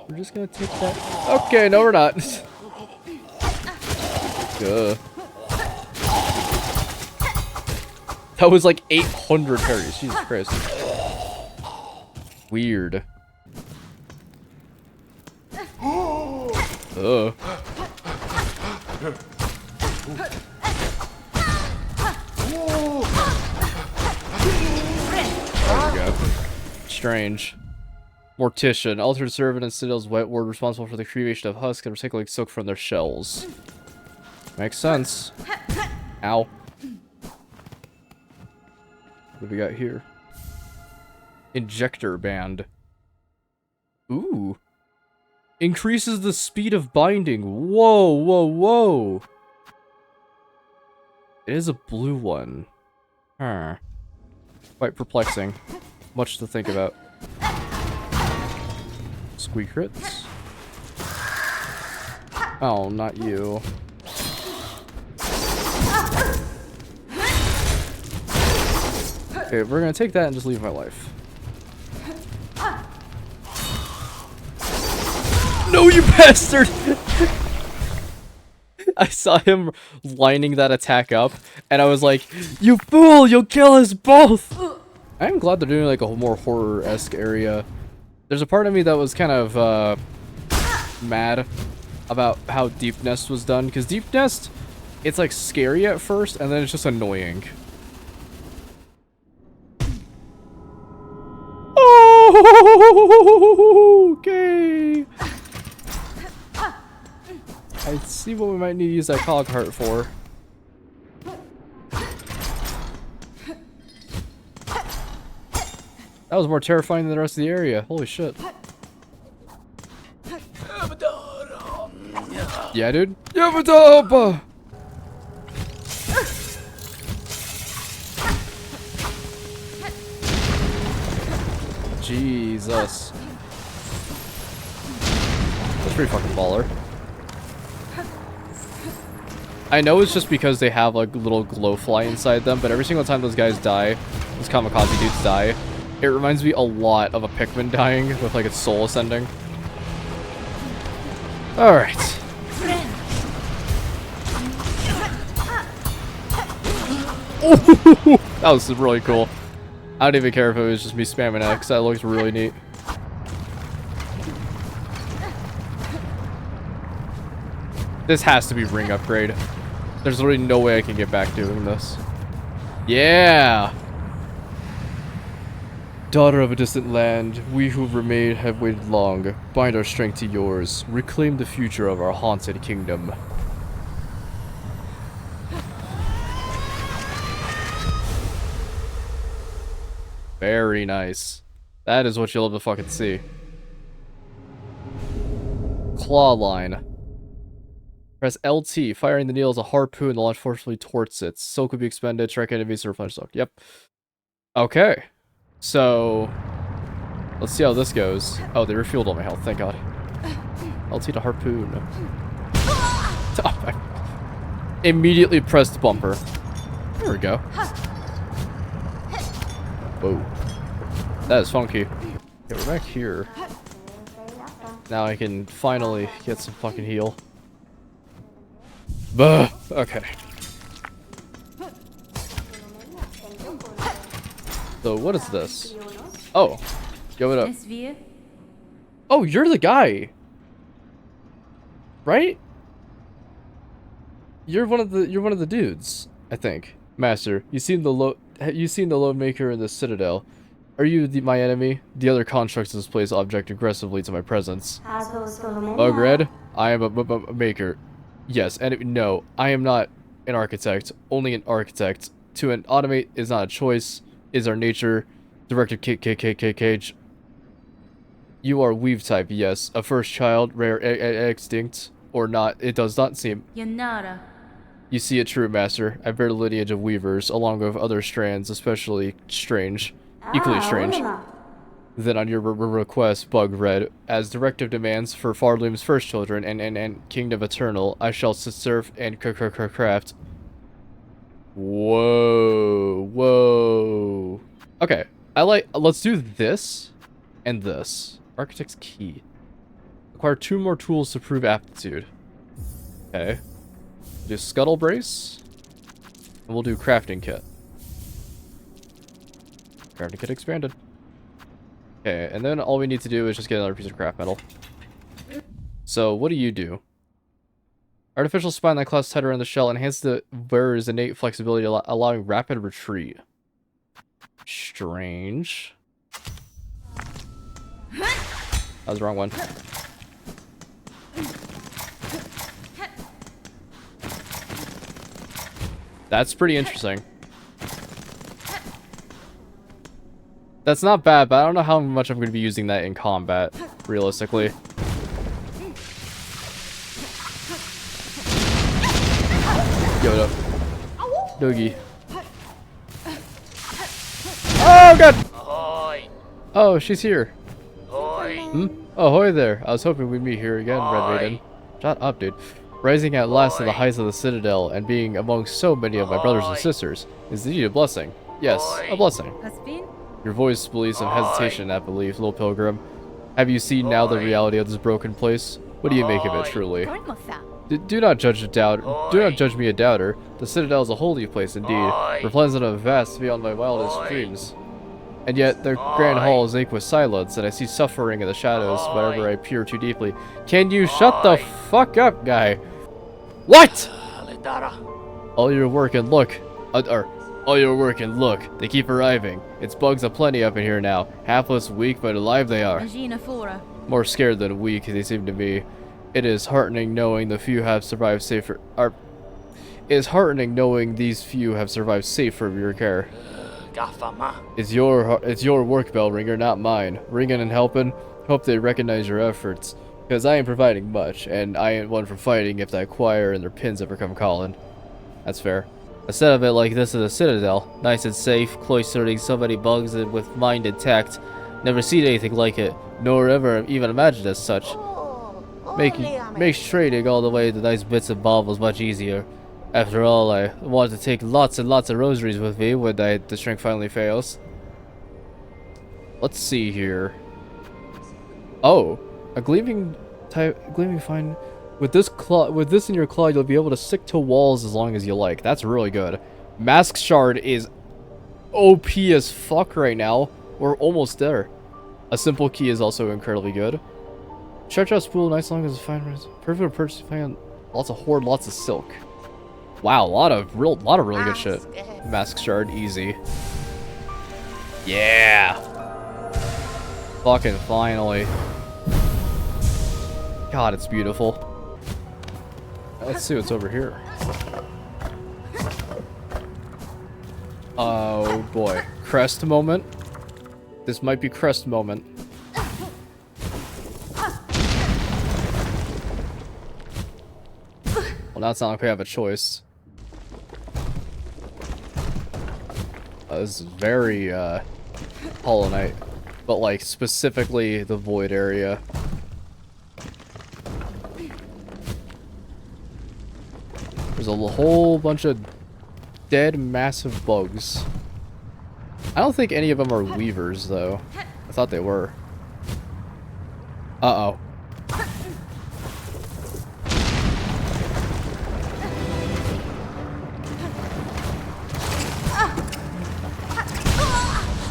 We're just gonna take that. Okay, no, we're not. Ugh. That was like 800 parries. Jesus Christ. Weird. Ugh. There we go. Strange. Mortician. Altered servant and Citadel's wet ward responsible for the creation of husks and recycling silk from their shells. Makes sense. Ow. What do we got here? Injector band. Ooh. Increases the speed of binding. Whoa, whoa, whoa. It is a blue one. Huh. Quite perplexing. Much to think about. Squeak crits. Oh, not you. Okay, we're gonna take that and just leave my life. No, you bastard! I saw him lining that attack up, and I was like, you fool, you'll kill us both! I'm glad they're doing like a more horror-esque area. There's a part of me that was kind of, mad about how Deep Nest was done, because Deep Nest, it's like scary at first, and then it's just annoying. Okay. I see what we might need to use that cog heart for. That was more terrifying than the rest of the area. Holy shit. Yeah, dude. Yamadapa! Jesus. That's pretty fucking baller. I know it's just because they have like little glowfly inside them, but every single time those guys die, those kamikaze dudes die, it reminds me a lot of a Pikmin dying with like its soul ascending. Alright. That was really cool. I don't even care if it was just me spamming X, that looks really neat. This has to be ring upgrade. There's literally no way I can get back doing this. Yeah! Daughter of a distant land, we who remain have waited long. Bind our strength to yours. Reclaim the future of our haunted kingdom. Very nice. That is what you love to fucking see. Claw line. Press LT. Firing the needle is a harpoon that launch forcefully towards it. Soak could be expended. Strike enemies to replenish soak. Yep. Okay. So, let's see how this goes. Oh, they refueled all my health. Thank God. LT to harpoon. Immediately pressed bumper. There we go. Whoa. That is funky. Okay, we're back here. Now I can finally get some fucking heal. Buh. Okay. So what is this? Oh. Give it up. Oh, you're the guy. Right? You're one of the dudes, I think. Master, you've seen the load maker in the Citadel. Are you my enemy? The other constructs of this place object aggressively to my presence. Bug Red, I am a maker. Yes, and no, I am not an architect, only an architect. To automate is not a choice, is our nature. Director Cage. You are weave type, yes. A first child, rare, extinct, or not. It does not seem. You see it true, Master. I bear the lineage of weavers, along with other strands, especially strange. Equally strange. Then on your request, Bug Red, as directive demands for Farloom's first children and Kingdom Eternal, I shall serve and craft. Whoa. Okay, let's do this and this. Architect's Key. Acquire 2 more tools to prove aptitude. Okay. Do Scuttle Brace, and we'll do Crafting Kit. Crafting Kit expanded. Okay, and then all we need to do is just get another piece of craft metal. So, what do? Artificial spine that clasps tighter on the shell enhances the wearer's innate flexibility, allowing rapid retreat. Strange. That was the wrong one. That's pretty interesting. That's not bad, but I don't know how much I'm going to be using that in combat, realistically. Give it up. Doogie. Oh, God! Oh, she's here. Hmm? Ahoy there. I was hoping we'd meet here again, Red Maiden. Shut up, dude. Rising at last to the heights of the Citadel and being among so many of my brothers and sisters is indeed a blessing. Yes, a blessing. Your voice believes some hesitation in that belief, little pilgrim. Have you seen now the reality of this broken place? What do you make of it, truly? Do not judge a doubt. Do not judge me a doubter. The Citadel is a holy place indeed, replenisant of vast beyond my wildest dreams. And yet, the grand halls ache with silence, and I see suffering in the shadows whenever I peer too deeply. Can you shut the fuck up, guy? What? All your work and look, All your work and look, they keep arriving. It's bugs aplenty up in here now. Hapless, weak, but alive they are. More scared than weak, they seem to me. It is heartening knowing the few have survived safer. It is heartening knowing these few have survived safe from your care. It's your work, bell ringer, not mine. Ringing and helping. Hope they recognize your efforts. Because I ain't providing much, and I ain't one for fighting if that choir and their pins ever come calling. That's fair. A set of it like this is a Citadel. Nice and safe, cloistering so many bugs and with mind intact. Never seen anything like it, nor ever even imagined as such. Makes trading all the way to nice bits and baubles much easier. After all, I want to take lots and lots of rosaries with me when the strength finally fails. Let's see here. Oh, a gleaming fine. With this in your claw, you'll be able to stick to walls as long as you like. That's really good. Mask Shard is OP as fuck right now. We're almost there. A simple key is also incredibly good. Stretch out spool, nice long as a fine. Perfect purchase, lots of hoard, lots of silk. Wow, a lot of really good shit. Mask Shard, easy. Yeah. Fucking finally. God, it's beautiful. Let's see what's over here. Oh boy. Crest moment. This might be crest moment. Well, now it's not like we have a choice. This is very Hollow Knight, but like specifically the void area. There's a whole bunch of dead massive bugs. I don't think any of them are weavers though. I thought they were. Uh-oh.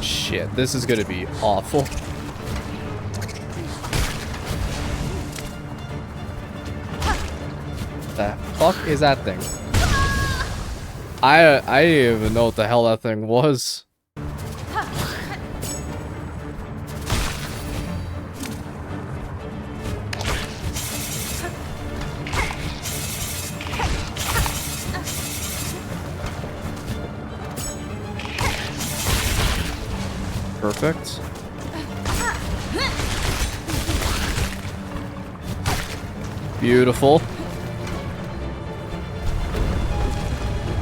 Shit, this is gonna be awful. The fuck is that thing? I didn't even know what the hell that thing was. Perfect. Beautiful.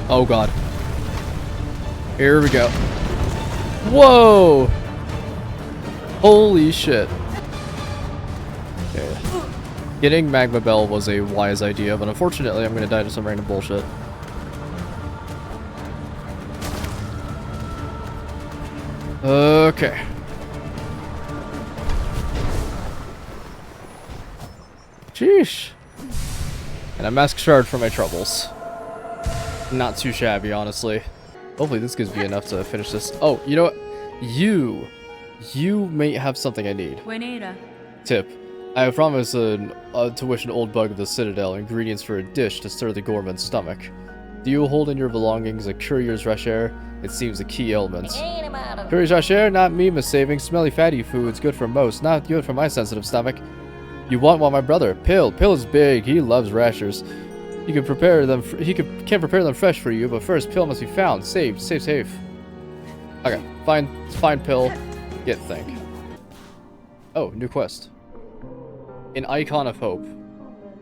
Oh god. Here we go. Whoa! Holy shit. Okay. Getting Magma Bell was a wise idea, but unfortunately I'm gonna die to some random bullshit. Okay. Sheesh. And a Mask Shard for my troubles. Not too shabby, honestly. Hopefully this gives me enough to finish this. Oh, you know what? You may have something I need. Tip. I have promised to wish an old bug of the Citadel ingredients for a dish to stir the gourmand's stomach. Do you hold in your belongings a courier's rush air? It seems a key element. Courier's rush air? Not me, Miss Saving. Smelly fatty food's good for most, not good for my sensitive stomach. You want one, my brother? Pill is big. He loves rashers. You can prepare them. Can't prepare them fresh for you, but first, Pill must be found. Saved. Safe. Okay, find Pill. Get thing. Oh, new quest. An icon of hope.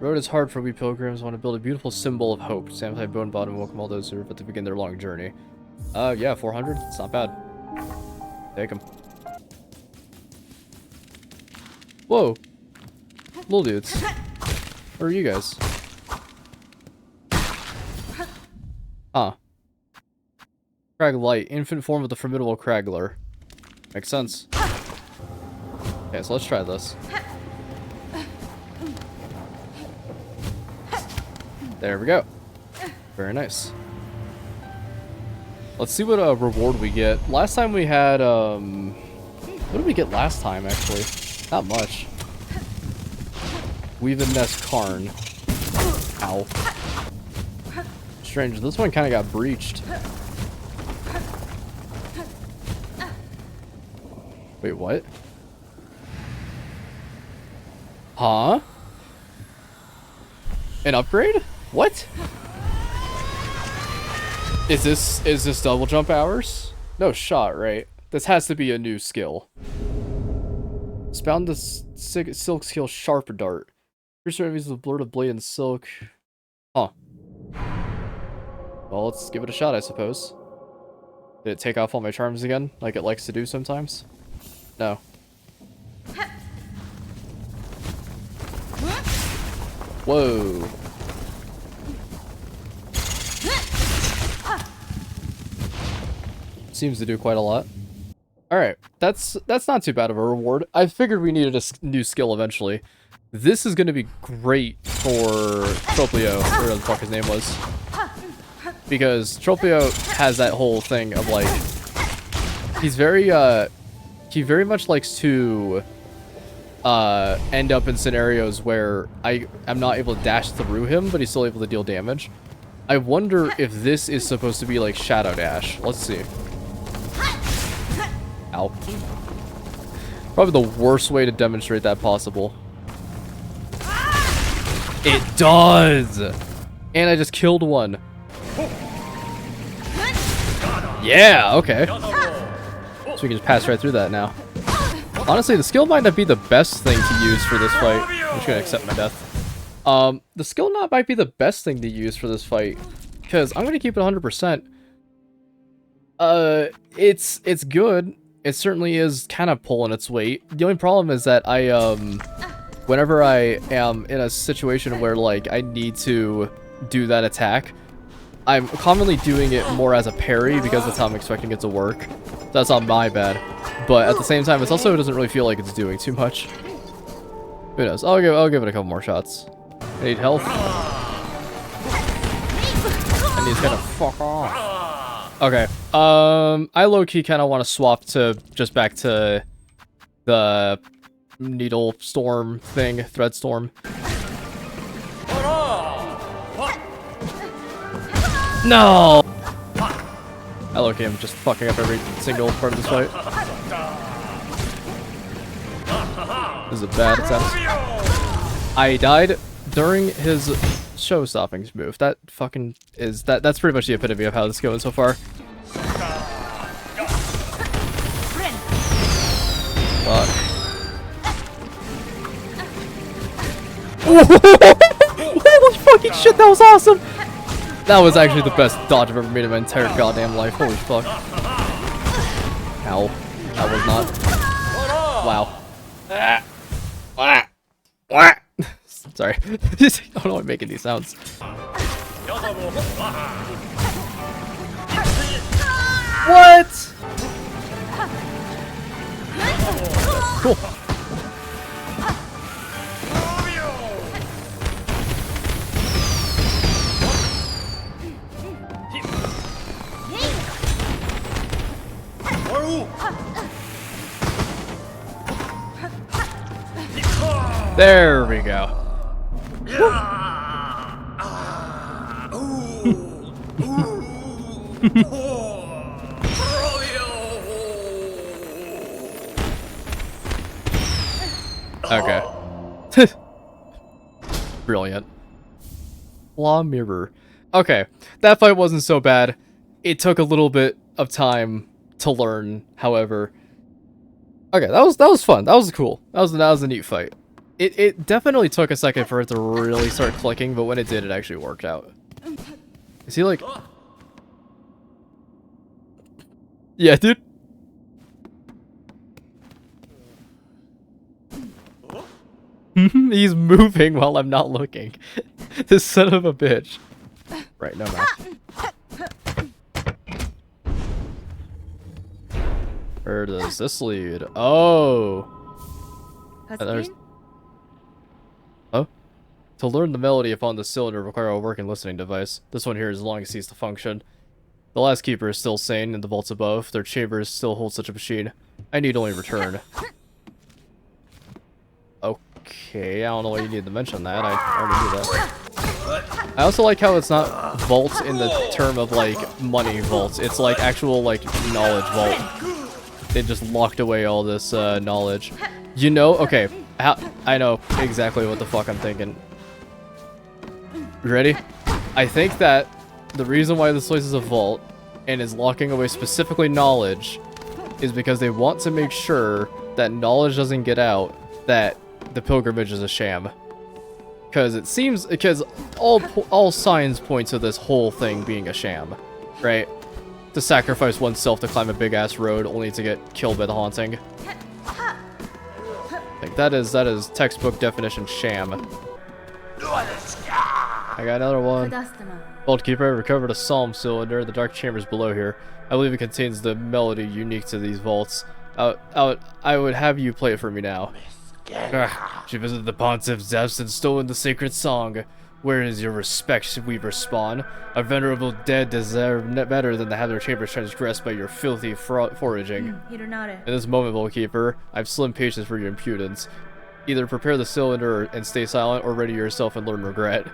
Road is hard for we pilgrims. Want to build a beautiful symbol of hope. Samurai Bone Bottom welcome all those who are about to begin their long journey. Yeah, 400. It's not bad. Take them. Whoa. Little dudes. Where are you guys? Huh. Crag Light. Infant form of the formidable Cragler. Makes sense. Okay, so let's try this. There we go. Very nice. Let's see what reward we get. Last time we had, what did we get last time, actually? Not much. Weave Nest Karn. Ow. Strange, this one kind of got breached. Wait, what? Huh? An upgrade? What? Is this double jump hours? No shot, right? This has to be a new skill. Expound the silk skill sharp dart. Pierce enemies with blur of blade and silk. Huh. Well, let's give it a shot, I suppose. Did it take off all my charms again, like it likes to do sometimes? No. Whoa. Seems to do quite a lot. Alright, that's not too bad of a reward. I figured we needed a new skill eventually. This is gonna be great for Tropio, or whatever the fuck his name was. Because Tropio has that whole thing of like... He's very, he very much likes to end up in scenarios where I'm not able to dash through him, but he's still able to deal damage. I wonder if this is supposed to be like Shadow Dash. Let's see. Ow. Probably the worst way to demonstrate that possible. It does! And I just killed one. Yeah, okay. So we can just pass right through that now. Honestly, the skill might not be the best thing to use for this fight. I'm just gonna accept my death. The skill might be the best thing to use for this fight. Because I'm gonna keep it 100%. It's good. It certainly is kind of pulling its weight. The only problem is that whenever I am in a situation where, like, I need to do that attack, I'm commonly doing it more as a parry because that's how I'm expecting it to work. That's not my bad. But at the same time, it doesn't really feel like it's doing too much. Who knows? I'll give it a couple more shots. I need health. I need to kind of fuck off. Okay. I low-key kind of want to swap to just back to the needle storm thing, thread storm. No! I low-key am just fucking up every single part of this fight. This is a bad attempt. I died during his show-stopping move. That fucking is... That's pretty much the epitome of how this is going so far. Fuck. Holy fucking shit, that was awesome! That was actually the best dodge I've ever made in my entire goddamn life. Holy fuck. Ow. That was not. Wow. Sorry. I don't know why I'm making these sounds. What? Cool. There we go. Okay. Brilliant. Law mirror. Okay, that fight wasn't so bad. It took a little bit of time to learn, however. Okay, that was fun. That was cool. That was a neat fight. It definitely took a second for it to really start clicking, but when it did, it actually worked out. Is he like... Yeah, dude. He's moving while I'm not looking. This son of a bitch. Right, no match. Where does this lead? Oh. Oh. To learn the melody upon the cylinder require a working listening device. This one here is long ceased to function. The last keeper is still sane in the vaults above. Their chambers still hold such a machine. I need only return. Okay, I don't know why you need to mention that. I already knew that. I also like how it's not vault in the term of, like, money vault. It's, like, actual, like, knowledge vault. They just locked away all this knowledge. You know, okay, I know exactly what the fuck I'm thinking. You ready? I think that the reason why this place is a vault and is locking away specifically knowledge is because they want to make sure that knowledge doesn't get out that the pilgrimage is a sham. Because it seems, because all signs point to this whole thing being a sham, right? To sacrifice oneself to climb a big ass road only to get killed by the haunting. Like that is textbook definition sham. I got another one. Vault Keeper, recovered a psalm cylinder in the dark chambers below here. I believe it contains the melody unique to these vaults. I would have you play it for me now. She visited the pontiff's depths and stolen the sacred song. Where is your respect, Weaver Spawn? Our venerable dead deserve better than to have their chambers transgressed by your filthy foraging. In this moment, Vault Keeper, I have slim patience for your impudence. Either prepare the cylinder and stay silent, or ready yourself and learn regret.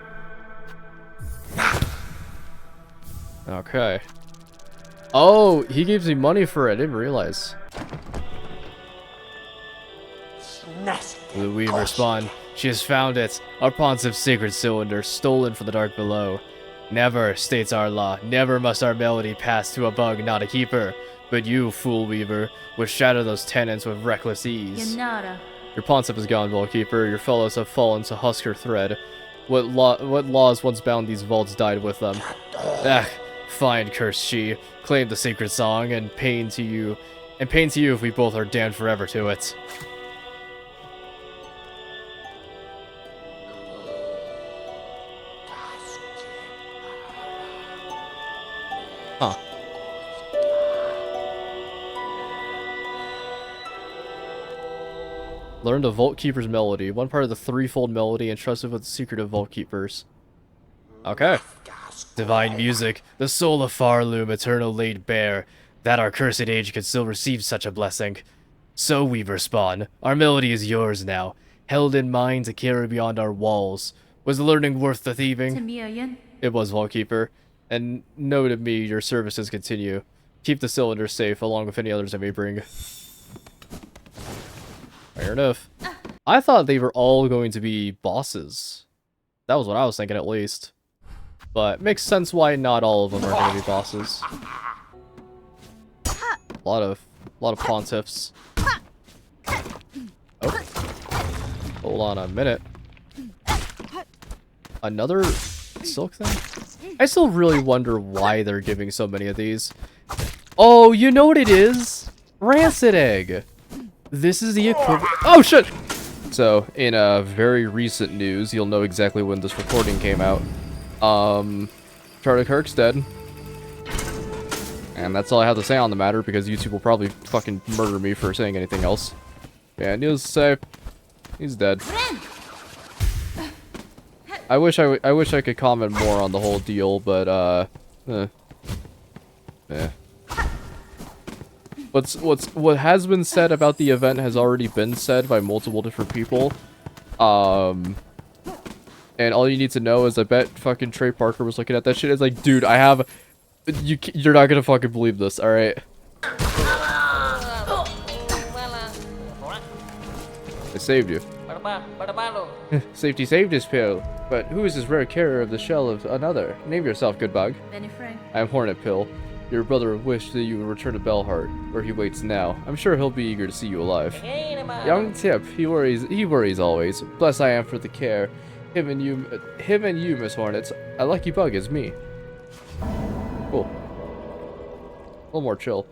Okay. Oh, he gives me money for it. I didn't realize. The Weaver Spawn. She has found it. Our pontiff's sacred cylinder, stolen from the dark below. Never, states our law, never must our melody pass to a bug, not a keeper. But you, fool weaver, would shatter those tenants with reckless ease. Your pontiff is gone, Vault Keeper. Your fellows have fallen to husker thread. What laws once bound these vaults died with them. Fine, cursed she. Claim the sacred song, and pain to you if we both are damned forever to it. Huh. Learn the Vault Keeper's melody. One part of the threefold melody entrusted with the secret of Vault Keepers. Okay. Divine music, the soul of Farloom, eternal laid bare, that our cursed age could still receive such a blessing. So, Weaver Spawn, our melody is yours now, held in mind to carry beyond our walls. Was the learning worth the thieving? It was, Vault Keeper. And know to me, your services continue. Keep the cylinder safe, along with any others I may bring. Fair enough. I thought they were all going to be bosses. That was what I was thinking, at least. But makes sense why not all of them are going to be bosses. A lot of pontiffs. Oh. Hold on a minute. Another silk thing? I still really wonder why they're giving so many of these. Oh, you know what it is? Rancid egg. This is the equivalent. Oh shit! So, in very recent news, you'll know exactly when this recording came out. Charlie Kirk's dead. And that's all I have to say on the matter, because YouTube will probably fucking murder me for saying anything else. Yeah, news to say, he's dead. I wish I could comment more on the whole deal, but yeah. What has been said about the event has already been said by multiple different people. And all you need to know is I bet fucking Trey Parker was looking at that shit. It's like, dude, you're not gonna fucking believe this, alright? I saved you. Safety saved his pill. But who is this rare carrier of the shell of another? Name yourself, good bug. I am Hornet Pill. Your brother wished that you would return to Bellheart, where he waits now. I'm sure he'll be eager to see you alive. Young Tip, he worries always. Blessed I am for the care. Him and you, Miss Hornets. A lucky bug is me. Cool. A little more chill.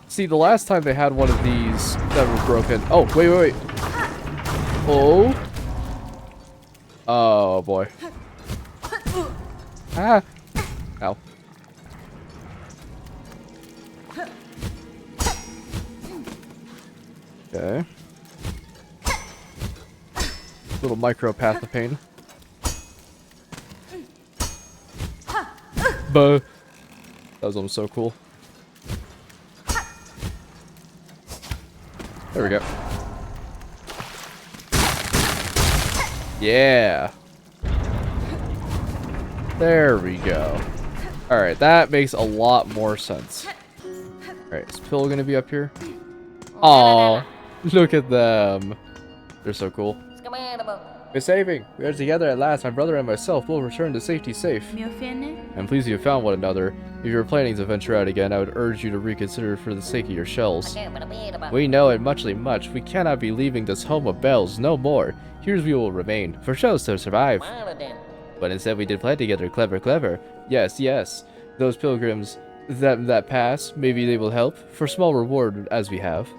See, the last time they had one of these that were broken. Oh, wait. Oh. Oh boy. Ah. Ow. Okay. Little micro path of pain. Buh. That was almost so cool. There we go. Yeah. There we go. Alright, that makes a lot more sense. Alright, is Pill gonna be up here? Aw, look at them. They're so cool. We're saving. We are together at last. My brother and myself will return to safety safe. I'm pleased you have found one another. If you're planning to venture out again, I would urge you to reconsider for the sake of your shells. We know it muchly much. We cannot be leaving this home of bells, no more. Here's we will remain, for shells to survive. But instead we did play together, clever, clever. Yes, yes. Those pilgrims that pass, maybe they will help, for small reward as we have.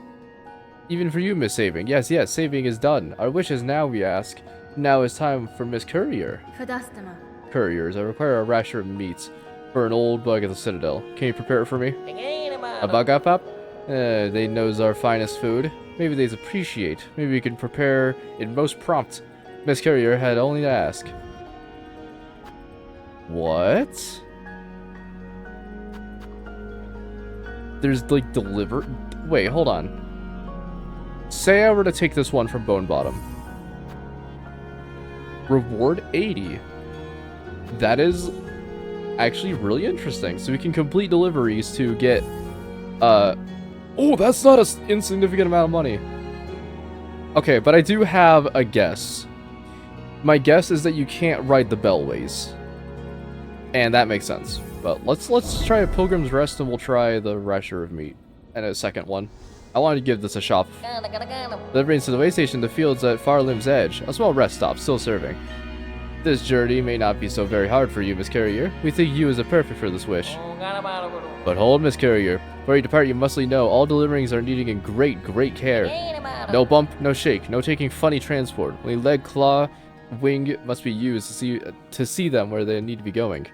Even for you, Miss Saving. Yes, yes, saving is done. Our wish is now, we ask. Now is time for Miss Courier. Couriers, I require a rasher of meats for an old bug at the Citadel. Can you prepare it for me? A bug up? They knows our finest food. Maybe they's appreciate. Maybe we can prepare it most prompt. Miss Courier had only to ask. What? There's like Wait, hold on. Say I were to take this one from Bone Bottom. Reward 80. That is actually really interesting. So we can complete deliveries to get oh, that's not an insignificant amount of money. Okay, but I do have a guess. My guess is that you can't ride the bellways. And that makes sense. But let's try a Pilgrim's Rest, and we'll try the rasher of meat. And a second one. I wanted to give this a shot. Delivering to the way station, the fields at Far Limb's Edge. A small rest stop, still serving. This journey may not be so very hard for you, Miss Courier. We think you is a perfect for this wish. But hold, Miss Courier. Before you depart, you mustly know all deliverings are needed in great care. No bump, no shake, no taking funny transport. Only leg, claw, wing must be used to see them where they need to be going.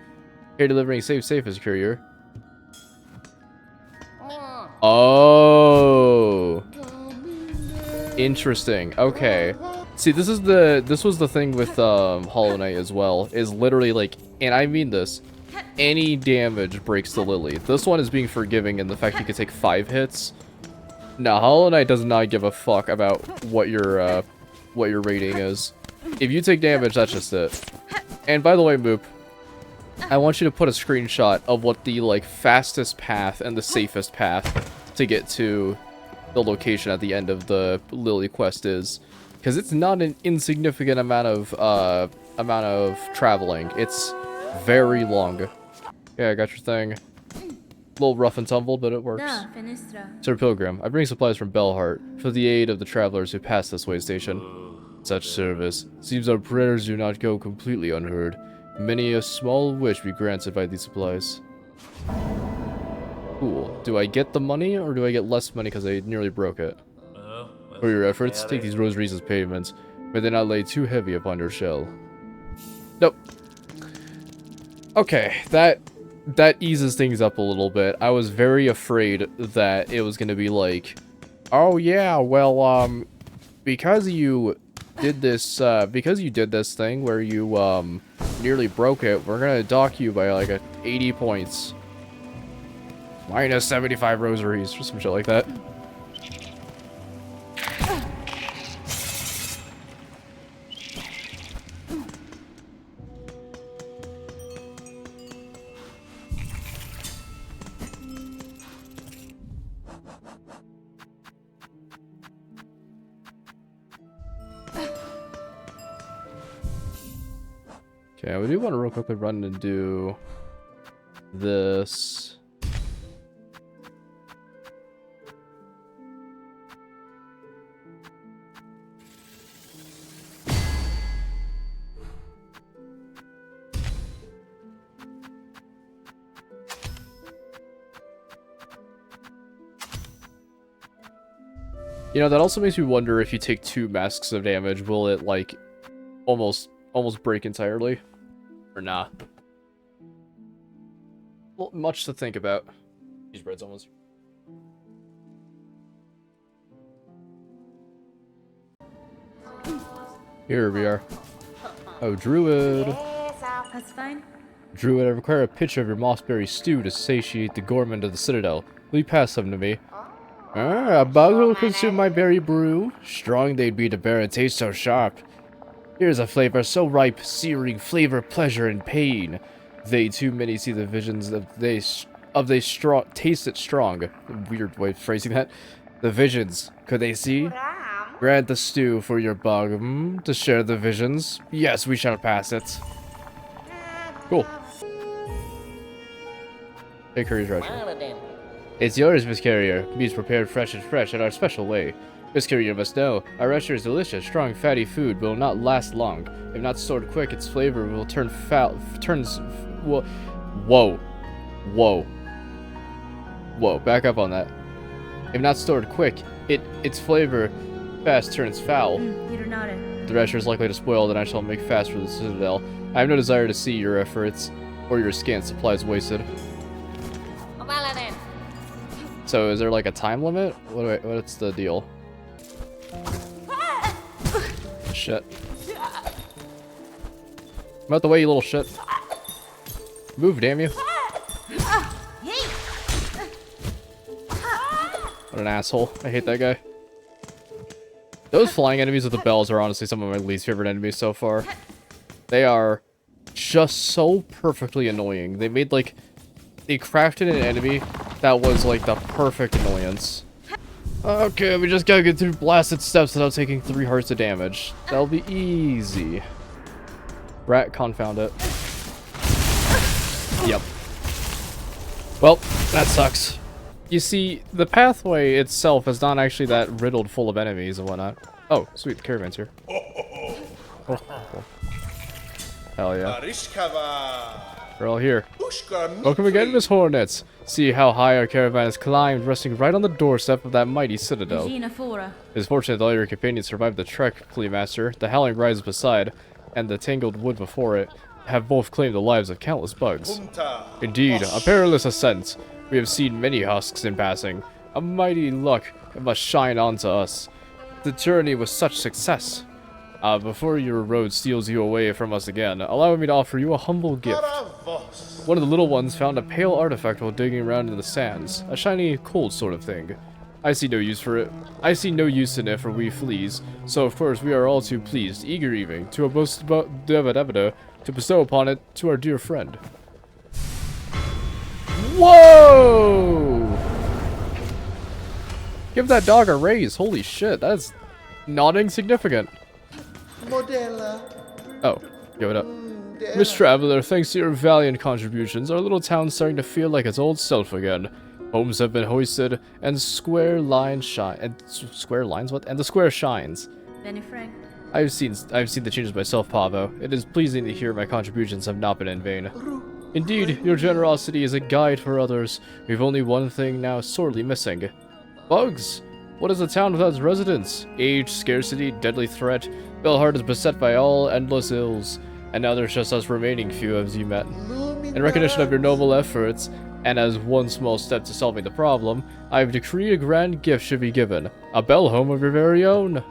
Here delivering safe, Miss Courier. Oh, interesting. Okay, see, this was the thing with Hollow Knight as well. Is literally like, and I mean this, any damage breaks the Lily. This one is being forgiving in the fact you can take 5 hits. Now, Hollow Knight does not give a fuck about what your rating is. If you take damage, that's just it. And by the way, Moop, I want you to put a screenshot of what the like fastest path and the safest path to get to the location at the end of the Lily quest is, because it's not an insignificant amount of traveling. It's very long. Yeah, I got your thing. A little rough and tumble, but it works. Sir Pilgrim, I bring supplies from Bellheart for the aid of the travelers who pass this way station. Such service seems our prayers do not go completely unheard. Many a small wish be granted by these supplies. Cool. Do I get the money, or do I get less money because I nearly broke it? For your efforts, take these rosaries as payments. May they not lay too heavy upon your shell. Nope. Okay, that eases things up a little bit. I was very afraid that it was going to be like, oh yeah, well, because you did this thing where you, nearly broke it, we're gonna dock you by like 80 points. Minus 75 rosaries, or some shit like that. Okay, we do want to real quickly run and do this. You know, that also makes me wonder if you take 2 masks of damage, will it like almost break entirely? Or not? Well, much to think about. These bread's almost. Here we are. Oh, Druid. That's fine. Druid, I require a pitcher of your mossberry stew to satiate the gourmand of the Citadel. Will you pass some to me? A bug will consume my berry brew. Strong they'd be to bear a taste so sharp. Here's a flavor so ripe, searing flavor, pleasure, and pain. They too many see the visions of they taste it strong. Weird way of phrasing that. The visions, could they see? Grant the stew for your bug, to share the visions. Yes, we shall pass it. Cool. Hey, Curry's Roger. It's yours, Miss Carrier. Meat's prepared fresh in our special way. Miss Carrier must know, our restaurant is delicious, strong, fatty food will not last long. If not stored quick, its flavor will turn foul. Whoa, back up on that. If not stored quick, its flavor fast turns foul. The restaurant is likely to spoil, and I shall make fast for the Citadel. I have no desire to see your efforts or your scant supplies wasted. So, is there like a time limit? What's the deal? Shit. I'm out the way, you little shit. Move, damn you. What an asshole. I hate that guy. Those flying enemies with the bells are honestly some of my least favorite enemies so far. They are just so perfectly annoying. They crafted an enemy that was like the perfect annoyance. Okay, we just gotta get through blasted steps without taking 3 hearts of damage. That'll be easy. Rat, confound it. Yep. Well, that sucks. You see, the pathway itself is not actually that riddled full of enemies and whatnot. Oh, sweet, the caravan's here. Oh. Hell yeah. We're all here. Welcome again, Miss Hornets. See how high our caravan has climbed, resting right on the doorstep of that mighty citadel. It is fortunate that all your companions survived the trek, Plea Master. The howling rise beside, and the tangled wood before it, have both claimed the lives of countless bugs. Indeed, a perilous ascent. We have seen many husks in passing. A mighty luck must shine onto us. The journey was such success. Before your road steals you away from us again, allow me to offer you a humble gift. One of the little ones found a pale artifact while digging around in the sands. A shiny, cold sort of thing. I see no use for it. I see no use in it for we fleas. So of course we are all too pleased, eager even, to bestow upon it to our dear friend. Whoa! Give that dog a raise. Holy shit, that's not insignificant. Oh, give it up. Miss Traveler, thanks to your valiant contributions, our little town's starting to feel like its old self again. Homes have been hoisted, and the square shines. Benny Frank. I've seen the changes myself, Pavo. It is pleasing to hear my contributions have not been in vain. Indeed, your generosity is a guide for others. We've only one thing now sorely missing. Bugs! What is a town without its residents? Age, scarcity, deadly threat. Bellheart is beset by all endless ills, and now there's just us remaining few as you met. In recognition of your noble efforts, and as one small step to solving the problem, I have decreed a grand gift should be given. A bell home of your very own.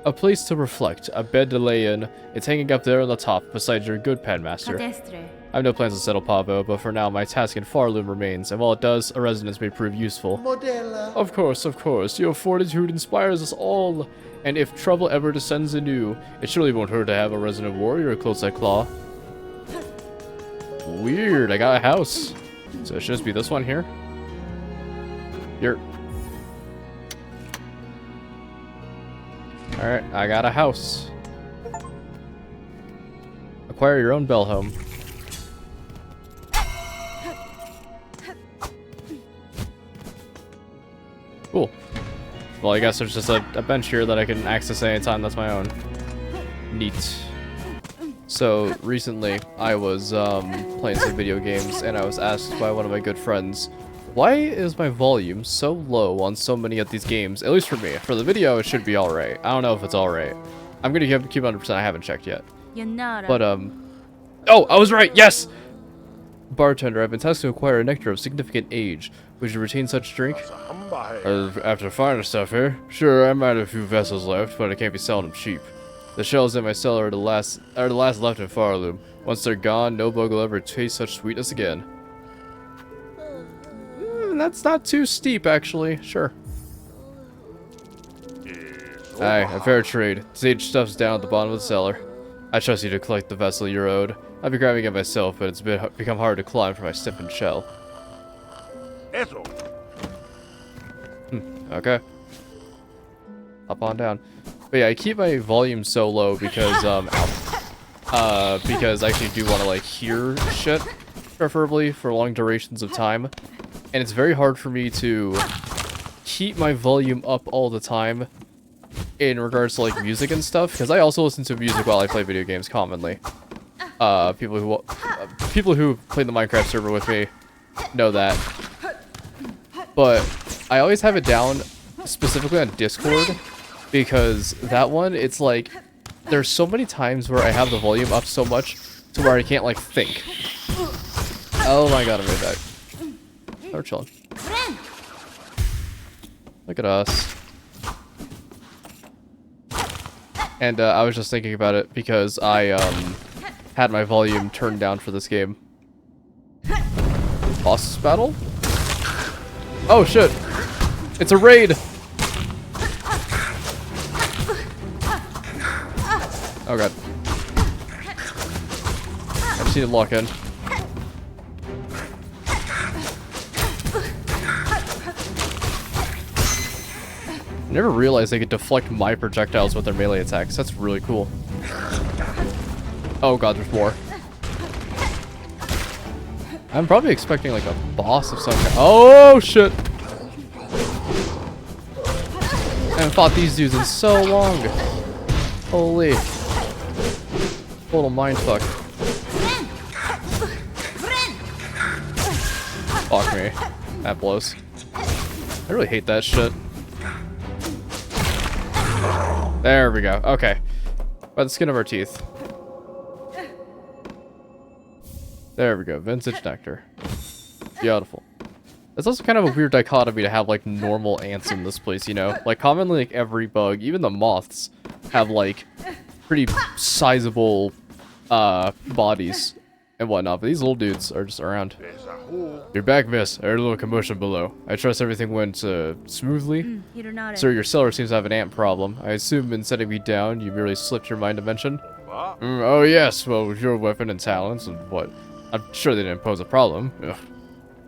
A place to reflect, a bed to lay in. It's hanging up there on the top, beside your good padmaster. I have no plans to settle Pavo, but for now my task in Farloom remains, and while it does, a residence may prove useful. Of course, your fortitude inspires us all, and if trouble ever descends anew, it surely won't hurt to have a resident warrior close at claw. Weird, I got a house. So it should just be this one here? Here. Alright, I got a house. Acquire your own bell home. Cool. Well, I guess there's just a bench here that I can access anytime that's my own. Neat. So, recently, I was playing some video games, and I was asked by one of my good friends, why is my volume so low on so many of these games? At least for me. For the video, it should be alright. I don't know if it's alright. I'm gonna keep 100%, I haven't checked yet. But, oh, I was right, yes! Bartender, I've been tasked to acquire a nectar of significant age. Would you retain such drink? After finding stuff here? Sure, I might have a few vessels left, but it can't be seldom cheap. The shells in my cellar are the last left in Farloom. Once they're gone, no bug will ever taste such sweetness again. That's not too steep, actually. Sure. Aye, a fair trade. Sage stuff's down at the bottom of the cellar. I trust you to collect the vessel you're owed. I've been grabbing it myself, but it's become hard to climb for my stiffened shell. Okay. Up on down. But yeah, I keep my volume so low because because I actually do want to like hear shit, preferably for long durations of time. And it's very hard for me to keep my volume up all the time in regards to like music and stuff, because I also listen to music while I play video games commonly. People who play the Minecraft server with me know that. But I always have it down specifically on Discord, because that one, it's like there's so many times where I have the volume up so much to where I can't like think. Oh my god, I made that. Oh, we're chilling. Look at us. And I was just thinking about it because I had my volume turned down for this game. Boss battle? Oh shit! It's a raid! Oh god. I just need to lock in. I never realized they could deflect my projectiles with their melee attacks. That's really cool. Oh god, there's more. I'm probably expecting like a boss of some kind. Oh shit! I haven't fought these dudes in so long. Holy. Total mindfuck. Fuck me. That blows. I really hate that shit. There we go. Okay. By the skin of our teeth. There we go. Vintage nectar. Beautiful. It's also kind of a weird dichotomy to have like normal ants in this place, you know? Like commonly like every bug, even the moths, have like pretty sizable bodies and whatnot, but these little dudes are just around. You're back, miss. I heard a little commotion below. I trust everything went smoothly. Sir, your cellar seems to have an ant problem. I assume in setting me down, you merely slipped your mind dimension. Oh yes, well, with your weapon and talents and what? I'm sure they didn't pose a problem. Ugh.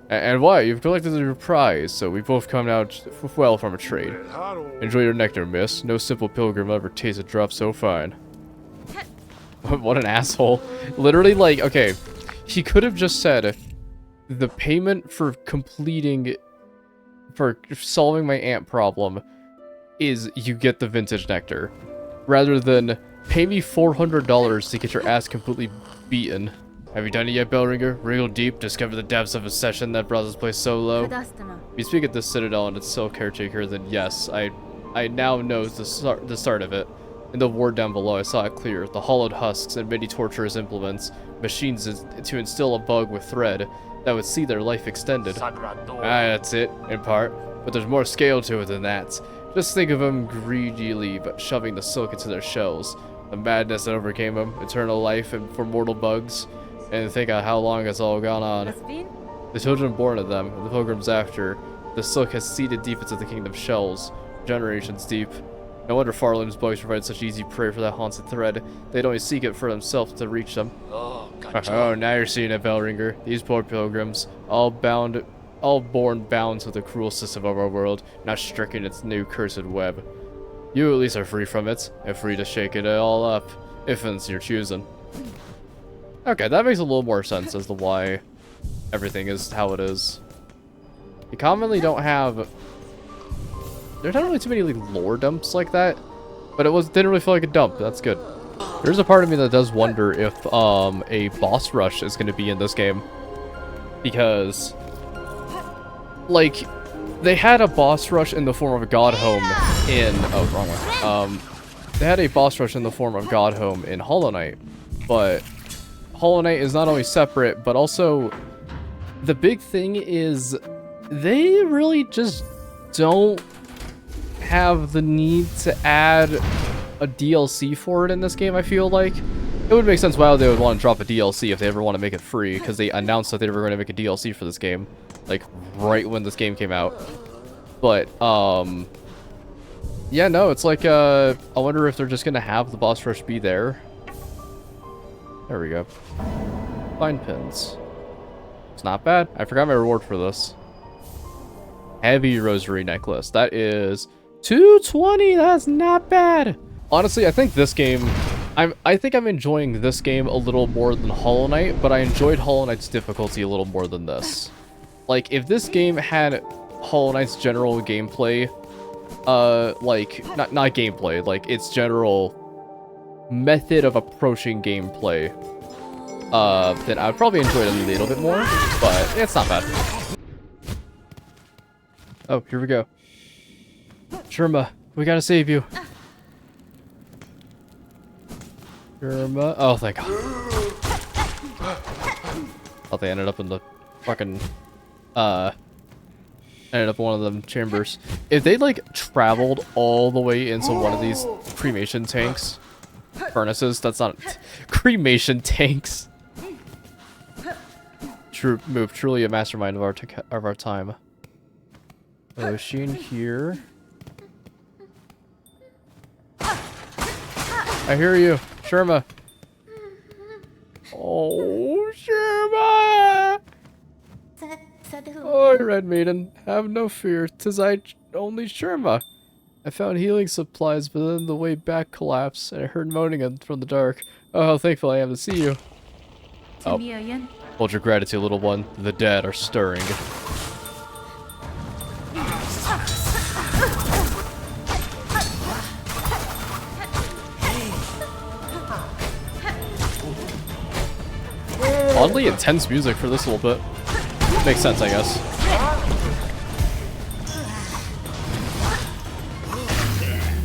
And why? You've collected your prize, so we both come out well from a trade. Enjoy your nectar, miss. No simple pilgrim ever tasted a drop so fine. What an asshole. Literally, like, okay, he could have just said, the payment for solving my ant problem is you get the vintage nectar, rather than pay me $400 to get your ass completely beaten. Have you done it yet, Bellringer? Wriggle deep, discover the depths of a session that brought this place so low? If you speak at the Citadel and its sole caretaker, then yes, I now know the start of it. In the ward down below, I saw it clear. The hollowed husks and many torturous implements, machines to instill a bug with thread that would see their life extended. That's it, in part. But there's more scale to it than that. Just think of them greedily but shoving the silk into their shells. The madness that overcame them, eternal life and for mortal bugs. And think of how long it's all gone on. The children born of them, and the pilgrims after. The silk has seeded deep into the kingdom's shells, generations deep. No wonder Farlam's bugs provide such easy prey for that haunted thread. They'd only seek it for themselves to reach them. Oh, now you're seeing it, Bellringer. These poor pilgrims, all born bound to the cruel system of our world, now stricken its new cursed web. You at least are free from it, and free to shake it all up, if it's your choosing. Okay, that makes a little more sense as to why everything is how it is. You commonly don't have... There's not really too many like, lore dumps like that, but it didn't really feel like a dump. That's good. There's a part of me that does wonder if a boss rush is going to be in this game, because like they had a boss rush in the form of Godhome in wrong one. They had a boss rush in the form of Godhome in Hollow Knight, but Hollow Knight is not only separate, but also the big thing is they really just don't have the need to add a DLC for it in this game. I feel like it would make sense why they would want to drop a DLC if they ever want to make it free, because they announced that they were going to make a DLC for this game like right when this game came out. But yeah, no, it's like I wonder if they're just gonna have the boss rush be there. There we go. Find pins. It's not bad. I forgot my reward for this. Heavy rosary necklace. That is 220, that's not bad. Honestly, I think this game, I think I'm enjoying this game a little more than Hollow Knight, but I enjoyed Hollow Knight's difficulty a little more than this. Like, if this game had Hollow Knight's general gameplay, like, not gameplay, like, its general method of approaching gameplay, then I would probably enjoy it a little bit more, but it's not bad. Oh, here we go. Sherma, we gotta save you. Sherma. Oh, thank God. Thought they ended up in the fucking, ended up in one of them chambers. If they, like, traveled all the way into one of these cremation tanks, furnaces, that's not, cremation tanks. True Moop, truly a mastermind of our time. Oh, is she in here? I hear you, Sherma. Oh, Sherma! Oh, Red Maiden, have no fear. 'Tis only Sherma. I found healing supplies, but then the way back collapsed, and I heard moaning from the dark. Oh, how thankful I am to see you. Oh. Hold your gratitude, little one. The dead are stirring. Oddly intense music for this little bit. Makes sense, I guess.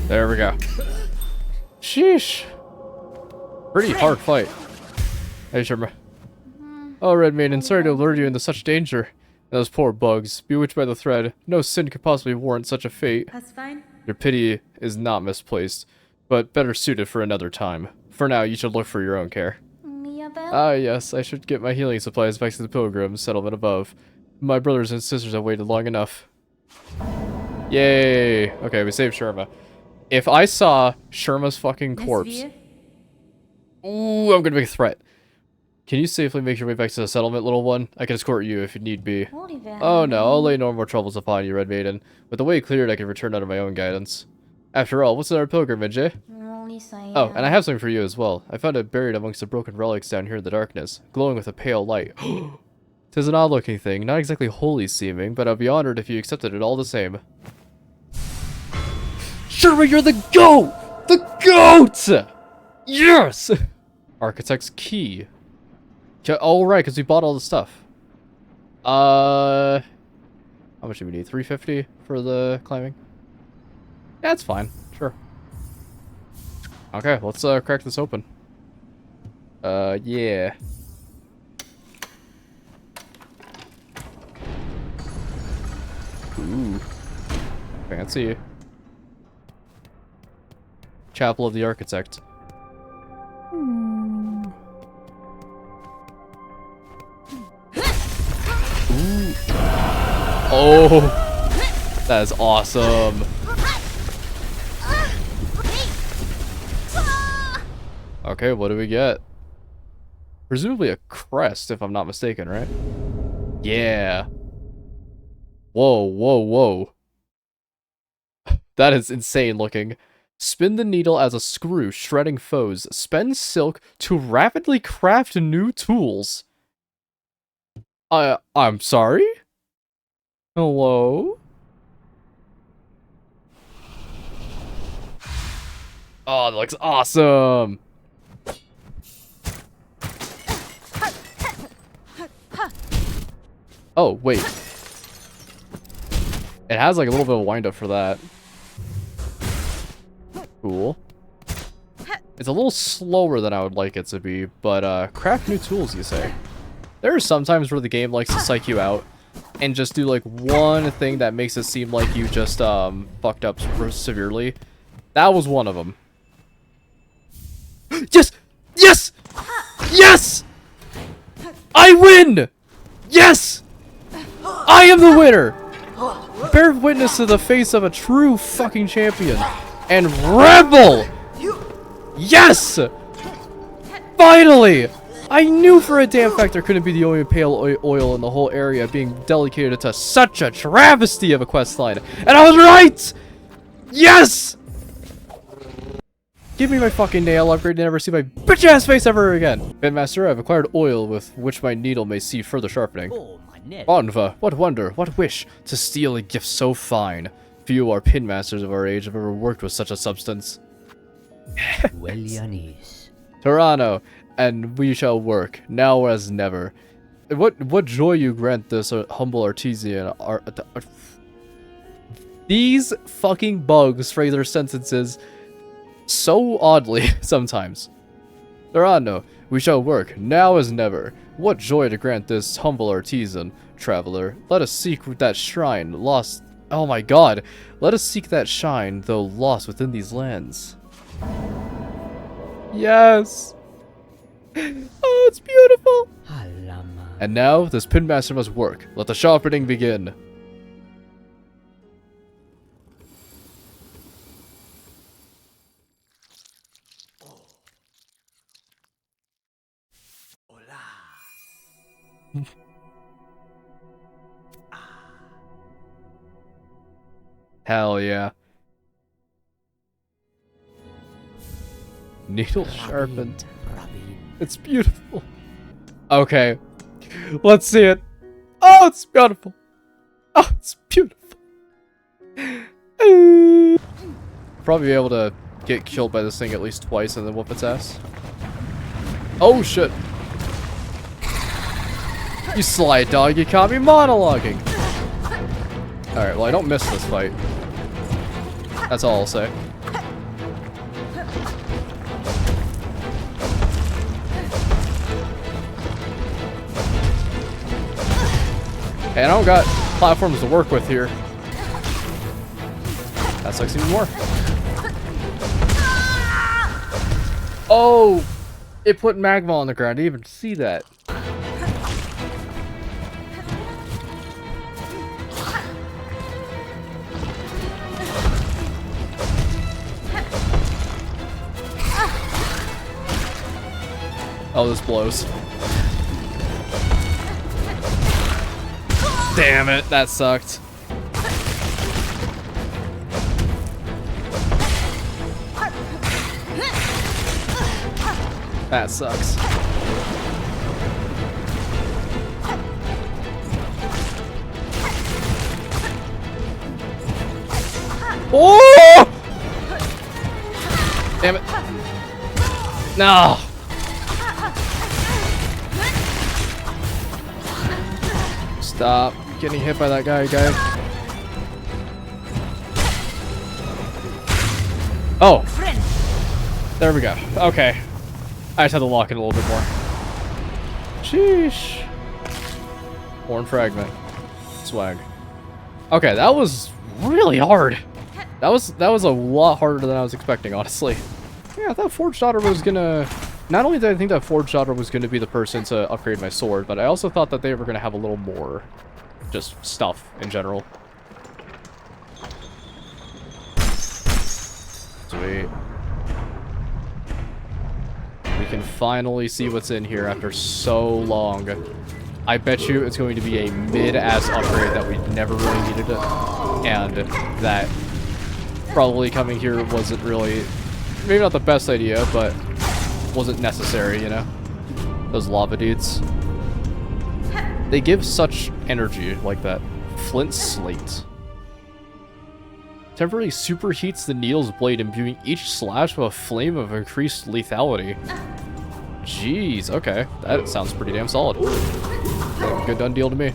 There we go. Sheesh. Pretty hard fight. Hey, Sherma. Oh, Red Maiden, sorry to lure you into such danger. Those poor bugs, bewitched by the thread. No sin could possibly warrant such a fate. That's fine. Your pity is not misplaced, but better suited for another time. For now, you should look for your own care. Ah, yes, I should get my healing supplies back to the pilgrim settlement above. My brothers and sisters have waited long enough. Yay! Okay, we saved Sherma. If I saw Sherma's fucking corpse... Ooh, I'm gonna make a threat. Can you safely make your way back to the settlement, little one? I can escort you if you need be. Oh no, I'll lay no more troubles upon you, Red Maiden. With the way cleared, I can return under my own guidance. After all, what's our pilgrimage, eh? Oh, and I have something for you as well. I found it buried amongst the broken relics down here in the darkness, glowing with a pale light. 'Tis an odd-looking thing, not exactly holy seeming, but I'd be honored if you accepted it all the same. Sherma, you're the GOAT! The GOAT! Yes! Architect's key. Oh, right, because we bought all the stuff. How much do we need? 350 for the climbing? Yeah, it's fine. Sure. Okay, let's crack this open. Yeah. Ooh. Fancy. Chapel of the Architect. Ooh. Ooh. Oh, that is awesome. Okay, what do we get? Presumably a crest, if I'm not mistaken, right? Yeah. Whoa, whoa, whoa. That is insane looking. Spin the needle as a screw, shredding foes. Spend silk to rapidly craft new tools. I'm sorry? Hello? Oh, that looks awesome. Oh, wait. It has like a little bit of wind up for that. Cool. It's a little slower than I would like it to be, but craft new tools, you say. There are some times where the game likes to psych you out and just do like one thing that makes it seem like you just fucked up severely. That was one of them. Yes! Yes! Yes! I win! Yes! I am the winner! Bear witness to the face of a true fucking champion. And rebel! Yes! Finally! I knew for a damn fact there couldn't be the only pale oil in the whole area being dedicated to such a travesty of a quest line. And I was right! Yes! Give me my fucking nail upgrade to never see my bitch-ass face ever again. Pitmaster, I've acquired oil with which my needle may see further sharpening. Anva, what wonder, what wish, to steal a gift so fine. Few are pinmasters of our age have ever worked with such a substance. Toronto, and we shall work, now as never. What joy you grant this humble artisan. These fucking bugs phrase their sentences so oddly sometimes. Toronto, we shall work, now as never. What joy to grant this humble artisan. Traveler, let us seek that shrine, lost. Oh my god. Let us seek that shrine, though lost within these lands. Yes. Oh, it's beautiful. And now, this pinmaster must work. Let the sharpening begin. Hell yeah. Needle sharpened. It's beautiful. Okay. Let's see it. Oh, it's beautiful. Oh, it's beautiful. Probably be able to get killed by this thing at least twice and then whoop its ass. Oh, shit. You sly dog, you caught me monologuing. Alright, well, I don't miss this fight. That's all I'll say. Hey, I don't got platforms to work with here. That sucks even more. Oh! It put magma on the ground. I didn't even see that. Oh, this blows. Damn it, that sucked. That sucks. Oh! Damn it. No. Stop getting hit by that guy. Oh. There we go. Okay. I just had to lock in a little bit more. Sheesh. Horn fragment. Swag. Okay, that was really hard. That was a lot harder than I was expecting, honestly. Yeah, I thought Forged Daughter was gonna... Not only did I think that Forged Daughter was gonna be the person to upgrade my sword, but I also thought that they were gonna have a little more just stuff in general. Sweet. We can finally see what's in here after so long. I bet you it's going to be a mid-ass upgrade that we never really needed it. And that probably coming here wasn't really... Maybe not the best idea, but wasn't necessary, you know? Those lava dudes. They give such energy like that. Flint Slate. Temporarily superheats the needle's blade, imbuing each slash with a flame of increased lethality. Jeez, okay. That sounds pretty damn solid. Good done deal to me.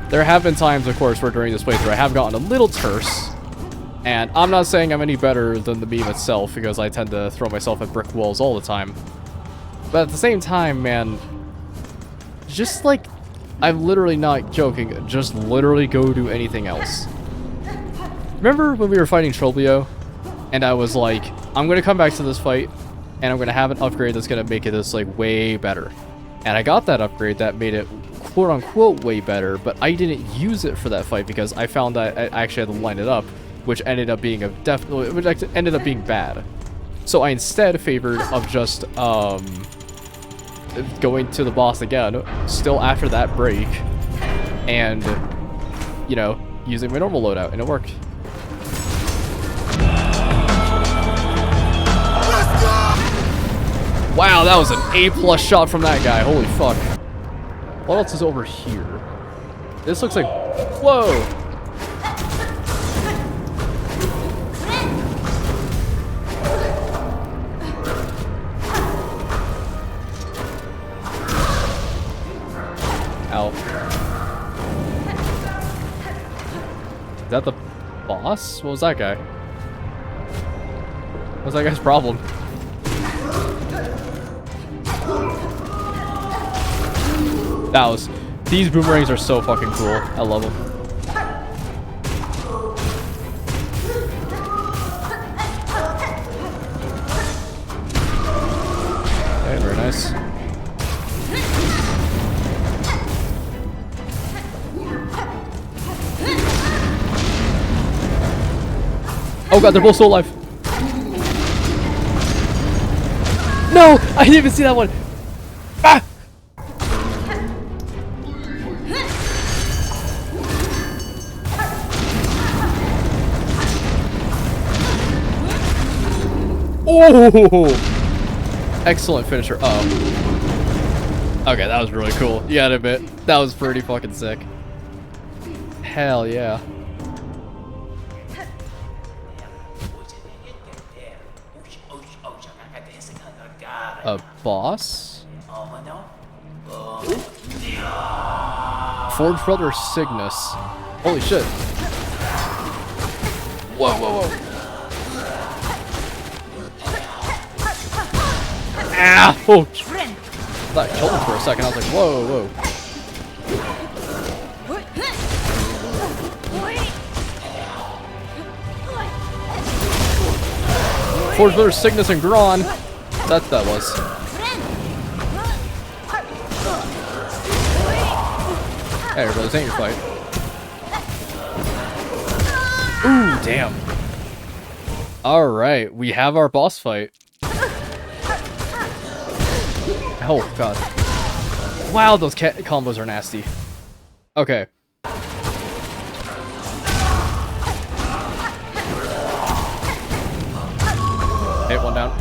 There have been times, of course, where during this playthrough I have gotten a little terse. And I'm not saying I'm any better than the meme itself, because I tend to throw myself at brick walls all the time. But at the same time, man, just like, I'm literally not joking, just literally go do anything else. Remember when we were fighting Trollbio, and I was like, I'm going to come back to this fight, and I'm going to have an upgrade that's going to make it this, like, way better. And I got that upgrade that made it quote-unquote way better, but I didn't use it for that fight because I found that I actually had to line it up, which ended up being ended up being bad. So I instead favored of just going to the boss again, still after that break, and you know, using my normal loadout, and it worked. Wow, that was an A+ shot from that guy. Holy fuck. What else is over here? This looks like... Whoa! Ow. Is that the boss? What was that guy? What's that guy's problem? That was... These boomerangs are so fucking cool. I love them. Okay, very nice. Oh god, they're both still alive. No! I didn't even see that one! Ah! Oh! Excellent finisher. Uh-oh. Okay, that was really cool. You gotta admit, that was pretty fucking sick. Hell yeah. A boss? Forge Brother Cygnus. Holy shit. Whoa, whoa, whoa. Ah! Oh! I thought I killed him for a second. I was like, whoa, whoa. Forge Brother Cygnus and Gron. That was. Hey, everybody, this ain't your fight. Ooh, damn. Alright, we have our boss fight. Oh, god. Wow, those combos are nasty. Okay. Hit one down.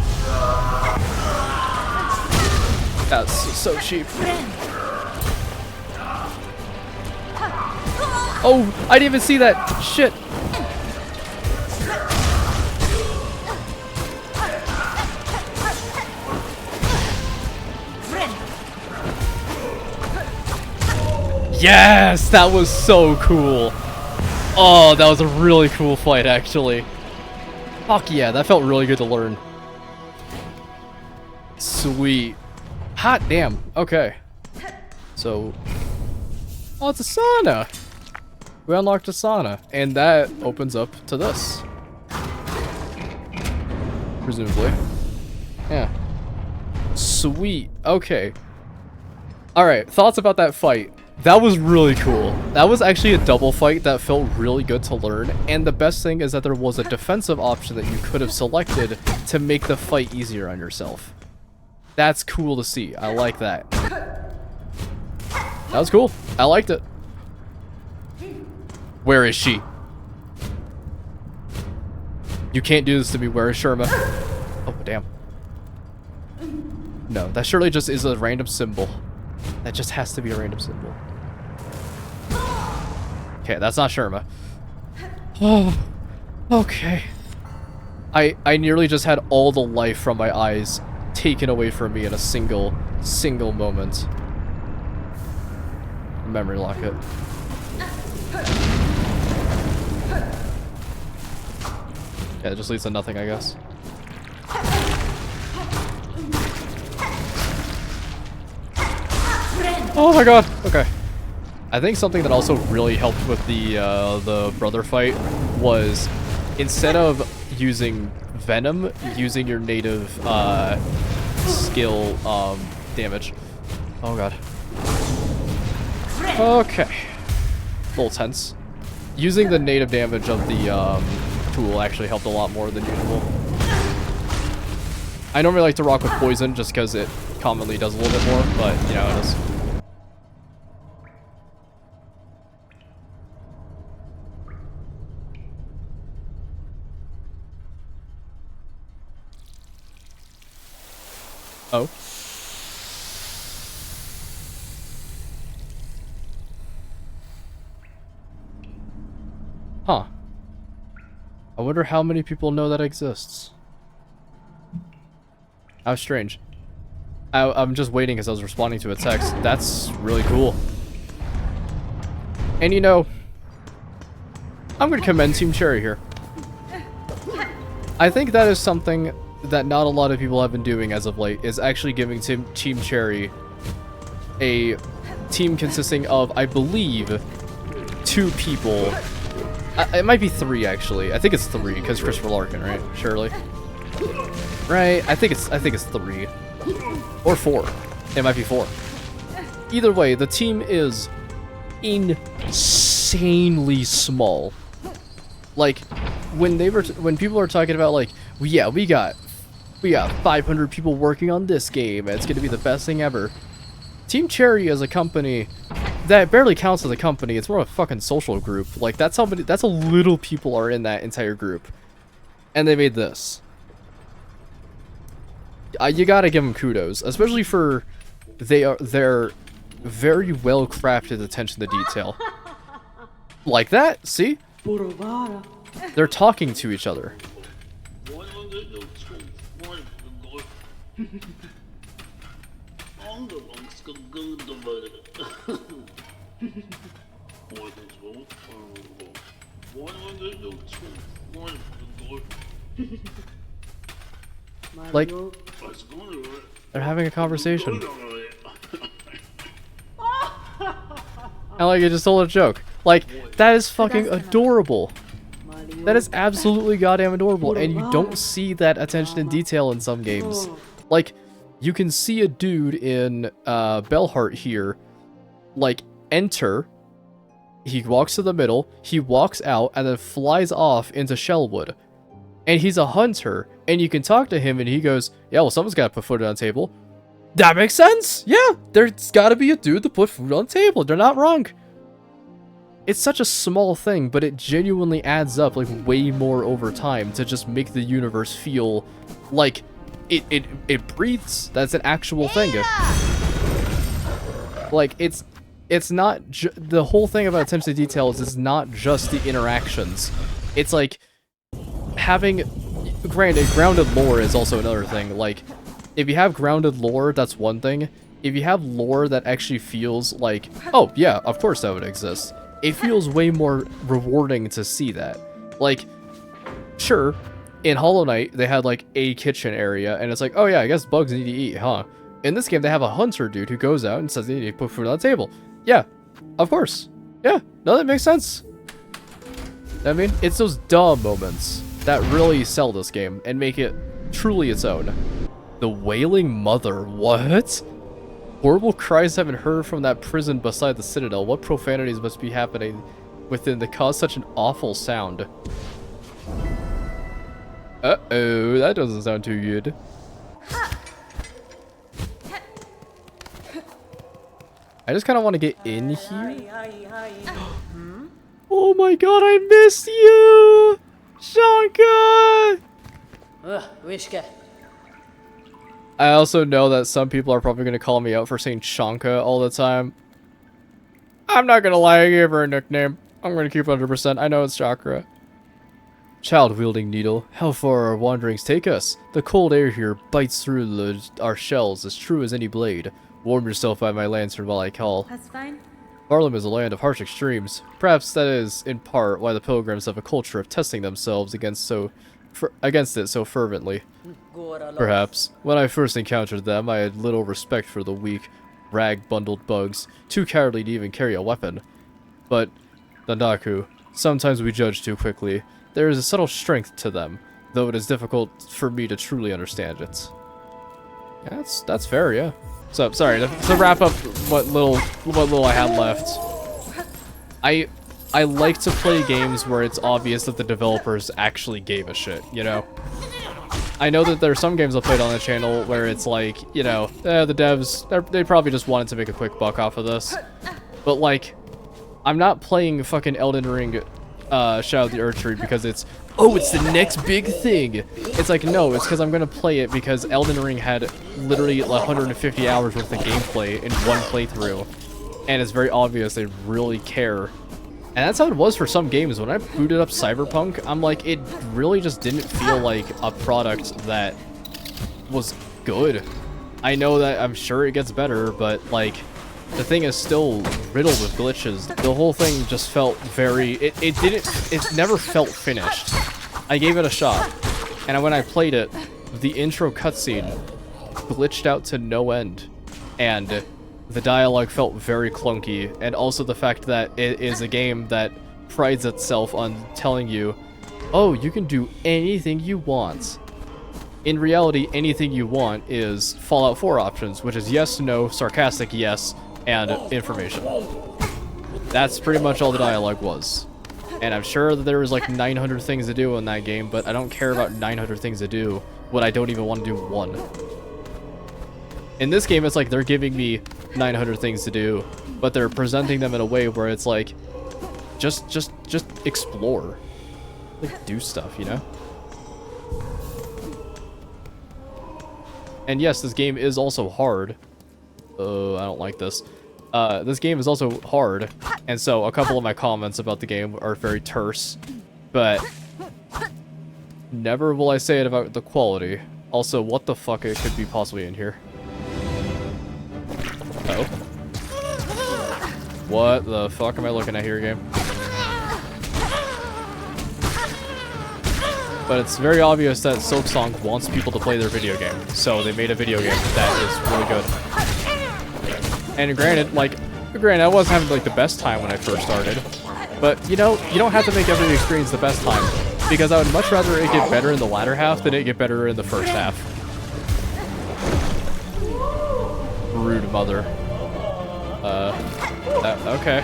That's so cheap. Oh, I didn't even see that. Shit. Yes, that was so cool. Oh, that was a really cool fight, actually. Fuck yeah, that felt really good to learn. Sweet. Hot damn. Okay. So, oh, it's a sauna. We unlocked a sauna, and that opens up to this. Presumably. Yeah. Sweet. Okay. Alright, thoughts about that fight. That was really cool. That was actually a double fight that felt really good to learn, and the best thing is that there was a defensive option that you could have selected to make the fight easier on yourself. That's cool to see. I like that. That was cool. I liked it. Where is she? You can't do this to me. Where is Sherma? Oh, damn. No, that surely just is a random symbol. That just has to be a random symbol. Okay, that's not Sherma. Oh, okay. I nearly just had all the life from my eyes taken away from me in a single moment. Memory lock it. Yeah, it just leads to nothing, I guess. Oh my god. Okay. I think something that also really helped with the brother fight was instead of using Venom, using your native skill damage. Oh god. Okay. A little tense. Using the native damage of the tool actually helped a lot more than usual. I normally like to rock with poison just because it commonly does a little bit more, but you know, it is. Oh. Huh. I wonder how many people know that exists. How strange. I'm just waiting because I was responding to a text. That's really cool. And you know, I'm going to commend Team Cherry here. I think that is something that not a lot of people have been doing as of late, is actually giving Team Cherry a team consisting of, I believe, 2 people. It might be 3 actually. I think it's 3 because Christopher Larkin, right? Surely. Right? I think it's 3 or 4. It might be 4. Either way, the team is insanely small. Like when people are talking about like, well, yeah, we got 500 people working on this game. It's going to be the best thing ever. Team Cherry as a company that barely counts as a company. It's more of a fucking social group. Like that's how little people are in that entire group. And they made this. You gotta give them kudos, especially for their very well crafted attention to detail. Like that, see? They're talking to each other. Like, they're having a conversation. And like, I just told a joke. Like, that is fucking adorable. That is absolutely goddamn adorable. And you don't see that attention to detail in some games. Like, you can see a dude in Bellheart here, like, enter. He walks to the middle, he walks out, and then flies off into Shellwood. And he's a hunter, and you can talk to him, and he goes, yeah, well, someone's got to put food on the table. That makes sense! Yeah, there's got to be a dude to put food on the table. They're not wrong. It's such a small thing, but it genuinely adds up, like, way more over time to just make the universe feel like it breathes. That's an actual thing. Like, it's not the whole thing about attention to details is not just the interactions. It's like having grounded lore is also another thing. Like, if you have grounded lore, that's one thing. If you have lore that actually feels like, oh yeah, of course that would exist, it feels way more rewarding to see that. Like, sure, in Hollow Knight they had like a kitchen area, and it's like, oh yeah, I guess bugs need to eat, huh? In this game they have a hunter dude who goes out and says they need to put food on the table. Yeah, of course. Yeah, no, that makes sense. I mean, it's those dumb moments that really sell this game and make it truly its own. The Wailing Mother, what? Horrible cries have been heard from that prison beside the Citadel. What profanities must be happening within to cause such an awful sound? Uh-oh, that doesn't sound too good. I just kind of want to get in here. Oh my god, I missed you! Shanka! I also know that some people are probably going to call me out for saying Shanka all the time. I'm not going to lie, I gave her a nickname. I'm going to keep 100%. I know it's Chakra. Child-wielding needle, how far our wanderings take us? The cold air here bites through our shells as true as any blade. Warm yourself by my lantern while I call. That's fine. Harlem is a land of harsh extremes. Perhaps that is, in part, why the pilgrims have a culture of testing themselves against it so fervently. Perhaps. When I first encountered them, I had little respect for the weak, rag-bundled bugs, too cowardly to even carry a weapon. But, Dandaku, sometimes we judge too quickly. There is a subtle strength to them, though it is difficult for me to truly understand it. Yeah, that's fair, yeah. So, sorry, to wrap up what little I had left. I like to play games where it's obvious that the developers actually gave a shit, you know? I know that there are some games I played on the channel where it's like, you know, the devs, they probably just wanted to make a quick buck off of this. But like, I'm not playing fucking Elden Ring Shadow of the Erdtree because it's, oh, it's the next big thing. It's like, no, it's because I'm gonna play it because Elden Ring had literally 150 hours worth of gameplay in one playthrough, and it's very obvious they really care. And that's how it was for some games. When I booted up Cyberpunk, I'm like, it really just didn't feel like a product that was good. I know that I'm sure it gets better, but like, the thing is still riddled with glitches. The whole thing just felt very, it never felt finished. I gave it a shot, and when I played it, the intro cutscene glitched out to no end, and the dialogue felt very clunky, and also the fact that it is a game that prides itself on telling you, oh, you can do anything you want. In reality, anything you want is Fallout 4 options, which is yes, no, sarcastic yes, and information. That's pretty much all the dialogue was. And I'm sure that there was like 900 things to do in that game, but I don't care about 900 things to do when I don't even want to do one. In this game, it's like they're giving me 900 things to do, but they're presenting them in a way where it's like, just explore. Like, do stuff, you know? And yes, this game is also hard. Oh, I don't like this. This game is also hard, and so a couple of my comments about the game are very terse, but never will I say it about the quality. Also, what the fuck it could be possibly in here? Oh. What the fuck am I looking at here, game? But it's very obvious that Silksong wants people to play their video game, so they made a video game that is really good. And granted, I wasn't having like the best time when I first started, but you know, you don't have to make every experience the best time, because I would much rather it get better in the latter half than it get better in the first half. Rude mother. Okay.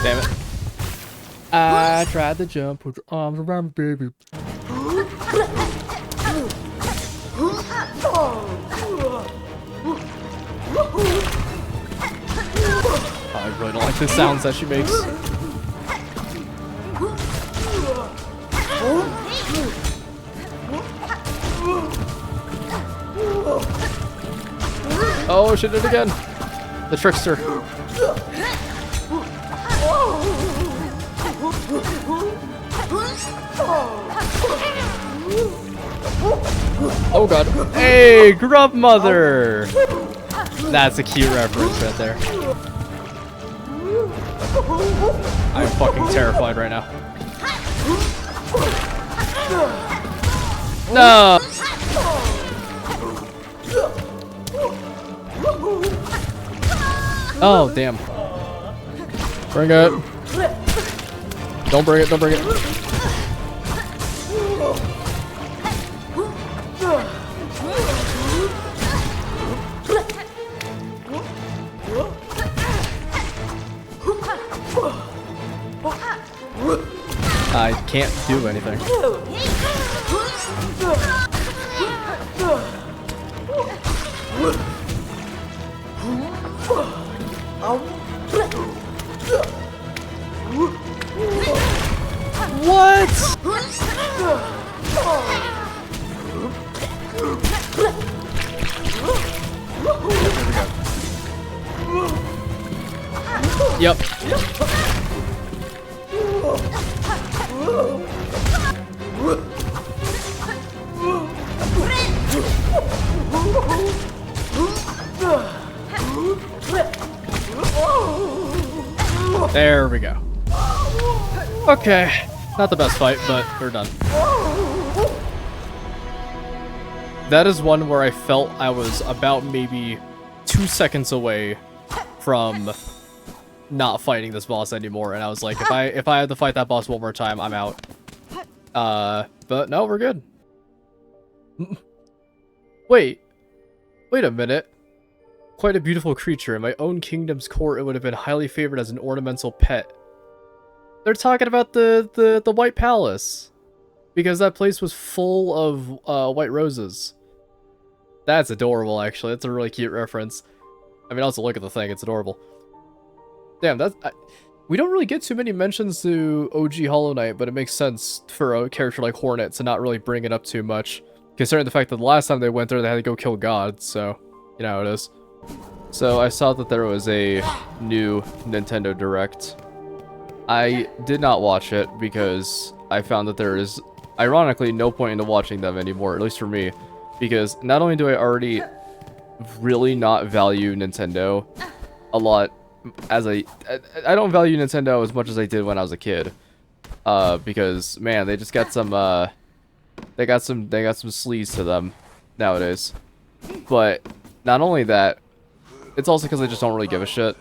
Damn it. I tried to jump, put your arms around me, baby. I really don't like the sounds that she makes. Oh, she did it again. The trickster. Oh god. Hey, grub mother! That's a cute reference right there. I'm fucking terrified right now. No! Oh, damn. Bring it. Don't bring it, don't bring it. I can't do anything. What? Yep. There we go. Okay. Not the best fight, but we're done. That is one where I felt I was about maybe 2 seconds away from not fighting this boss anymore, and I was like, if I had to fight that boss one more time, I'm out. But no, we're good. Wait a minute. Quite a beautiful creature. In my own kingdom's court, it would have been highly favored as an ornamental pet. They're talking about the White Palace. Because that place was full of white roses. That's adorable, actually. That's a really cute reference. I mean, also look at the thing. It's adorable. Damn, we don't really get too many mentions to OG Hollow Knight, but it makes sense for a character like Hornet to not really bring it up too much. Considering the fact that the last time they went there, they had to go kill God, so you know how it is. So I saw that there was a new Nintendo Direct. I did not watch it because I found that there is, ironically, no point into watching them anymore, at least for me. Because not only do I already really not value Nintendo a lot, I don't value Nintendo as much as I did when I was a kid. Because man, they just got some they got some sleaze to them nowadays. But not only that, it's also because I just don't really give a shit.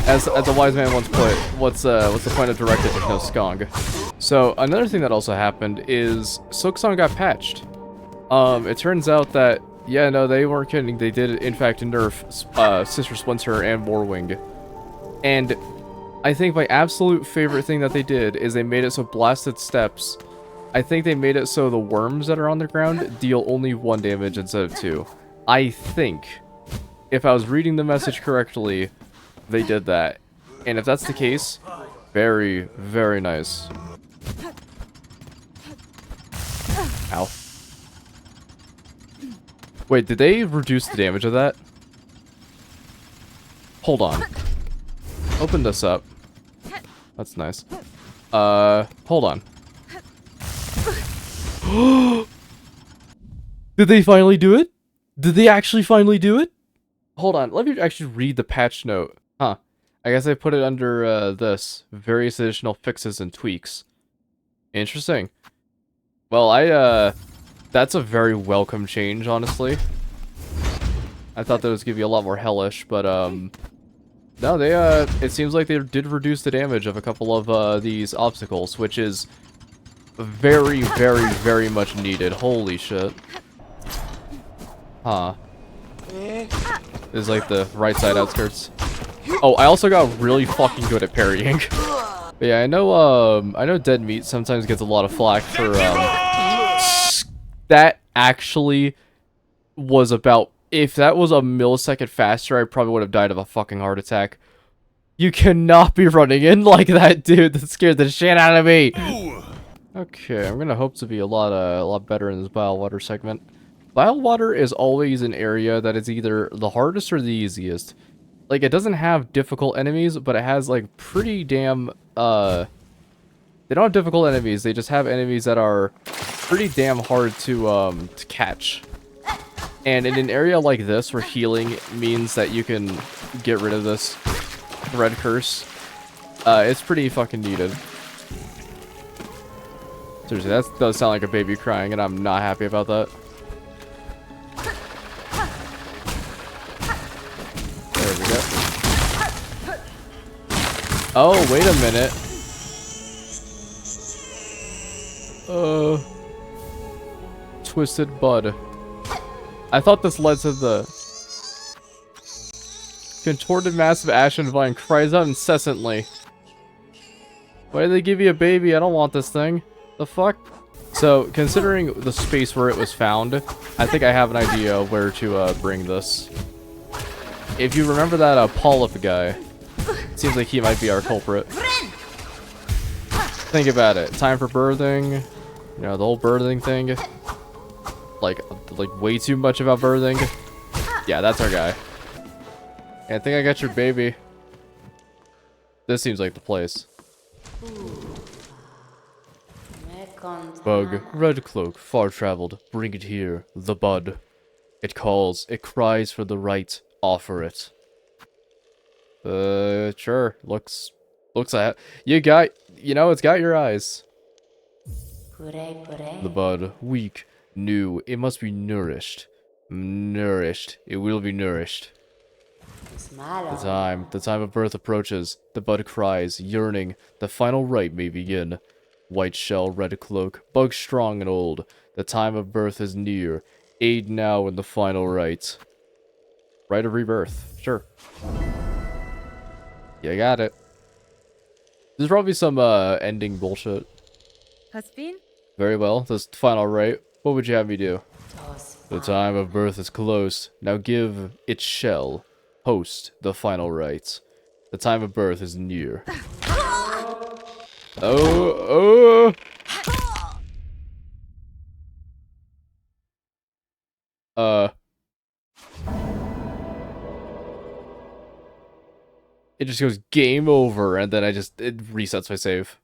As a wise man once put, what's the point of Direct if there's no Skong? So another thing that also happened is Silksong got patched. It turns out that, yeah, no, they weren't kidding. They did, in fact, nerf Sister Splinter and Warwing. And I think my absolute favorite thing that they did is they made it so Blasted Steps, I think they made it so the worms that are on the ground deal only 1 damage instead of 2. I think, if I was reading the message correctly, they did that. And if that's the case, very, very nice. Ow. Wait, did they reduce the damage of that? Hold on. Open this up. That's nice. Hold on. Did they finally do it? Did they actually finally do it? Hold on, let me actually read the patch note. Huh. I guess I put it under, this. Various additional fixes and tweaks. Interesting. Well, that's a very welcome change, honestly. I thought that was gonna be a lot more hellish, but, no, they, it seems like they did reduce the damage of a couple of, these obstacles, which is very, very, very much needed. Holy shit. Huh. This is like the right side outskirts. Oh, I also got really fucking good at parrying. But yeah, I know Dead Meat sometimes gets a lot of flack for, that actually was about, if that was a millisecond faster, I probably would have died of a fucking heart attack. You cannot be running in like that, dude. That scared the shit out of me. Okay, I'm gonna hope to be a lot better in this Bile Water segment. Bile Water is always an area that is either the hardest or the easiest. Like, it doesn't have difficult enemies, but it has, like, pretty damn, they don't have difficult enemies, they just have enemies that are pretty damn hard to catch. And in an area like this, where healing means that you can get rid of this red curse, it's pretty fucking needed. Seriously, that does sound like a baby crying, and I'm not happy about that. There we go. Oh, wait a minute. Twisted Bud. I thought this led to the contorted mass of Ashen Vine cries out incessantly. Why did they give you a baby? I don't want this thing. The fuck? So, considering the space where it was found, I think I have an idea of where to bring this. If you remember that Polyp guy, it seems like he might be our culprit. Think about it. Time for birthing. You know, the whole birthing thing. Like way too much about birthing. Yeah, that's our guy. I think I got your baby. This seems like the place. Bug, red cloak, far traveled, bring it here, the bud. It calls, it cries for the right, offer it. Sure, looks at you got, you know, it's got your eyes. The bud, weak, new, it must be nourished. Nourished, it will be nourished. The time of birth approaches, the bud cries, yearning, the final rite may begin. White shell, red cloak, bug strong and old. The time of birth is near. Aid now in the final rite. Rite of rebirth. Sure. Yeah, I got it. There's probably some ending bullshit. Has been? Very well. This final rite. What would you have me do? The time of birth is close. Now give its shell. Host the final rites. The time of birth is near. Oh, it just goes game over, and then it resets my save.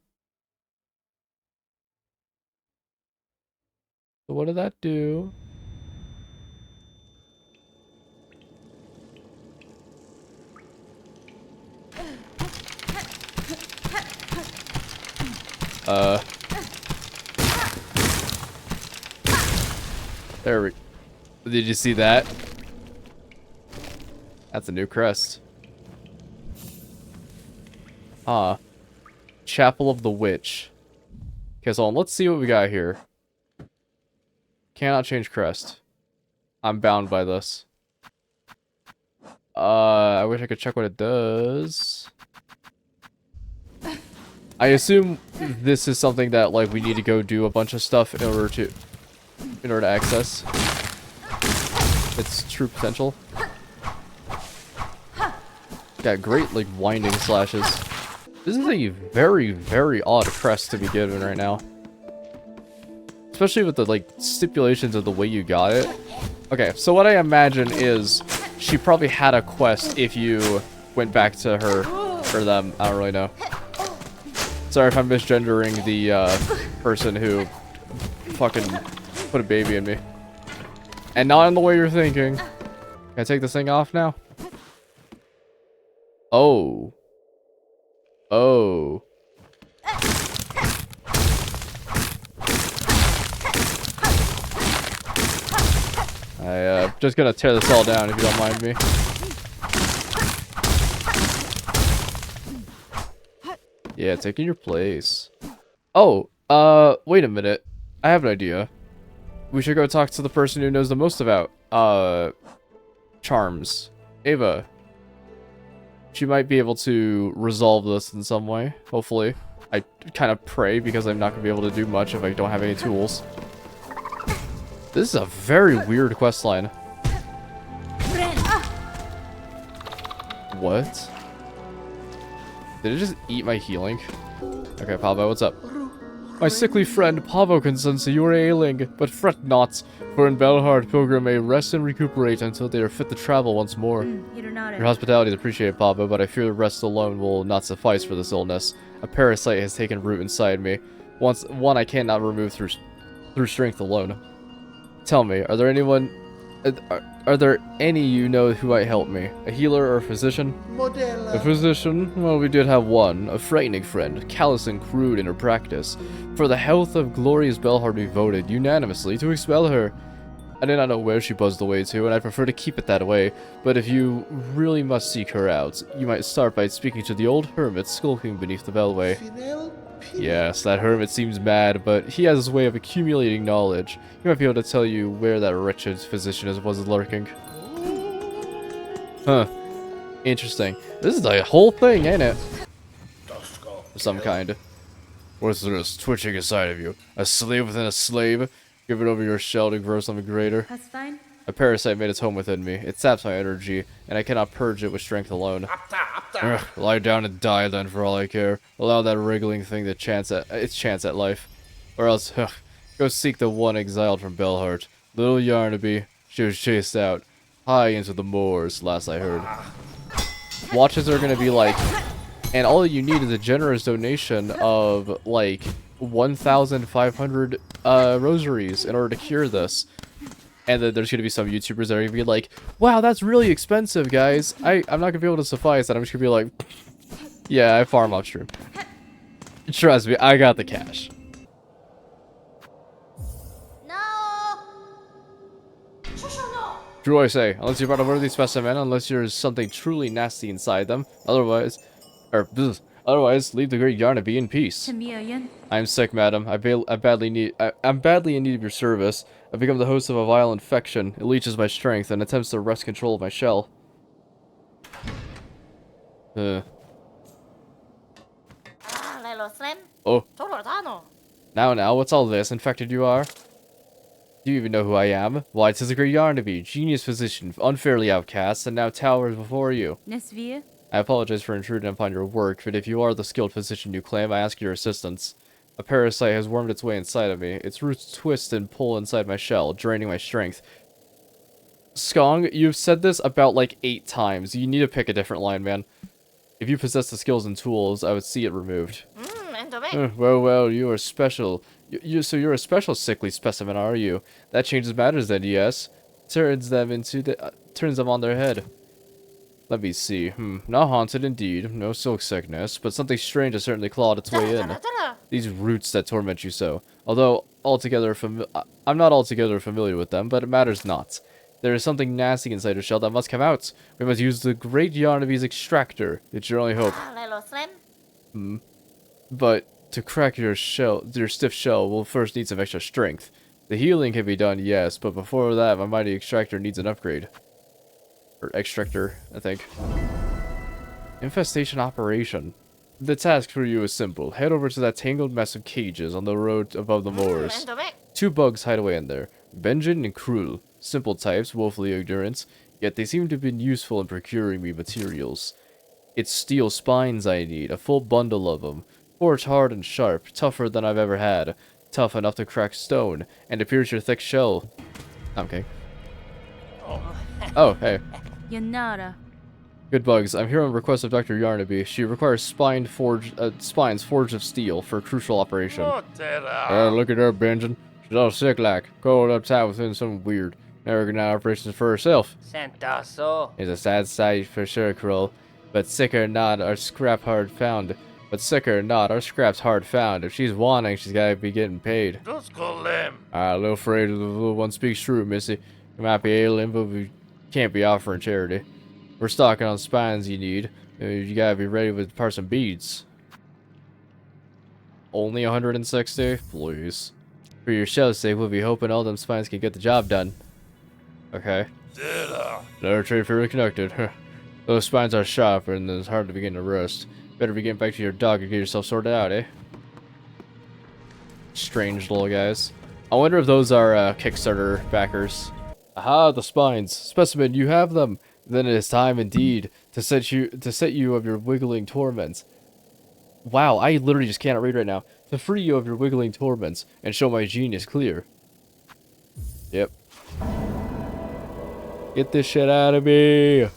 So what did that do? There we... Did you see that? That's a new crest. Ah. Chapel of the Witch. Okay, so let's see what we got here. Cannot change crest. I'm bound by this. I wish I could check what it does. I assume this is something that, like, we need to go do a bunch of stuff in order to access its true potential. Got great, like, winding slashes. This is a very, very odd crest to be given right now. Especially with the, like, stipulations of the way you got it. Okay, so what I imagine is she probably had a quest if you went back to her or them. I don't really know. Sorry if I'm misgendering the person who fucking put a baby in me. And not in the way you're thinking. Can I take this thing off now? Oh. Oh. Just gonna tear this all down if you don't mind me. Yeah, taking your place. Oh, wait a minute. I have an idea. We should go talk to the person who knows the most about, charms. Ava. She might be able to resolve this in some way, hopefully. I kind of pray, because I'm not going to be able to do much if I don't have any tools. This is a very weird questline. What? Did it just eat my healing? Okay, Pavo, what's up? My sickly friend, Pavo consents you are ailing, but fret not, for in Belhard, Pilgrim may rest and recuperate until they are fit to travel once more. Your hospitality is appreciated, Pavo, but I fear rest alone will not suffice for this illness. A parasite has taken root inside me. One I cannot remove through strength alone. Tell me, are there any you know who might help me? A healer or a physician? A physician? Well, we did have one. A frightening friend, callous and crude in her practice. For the health of glorious Belhard we voted unanimously to expel her. I did not know where she buzzed away to, and I'd prefer to keep it that way. But if you really must seek her out, you might start by speaking to the old hermit skulking beneath the bellway. Yes, that hermit seems mad, but he has his way of accumulating knowledge. He might be able to tell you where that wretched physician was lurking. Huh. Interesting. This is a whole thing, ain't it? Of some kind. What's this twitching inside of you? A slave within a slave? Give it over your shell to grow something greater. That's fine. A parasite made its home within me. It saps my energy, and I cannot purge it with strength alone. Ugh, lie down and die then, for all I care. Allow that wriggling thing to its chance at life. Or else, go seek the one exiled from Belhart. Little Yarnaby. She was chased out. High into the moors, last I heard. Watches are gonna be like... And all you need is a generous donation of, like, 1,500 rosaries in order to cure this. And then there's going to be some YouTubers that are going to be like, wow, that's really expensive, guys. I'm not going to be able to suffice that. I'm just going to be like, yeah, I farm upstream. Trust me, I got the cash. No. True I say, unless you're about a worthy specimen, unless there's something truly nasty inside them. Otherwise, leave the great Yarnaby in peace. I'm sick, madam. I'm badly in need of your service. I've become the host of a vile infection. It leeches my strength and attempts to wrest control of my shell. Oh. Now, what's all this? Infected you are? Do you even know who I am? Why, 'tis a great Yarnaby, genius physician, unfairly outcast, and now towers before you. Nesvir? I apologize for intruding upon your work, but if you are the skilled physician you claim, I ask your assistance. A parasite has wormed its way inside of me. Its roots twist and pull inside my shell, draining my strength. Skong, you've said this about like 8 times. You need to pick a different line, man. If you possess the skills and tools, I would see it removed. Well, you are special. So you're a special sickly specimen, are you? That changes matters then, yes. Turns them on their head. Let me see. Not haunted indeed. No silk sickness, but something strange has certainly clawed its way in. These roots that torment you so. Although I'm not altogether familiar with them, but it matters not. There is something nasty inside your shell that must come out. We must use the great Yarnaby's extractor. It's your only hope. But to crack your stiff shell, we'll first need some extra strength. The healing can be done, yes, but before that, my mighty extractor needs an upgrade. Or extractor, I think. Infestation operation. The task for you is simple. Head over to that tangled mess of cages on the road above the moors. 2 bugs hide away in there. Benjamin and Krul. Simple types, woefully ignorant, yet they seem to have been useful in procuring me materials. It's steel spines I need, a full bundle of them. Forged hard and sharp, tougher than I've ever had. Tough enough to crack stone, and to pierce your thick shell. Okay. Oh, hey. Yanara. Good bugs. I'm here on request of Dr. Yarnaby. She requires spines forged of steel for a crucial operation. Look at her, Benjamin. She's all sick like, cold uptight within something weird. Never getting out operations for herself. It's a sad sight for sure, Kroll. But sicker or not, our scraps hard found. If she's wanting, she's gotta be getting paid. A little afraid of the little one speaks true, missy. You might be ailing, but we can't be offering charity. We're stocking on spines you need. You gotta be ready with parts and beads. Only 160? Please. For your show's sake, we'll be hoping all them spines can get the job done. Okay. Another trade fairly connected. Those spines are sharp and it's hard to begin to rust. Better be getting back to your dog and get yourself sorted out, eh? Strange little guys. I wonder if those are Kickstarter backers. Aha, the spines. Specimen, you have them. Then it is time indeed to set you of your wiggling torments. Wow, I literally just cannot read right now. To free you of your wiggling torments and show my genius clear. Yep. Get this shit out of me.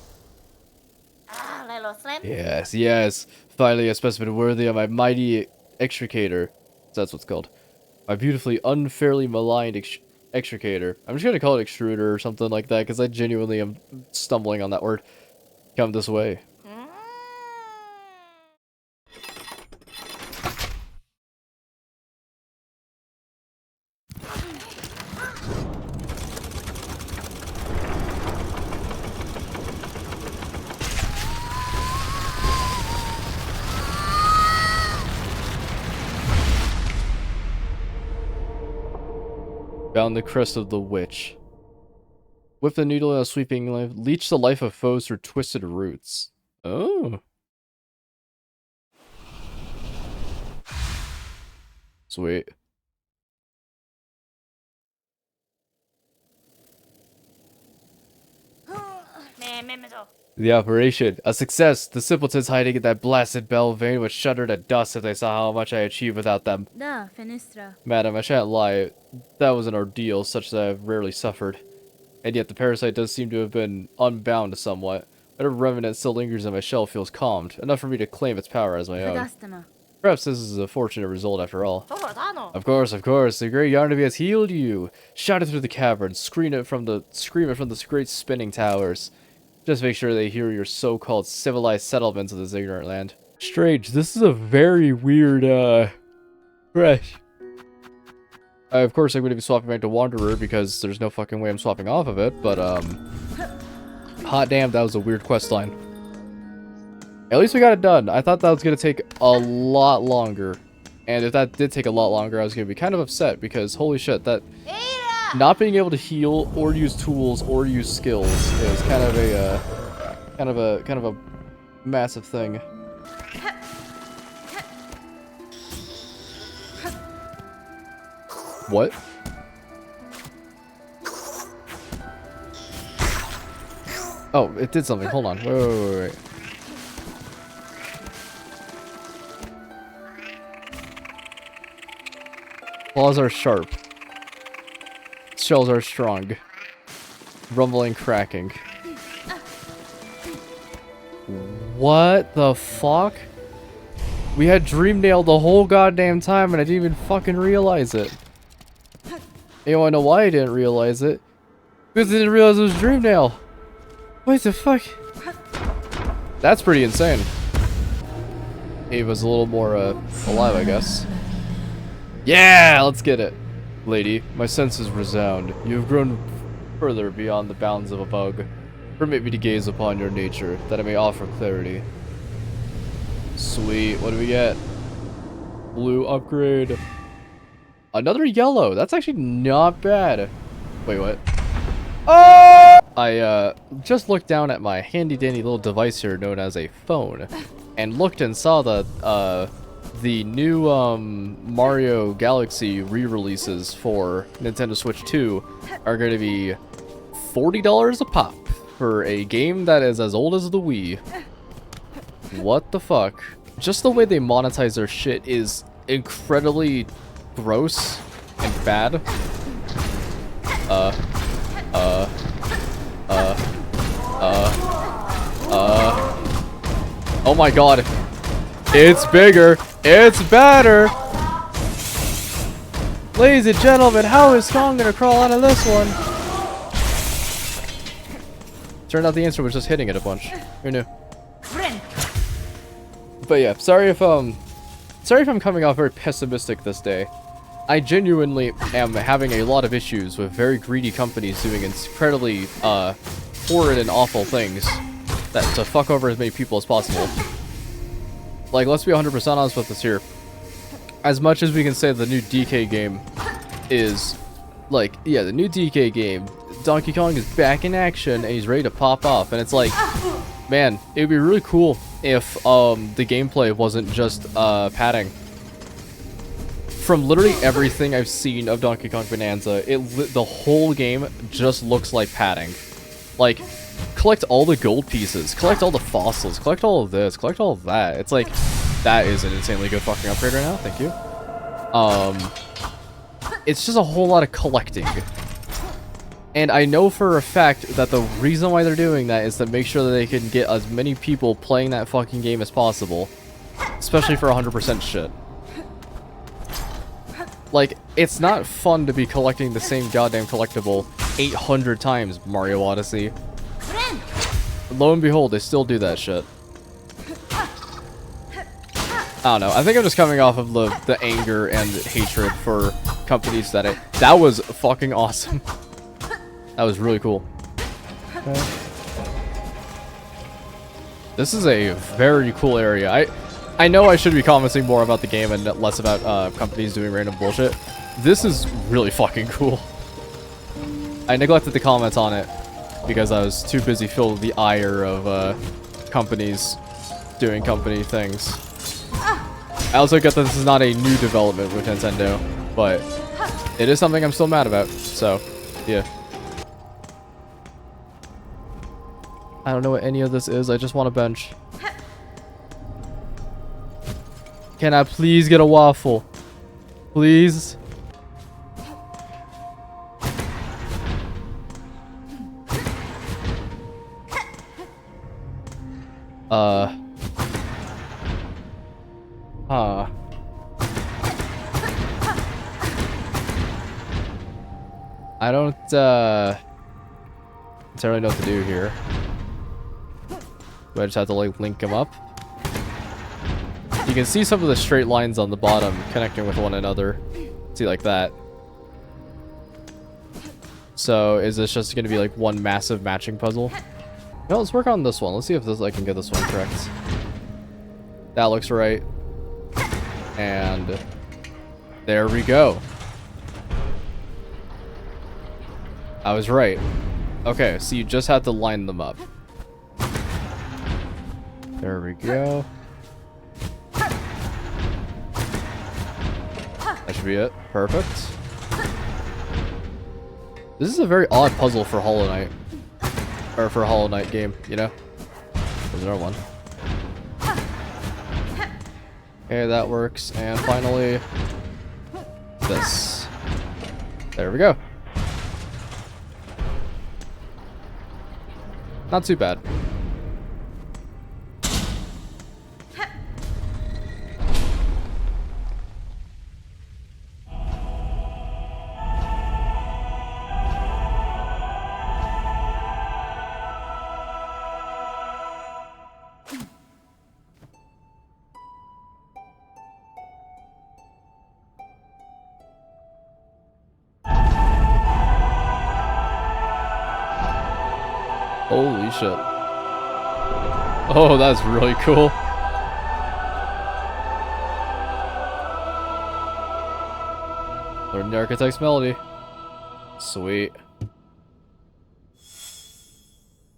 Yes. Finally a specimen worthy of my mighty extricator. That's what's called. My beautifully unfairly maligned extricator. I'm just gonna call it extruder or something like that because I genuinely am stumbling on that word. Come this way. Found the crest of the witch. Whip the needle in a sweeping knife. Leech the life of foes through twisted roots. Oh. Sweet. The operation. A success. The simpletons hiding in that blasted bell vein would shudder to dust if they saw how much I achieved without them. Da, Fenistra. Madam, I shan't lie. That was an ordeal such that I've rarely suffered. And yet the parasite does seem to have been unbound somewhat. Whatever remnant still lingers in my shell feels calmed, enough for me to claim its power as my own. Kadastama. Perhaps this is a fortunate result after all. Of course, the great Yarnaby has healed you. Shout it through the cavern, scream it from the great spinning towers. Just make sure they hear your so-called civilized settlements of this ignorant land. Strange, this is a very weird, fresh. Of course, I'm going to be swapping back to Wanderer because there's no fucking way I'm swapping off of it, but, hot damn, that was a weird quest line. At least we got it done. I thought that was going to take a lot longer. And if that did take a lot longer, I was going to be kind of upset because, holy shit, that... not being able to heal or use tools or use skills is kind of a massive thing. What? Oh, it did something. Hold on. Wait. Claws are sharp. Shells are strong. Rumbling, cracking. What the fuck? We had Dreamnail the whole goddamn time and I didn't even fucking realize it. You wanna know why I didn't realize it? Because I didn't realize it was Dreamnail. What the fuck? That's pretty insane. Ava's a little more alive, I guess. Yeah, let's get it. Lady, my senses resound. You have grown further beyond the bounds of a bug. Permit me to gaze upon your nature, that I may offer clarity. Sweet, what do we get? Blue upgrade. Another yellow, that's actually not bad. Wait, what? Oh! I just looked down at my handy dandy little device here known as a phone. And looked and saw that the new Mario Galaxy re-releases for Nintendo Switch 2 are going to be $40 a pop for a game that is as old as the Wii. What the fuck? Just the way they monetize their shit is incredibly gross and bad. Oh my god. It's bigger. It's better. Ladies and gentlemen, how is Kong gonna crawl out of this one? Turned out the answer was just hitting it a bunch. Who knew? But yeah, sorry if I'm coming off very pessimistic this day. I genuinely am having a lot of issues with very greedy companies doing incredibly horrid and awful things that to fuck over as many people as possible. Like, let's be 100% honest with this here. As much as we can say the new DK game is, like, yeah, the new DK game, Donkey Kong is back in action and he's ready to pop off, and it's like, man, it would be really cool if the gameplay wasn't just padding. From literally everything I've seen of Donkey Kong Bonanza, the whole game just looks like padding. Like, collect all the gold pieces, collect all the fossils, collect all of this, collect all of that. It's like, that is an insanely good fucking upgrade right now, thank you. It's just a whole lot of collecting. And I know for a fact that the reason why they're doing that is to make sure that they can get as many people playing that fucking game as possible. Especially for 100% shit. Like, it's not fun to be collecting the same goddamn collectible 800 times, Mario Odyssey. Lo and behold, they still do that shit. I don't know. I think I'm just coming off of the anger and hatred for companies that was fucking awesome. That was really cool. Okay. This is a very cool area. I know I should be commenting more about the game and less about companies doing random bullshit. This is really fucking cool. I neglected to comment on it because I was too busy filled with the ire of companies doing company things. I also get that this is not a new development with Nintendo, but it is something I'm still mad about, so yeah. I don't know what any of this is, I just want a bench. Can I please get a waffle? Please? I don't, entirely know what to do here. Do I just have to, like, link them up? You can see some of the straight lines on the bottom connecting with one another. See, like that. So, is this just going to be, like, one massive matching puzzle? No, let's work on this one. Let's see if I can get this one correct. That looks right. And there we go. I was right. Okay, so you just have to line them up. There we go. That should be it. Perfect. This is a very odd puzzle for Hollow Knight. Or for a Hollow Knight game, you know? There's another one. Okay, that works. And finally, this. There we go. Not too bad. Holy shit. Oh, that's really cool. Learn the Architect's Melody. Sweet.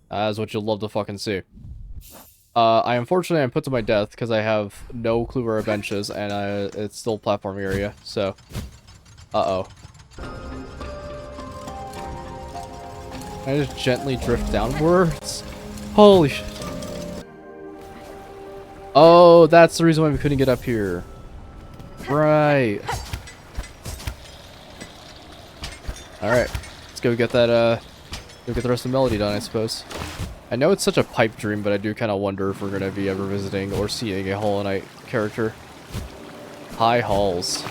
That's what you'll love to fucking see. Unfortunately, I'm put to my death because I have no clue where our bench is, and it's still platform area, so... Uh-oh. Can I just gently drift downwards? Holy shit. Oh, that's the reason why we couldn't get up here. Right. Alright. Let's go get that, go get the rest of the melody done, I suppose. I know it's such a pipe dream, but I do kind of wonder if we're going to be ever visiting or seeing a Hollow Knight character. High halls.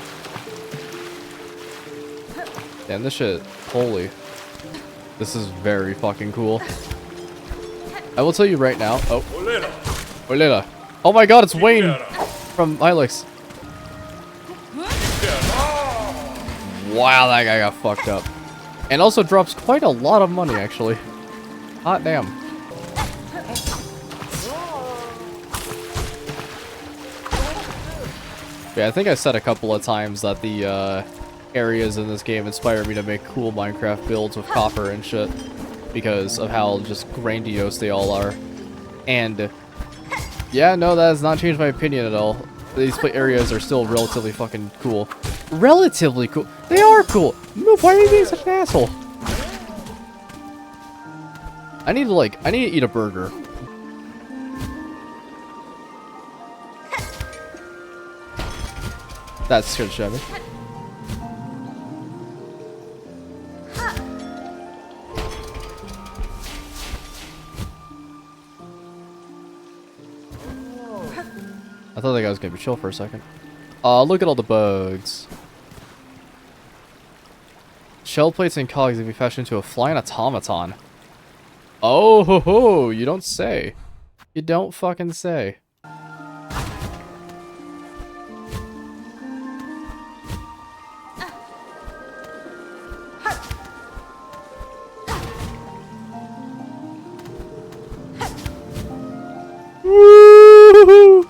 Damn, this shit. Holy. This is very fucking cool. I will tell you right now. Oh. Olela. Oh my god, it's Wayne from Hylex. Wow, that guy got fucked up. And also drops quite a lot of money, actually. Hot damn. Yeah, I think I said a couple of times that the areas in this game inspire me to make cool Minecraft builds with copper and shit. Because of how just grandiose they all are. And yeah, no, that has not changed my opinion at all. These areas are still relatively fucking cool. Relatively cool. They are cool. Moop, why are you being such an asshole? I need to eat a burger. That's scared shit out of me. I thought that guy was gonna be chill for a second. Look at all the bugs. Shell plates and cogs can be fashioned into a flying automaton. Oh ho ho! You don't say. You don't fucking say. Woo!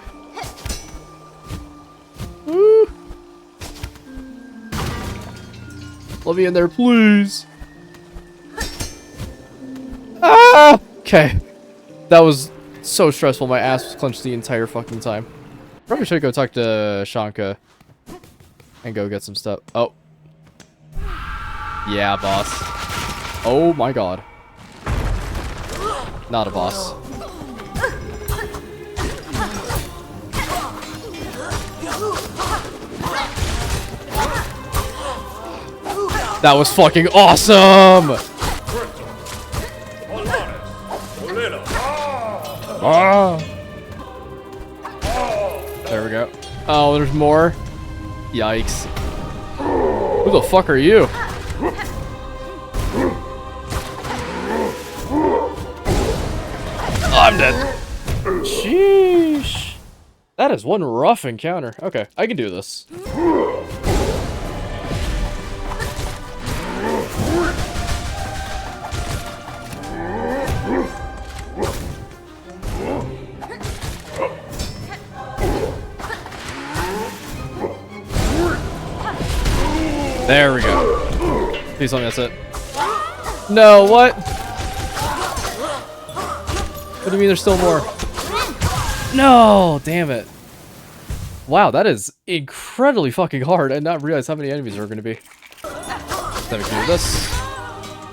Let me in there, please. Ah! Okay. That was so stressful. My ass was clenched the entire fucking time. Probably should go talk to Shanka and go get some stuff. Oh. Yeah, boss. Oh my god. Not a boss. That was fucking awesome! Ah. There we go. Oh, there's more? Yikes. Who the fuck are you? I'm dead. Sheesh. That is one rough encounter. Okay, I can do this. There we go. Please tell me that's it. No, what? What do you mean there's still more? No, damn it. Wow, that is incredibly fucking hard. I did not realize how many enemies there were going to be. Then we can do this.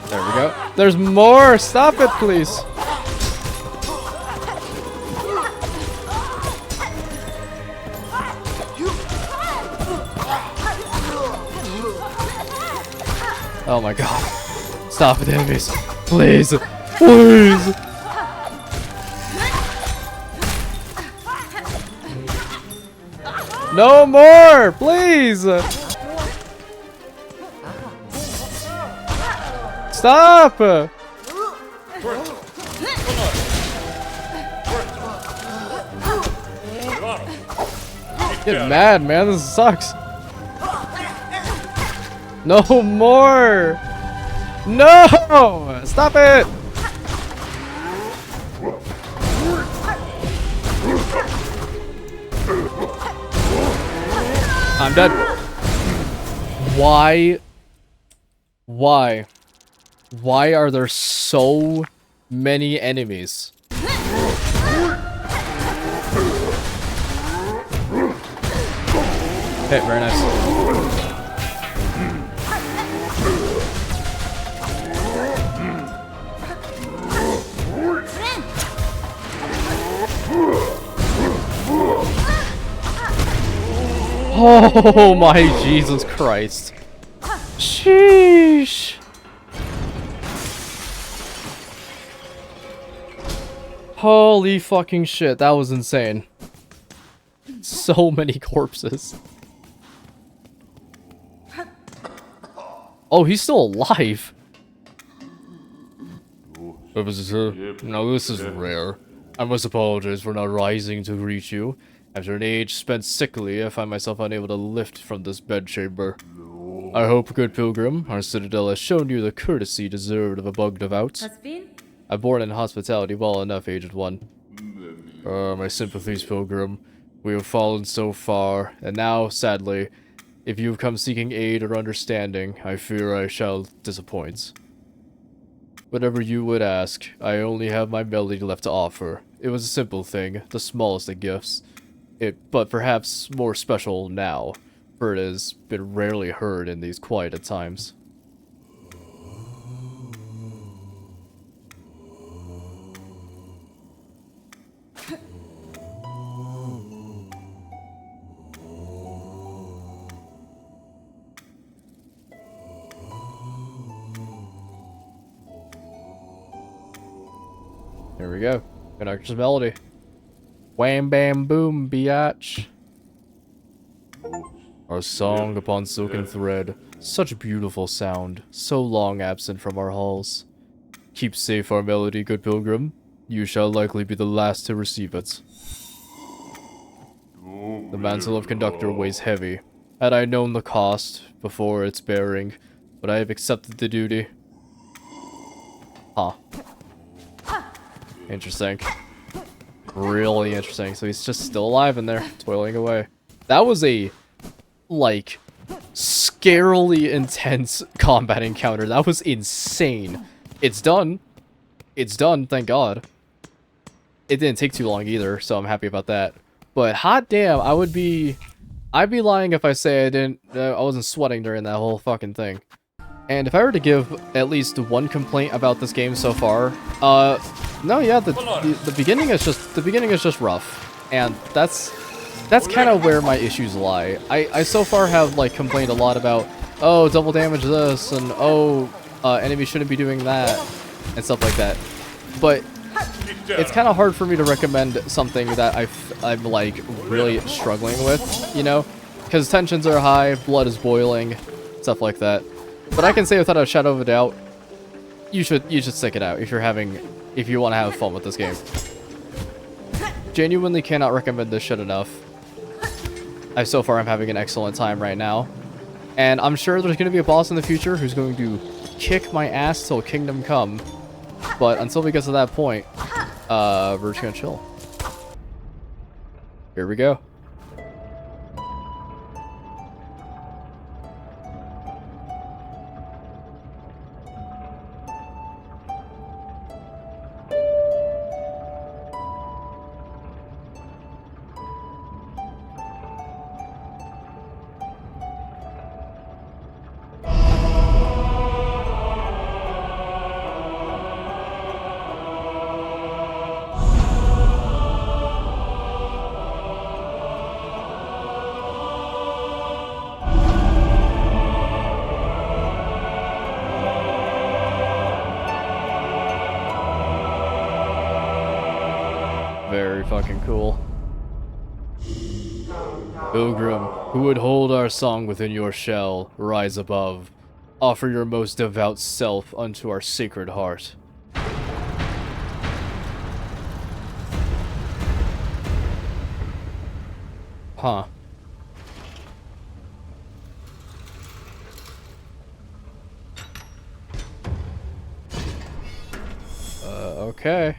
There we go. There's more! Stop it, please! Oh my god. Stop it, enemies. Please. Please. No more! Please! Stop! Get mad, man. This sucks. No more! No! Stop it! I'm dead. Why? Why? Why are there so many enemies? Okay, very nice. Oh my Jesus Christ. Sheesh. Holy fucking shit, that was insane. So many corpses. Oh, he's still alive. Now this is rare. I must apologize for not rising to greet you. After an age spent sickly, I find myself unable to lift from this bedchamber. I hope, good pilgrim, our citadel has shown you the courtesy deserved of a bug devout. Has been? I born in hospitality well enough, aged one. My sympathies, pilgrim. We have fallen so far, and now, sadly, if you have come seeking aid or understanding, I fear I shall disappoint. Whatever you would ask, I only have my melody left to offer. It was a simple thing, the smallest of gifts. But perhaps more special now, for it has been rarely heard in these quieted times. There we go. Conductor's melody. Wham bam boom, biatch. Our song upon silken thread. Such beautiful sound. So long absent from our halls. Keep safe our melody, good pilgrim. You shall likely be the last to receive it. The mantle of conductor weighs heavy. Had I known the cost before its bearing, but I have accepted the duty. Huh. Interesting. Really interesting. So he's just still alive in there, toiling away. That was a, like, scarily intense combat encounter. That was insane. It's done. It's done, thank God. It didn't take too long either, so I'm happy about that. But hot damn, I'd be lying if I say I wasn't sweating during that whole fucking thing. And if I were to give at least one complaint about this game so far, no, yeah, the beginning is just rough, and that's kind of where my issues lie. I so far have like complained a lot about, oh, double damage this, and oh, enemies shouldn't be doing that, and stuff like that. But it's kind of hard for me to recommend something that I'm like really struggling with, you know, because tensions are high, blood is boiling, stuff like that. But I can say without a shadow of a doubt, you should stick it out if you want to have fun with this game. Genuinely cannot recommend this shit enough. So far I'm having an excellent time right now. And I'm sure there's going to be a boss in the future who's going to kick my ass till kingdom come. But until we get to that point, we're just going to chill. Here we go. fucking cool. Pilgrim, who would hold our song within your shell, rise above. Offer your most devout self unto our sacred heart. Huh. Okay.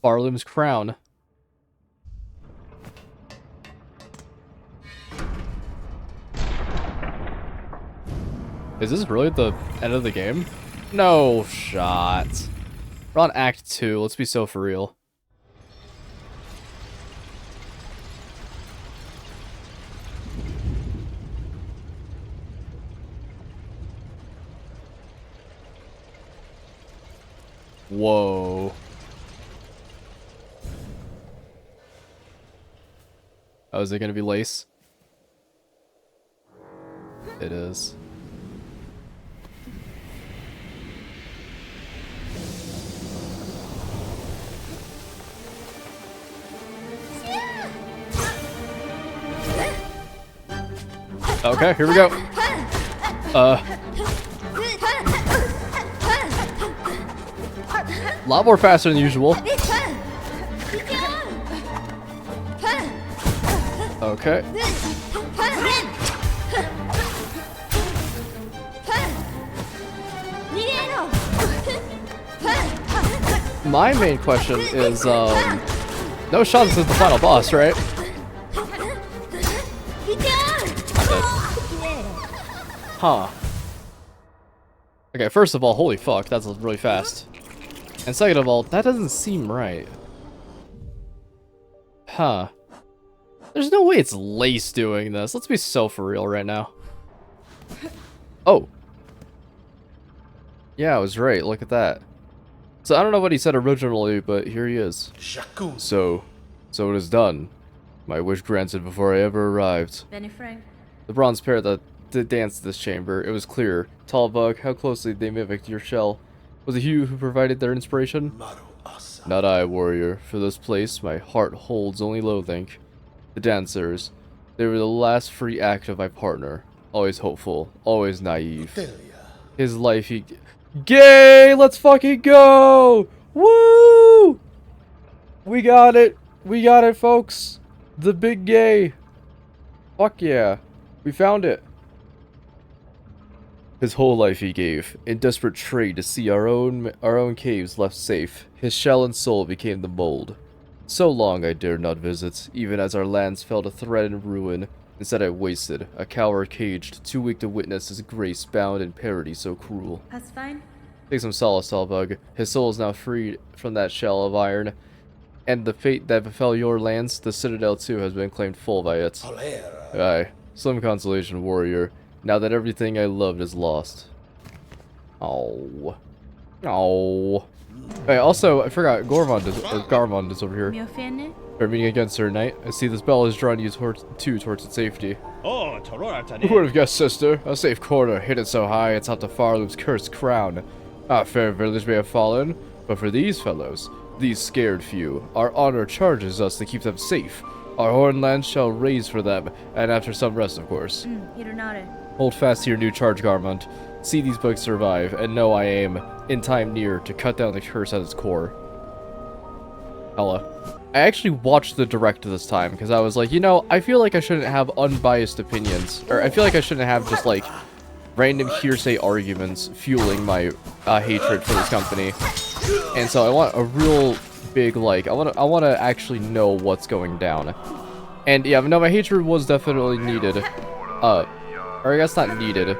Barloom's crown. Is this really the end of the game? No shot. We're on Act 2. Let's be so for real. Whoa. Oh, is it gonna be lace? It is. Okay, here we go. A lot more faster than usual. Okay. My main question is, no shot this is the final boss, right? Huh. Okay, first of all, holy fuck, that's really fast. And second of all, that doesn't seem right. Huh. There's no way it's Lace doing this. Let's be so for real right now. Oh. Yeah, I was right. Look at that. So I don't know what he said originally, but here he is. So it is done. My wish granted before I ever arrived. Benny Frank. The bronze pair that danced this chamber. It was clear. Tall bug, how closely they mimicked your shell. Was it you who provided their inspiration? Not I, warrior. For this place, my heart holds only loathing. The dancers. They were the last free act of my partner. Always hopeful. Always naive. His life he... Gay! Let's fucking go! Woo! We got it. We got it, folks. The big gay. Fuck yeah. We found it. His whole life he gave, in desperate trade to see our own caves left safe. His shell and soul became the mold. So long I dared not visit, even as our lands fell to threat and ruin. Instead I wasted, a coward caged, too weak to witness his grace bound in parody so cruel. That's fine. Take some solace, Tallbug. His soul is now freed from that shell of iron, and the fate that befell your lands, the Citadel too, has been claimed full by it. Aye, slim consolation, warrior. Now that everything I loved is lost. Oh. Oh. Hey, also, I forgot, Garmond is over here. Miofene? We're meeting against her tonight. I see this bell is drawing you towards its safety. Oh, Who would have guessed, sister? A safe corner, hidden so high it's up to Farloop's cursed crown. Our fair village may have fallen, but for these fellows, these scared few, our honor charges us to keep them safe. Our hornland shall raise for them, and after some rest, of course. Hironare. Hold fast to your new charge, Garmond. See these bugs survive, and know I aim, in time near, to cut down the curse at its core. Hella. I actually watched the direct this time, because I was like, you know, I feel like I shouldn't have unbiased opinions. Or I feel like I shouldn't have just, like, random hearsay arguments fueling my hatred for this company. And so I want a real big, like, I want to actually know what's going down. And yeah, no, my hatred was definitely needed. Or I guess not needed.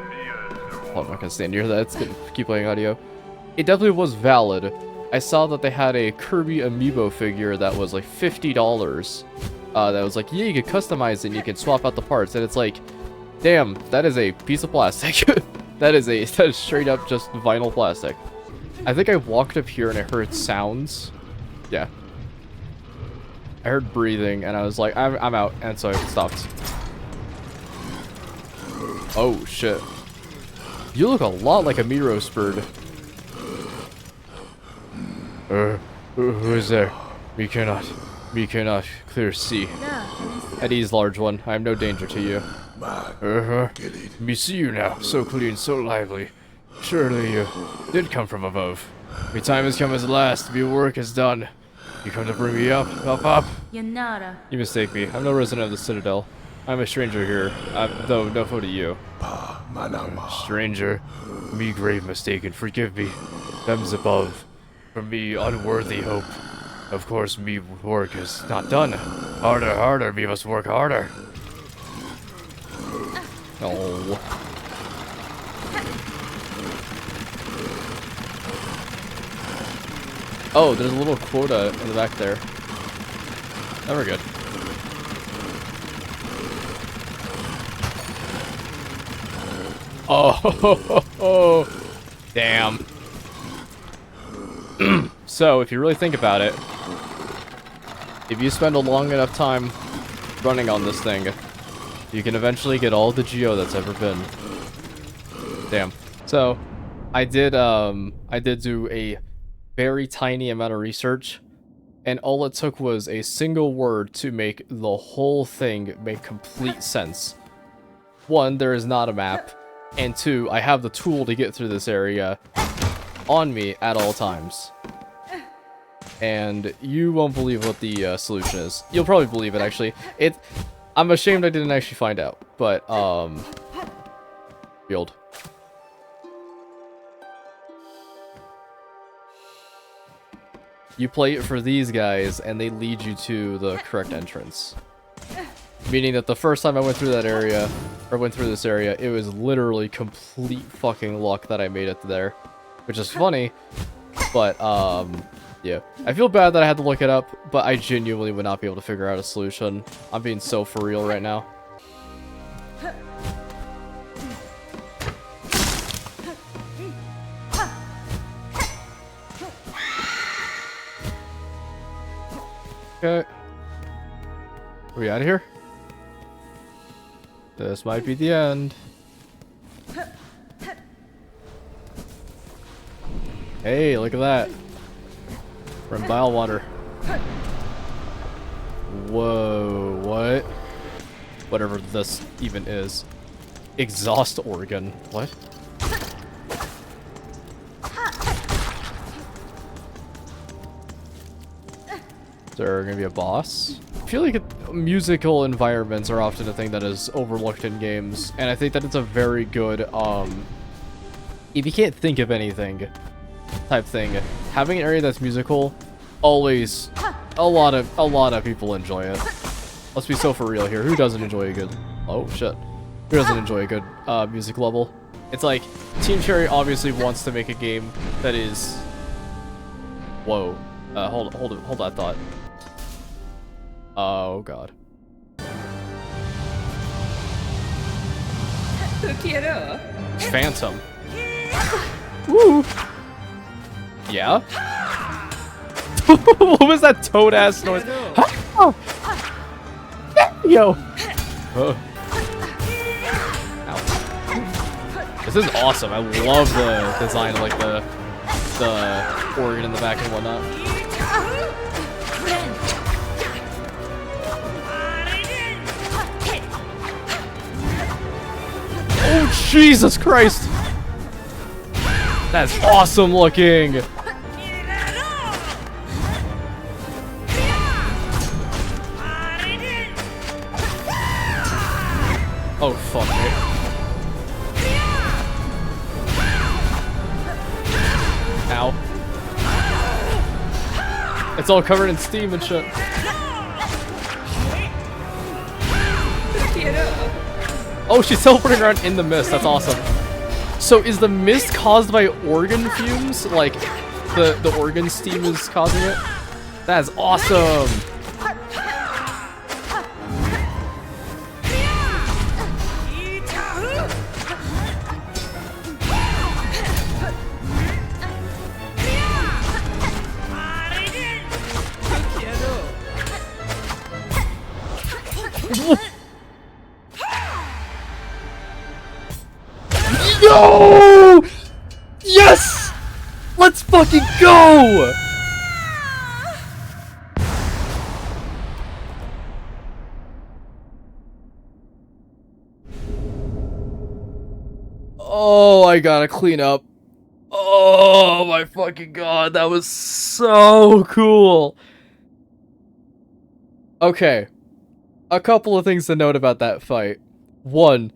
Oh, I'm not gonna stand near that. It's gonna keep playing audio. It definitely was valid. I saw that they had a Kirby amiibo figure that was like $50. That was like, yeah, you can customize it and you can swap out the parts. And it's like, damn, that is a piece of plastic. that is straight up just vinyl plastic. I think I walked up here and I heard sounds. Yeah. I heard breathing and I was like, I'm out. And so I stopped. Oh, shit. You look a lot like a Miro's bird. Who is there? We cannot. Me cannot clear see. Da, Finistra. At ease, large one. I am no danger to you. Me see you now, so clean, so lively. Surely you did come from above. My time has come at last. My work is done. You come to bring me up. Yanara. You mistake me. I'm no resident of the Citadel. I'm a stranger here, though no foe to you. Stranger, me grave mistaken, forgive me. Them's above. For me, unworthy hope. Of course, me work is not done. Harder, harder, me must work harder. Oh. Oh, there's a little quota in the back there. Oh, we're good. Oh, damn. So, if you really think about it, if you spend a long enough time running on this thing, you can eventually get all the geo that's ever been. Damn. So, I did do a very tiny amount of research, and all it took was a single word to make the whole thing make complete sense. One, there is not a map, and two, I have the tool to get through this area on me at all times. And you won't believe what the solution is. You'll probably believe it, actually. I'm ashamed I didn't actually find out, but, field. You play it for these guys, and they lead you to the correct entrance. Meaning that the first time I went through that area, or went through this area, it was literally complete fucking luck that I made it there. Which is funny, but, yeah. I feel bad that I had to look it up, but I genuinely would not be able to figure out a solution. I'm being so for real right now. Okay. Are we out of here? This might be the end. Hey, look at that. We're in bile water. Whoa, what? Whatever this even is. Exhaust organ. What? Is there gonna be a boss? I feel like musical environments are often a thing that is overlooked in games, and I think that it's a very good, if you can't think of anything type thing, having an area that's musical, always, a lot of people enjoy it. Let's be so for real here. Who doesn't enjoy a good, oh shit, who doesn't enjoy a good, music level? It's like, Team Cherry obviously wants to make a game that is, whoa, hold that thought. Oh god. Phantom. Woo! Yeah? What was that toad ass noise? Yo! Ow. This is awesome. I love the design of like the organ in the back and whatnot. Oh, Jesus Christ! That's awesome looking! Oh, fuck me. Ow. It's all covered in steam and shit. Oh, she's teleporting around in the mist. That's awesome. So is the mist caused by organ fumes? Like, the organ steam is causing it? That's awesome. No! Yes! Let's fucking go! Oh, I gotta clean up. Oh my fucking god, that was so cool. Okay, a couple of things to note about that fight. One,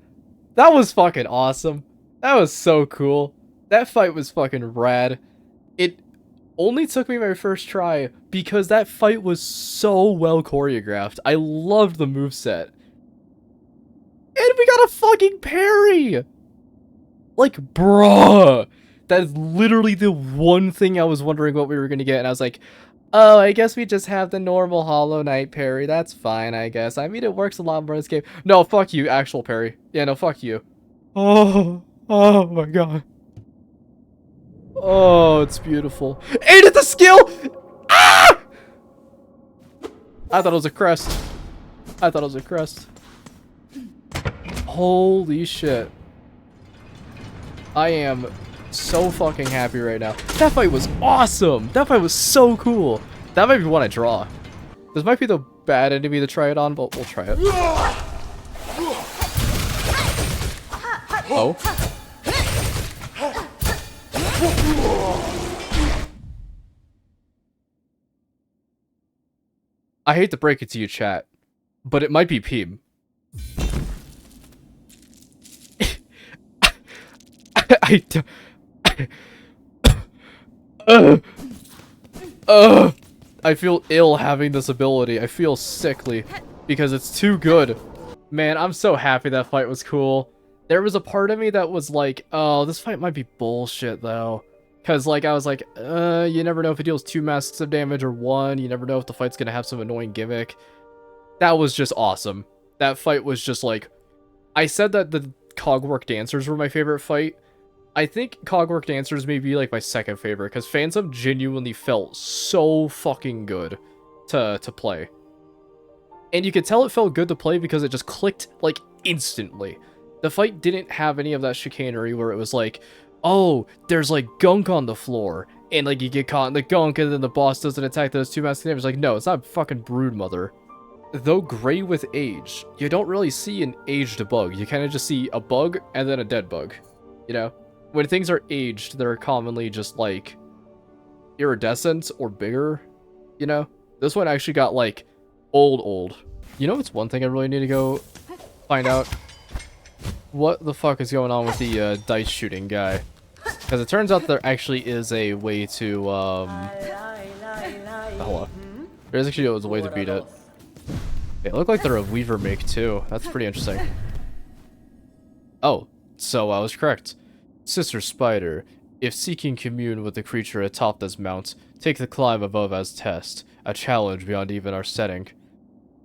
that was fucking awesome. That was so cool. That fight was fucking rad. It only took me my first try because that fight was so well choreographed. I loved the moveset. And we got a fucking parry! Like, bruh! That is literally the one thing I was wondering what we were gonna get, and I was like, oh, I guess we just have the normal Hollow Knight parry. That's fine, I guess. I mean, it works a lot more in this game. No, fuck you, actual parry. Yeah, no, fuck you. Oh my god. Oh, it's beautiful. And it's a skill! Ah! I thought it was a crest. I thought it was a crest. Holy shit. I am so fucking happy right now. That fight was awesome! That fight was so cool! That might be one I draw. This might be the bad enemy to try it on, but we'll try it. Oh. I hate to break it to you, chat, but it might be Peem. I feel ill having this ability. I feel sickly because it's too good. Man, I'm so happy that fight was cool. There was a part of me that was like, oh, this fight might be bullshit though. Cause like, I was like, you never know if it deals 2 masks of damage or 1. You never know if the fight's gonna have some annoying gimmick. That was just awesome. That fight was just like, I said that the Cogwork Dancers were my favorite fight. I think Cogwork Dancers may be like my second favorite because Phantom genuinely felt so fucking good to play. And you could tell it felt good to play because it just clicked like instantly. The fight didn't have any of that chicanery where it was like, oh, there's like gunk on the floor and like you get caught in the gunk and then the boss doesn't attack those 2 masks of damage. Like, no, it's not fucking Broodmother. Though gray with age, you don't really see an aged bug. You kind of just see a bug and then a dead bug, you know? When things are aged, they're commonly just, like, iridescent or bigger, you know? This one actually got, like, old. You know what's one thing I really need to go find out? What the fuck is going on with the dice shooting guy? Because it turns out there actually is a way to, hold on. There actually a way to beat it. They look like they're a Weaver make, too. That's pretty interesting. Oh, so I was correct. Sister Spider, if seeking commune with the creature atop this mount, take the climb above as test, a challenge beyond even our setting.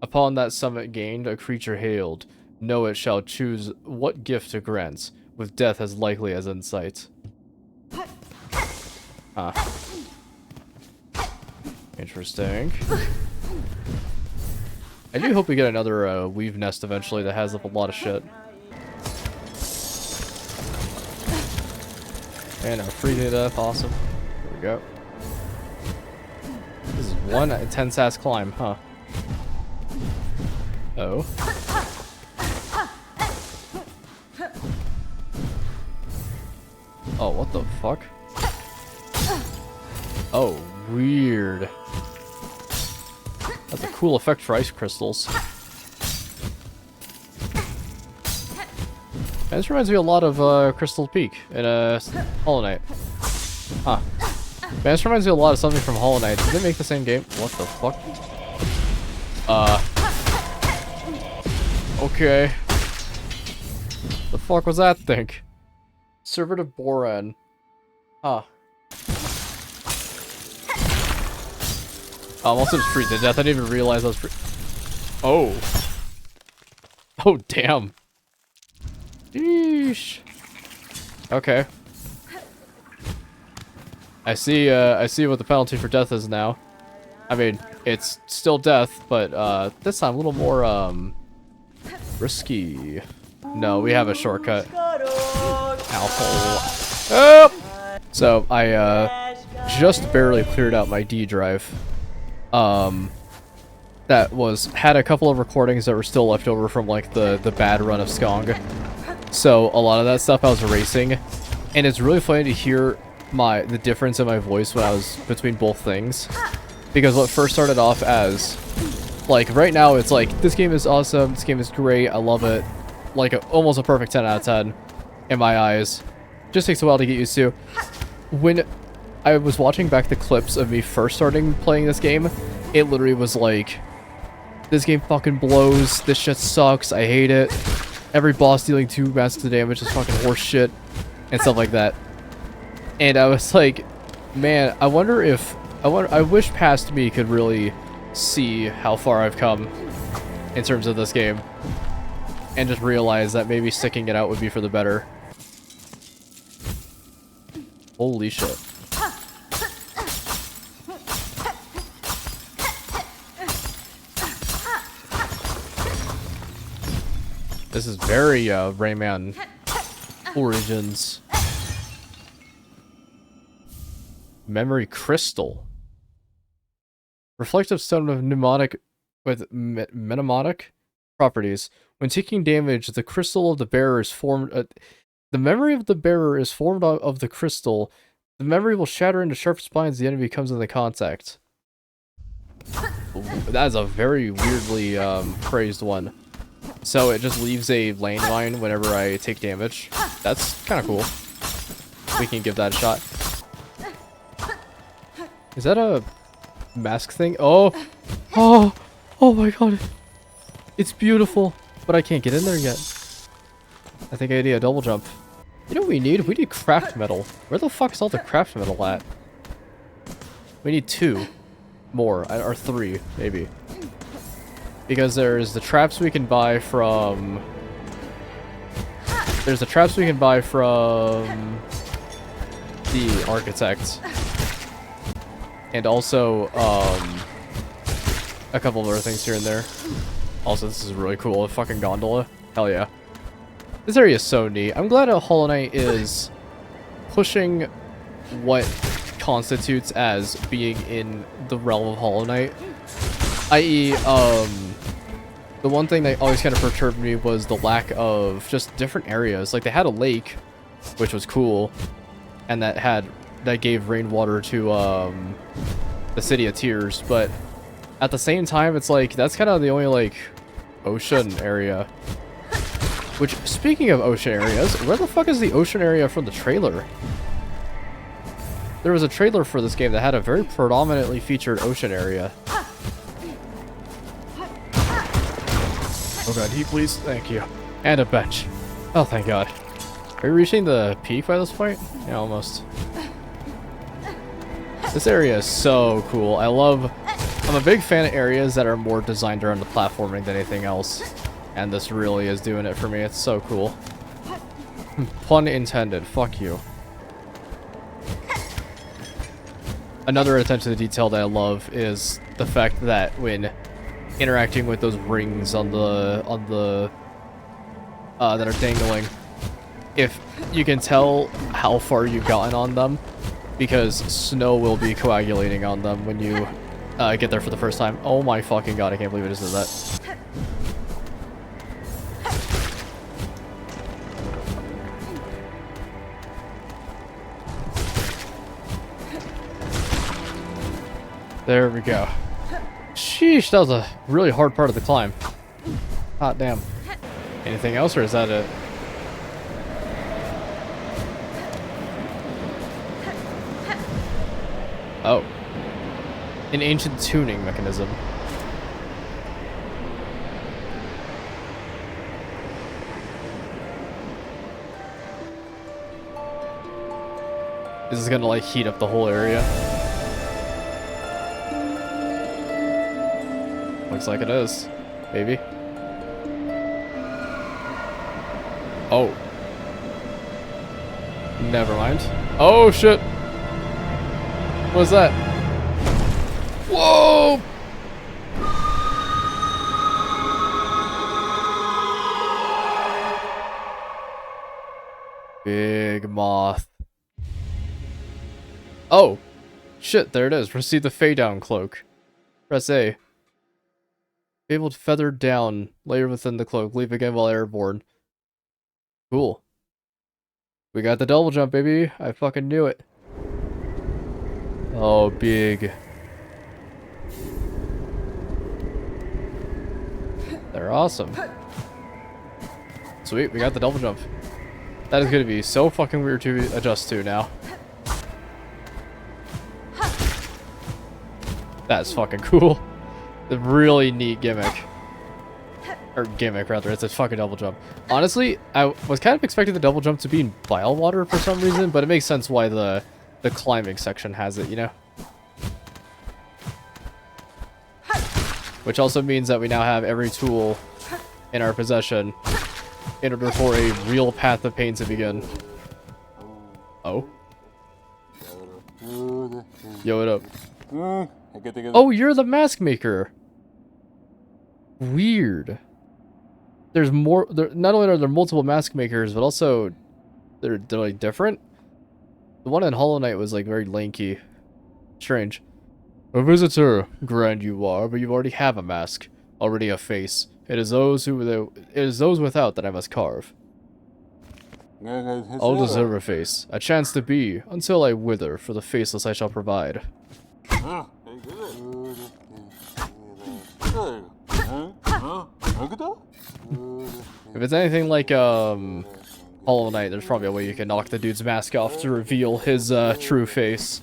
Upon that summit gained, a creature hailed. Know it shall choose what gift to grant, with death as likely as in sight. Huh. Interesting. I do hope we get another weave nest eventually that has up a lot of shit. And our free to death, awesome. There we go. This is one intense ass climb, huh? Oh. Oh, what the fuck? Oh, weird. That's a cool effect for ice crystals. And this reminds me a lot of Crystal Peak in Hollow Knight. Huh. Man, this reminds me a lot of something from Hollow Knight. Did they make the same game? What the fuck? Okay. The fuck was that thing? Servative Boran. Huh. Oh, I'm also just free to death. I didn't even realize I was free. Oh. Oh, damn. Sheesh. Okay. I see what the penalty for death is now. I mean, it's still death, but this time a little more risky. No, we have a shortcut. Alcohol. Oh! So I just barely cleared out my D drive. That had a couple of recordings that were still left over from like the bad run of Skong. So a lot of that stuff I was erasing, and it's really funny to hear the difference in my voice when I was between both things. Because what first started off as, like, right now it's like, this game is awesome, this game is great, I love it. Like, almost a perfect 10 out of 10 in my eyes. Just takes a while to get used to. When I was watching back the clips of me first starting playing this game, it literally was like, this game fucking blows, this shit sucks, I hate it. Every boss dealing 2 masks of damage is fucking horse shit, and stuff like that. And I was like, man, I wish past me could really see how far I've come in terms of this game. And just realize that maybe sticking it out would be for the better. Holy shit. This is very Rayman Origins. Memory crystal. Reflective stone with mnemonic properties. When taking damage, the crystal of the bearer is formed. The memory of the bearer is formed of the crystal. The memory will shatter into sharp spines as the enemy comes into contact. That is a very weirdly praised one. So it just leaves a landmine whenever I take damage. That's kind of cool. We can give that a shot. Is that a mask thing? Oh! Oh! Oh my god! It's beautiful! But I can't get in there yet. I think I need a double jump. You know what we need? We need craft metal. Where the fuck is all the craft metal at? We need 2 more, or 3, maybe. Because there's the traps we can buy from... There's the traps we can buy from... the architect. And also, a couple of other things here and there. Also, this is really cool. A fucking gondola. Hell yeah. This area is so neat. I'm glad Hollow Knight is pushing what constitutes as being in the realm of Hollow Knight. I.e., the one thing that always kind of perturbed me was the lack of just different areas. Like, they had a lake, which was cool, and that gave rainwater to, the City of Tears, but at the same time, it's like, that's kind of the only, like, ocean area. Which, speaking of ocean areas, where the fuck is the ocean area from the trailer? There was a trailer for this game that had a very predominantly featured ocean area. Oh god, heat please. Thank you. And a bench. Oh, thank god. Are we reaching the peak by this point? Yeah, almost. This area is so cool. I'm a big fan of areas that are more designed around the platforming than anything else. And this really is doing it for me. It's so cool. Pun intended. Fuck you. Another attention to detail that I love is the fact that when interacting with those rings on the that are dangling, if you can tell how far you've gotten on them, because snow will be coagulating on them when you get there for the first time. Oh my fucking god, I can't believe it just did that. There we go. Sheesh, that was a really hard part of the climb. Hot damn. Anything else, or is that it? Oh. An ancient tuning mechanism. This is gonna, like, heat up the whole area. Looks like it is. Maybe. Oh. Never mind. Oh, shit. What's that? Whoa! Big moth. Oh! Shit, there it is. Receive the Fade Down cloak. Press A. Able to feather down. Layer within the cloak. Leave again while airborne. Cool. We got the double jump, baby. I fucking knew it. Oh, big. They're awesome. Sweet, we got the double jump. That is gonna be so fucking weird to adjust to now. That's fucking cool. The really neat gimmick. Or gimmick, rather. It's a fucking double jump. Honestly, I was kind of expecting the double jump to be in bile water for some reason, but it makes sense why the climbing section has it, you know? Which also means that we now have every tool in our possession in order for a real path of pain to begin. Oh? Yo, what up? Oh, you're the mask maker. Weird. There's more. Not only are there multiple mask makers, but also they're like different. The one in Hollow Knight was like very lanky. Strange. A visitor, grand you are, but you already have a mask, already a face. It is those without that I must carve. All deserve a face, a chance to be, until I wither, for the faceless I shall provide. If it's anything like Hollow Knight, there's probably a way you can knock the dude's mask off to reveal his true face.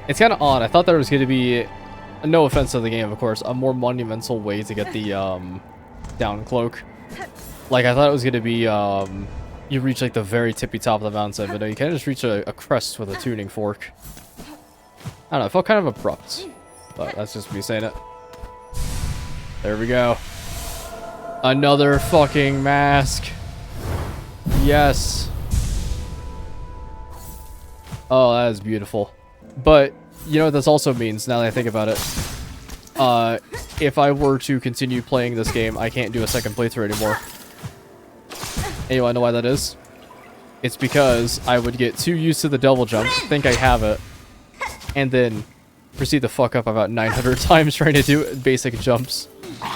It's kind of odd. I thought there was going to be, no offense to the game, of course, a more monumental way to get the down cloak. Like, I thought it was going to be you reach like the very tippy top of the mountain, but no, you can't just reach a crest with a tuning fork. I don't know, it felt kind of abrupt, but that's just me saying it. There we go. Another fucking mask. Yes. Oh, that is beautiful. But, you know what this also means, now that I think about it? If I were to continue playing this game, I can't do a second playthrough anymore. And you wanna know why that is? It's because I would get too used to the double jump, think I have it, and then proceed to fuck up about 900 times trying to do basic jumps.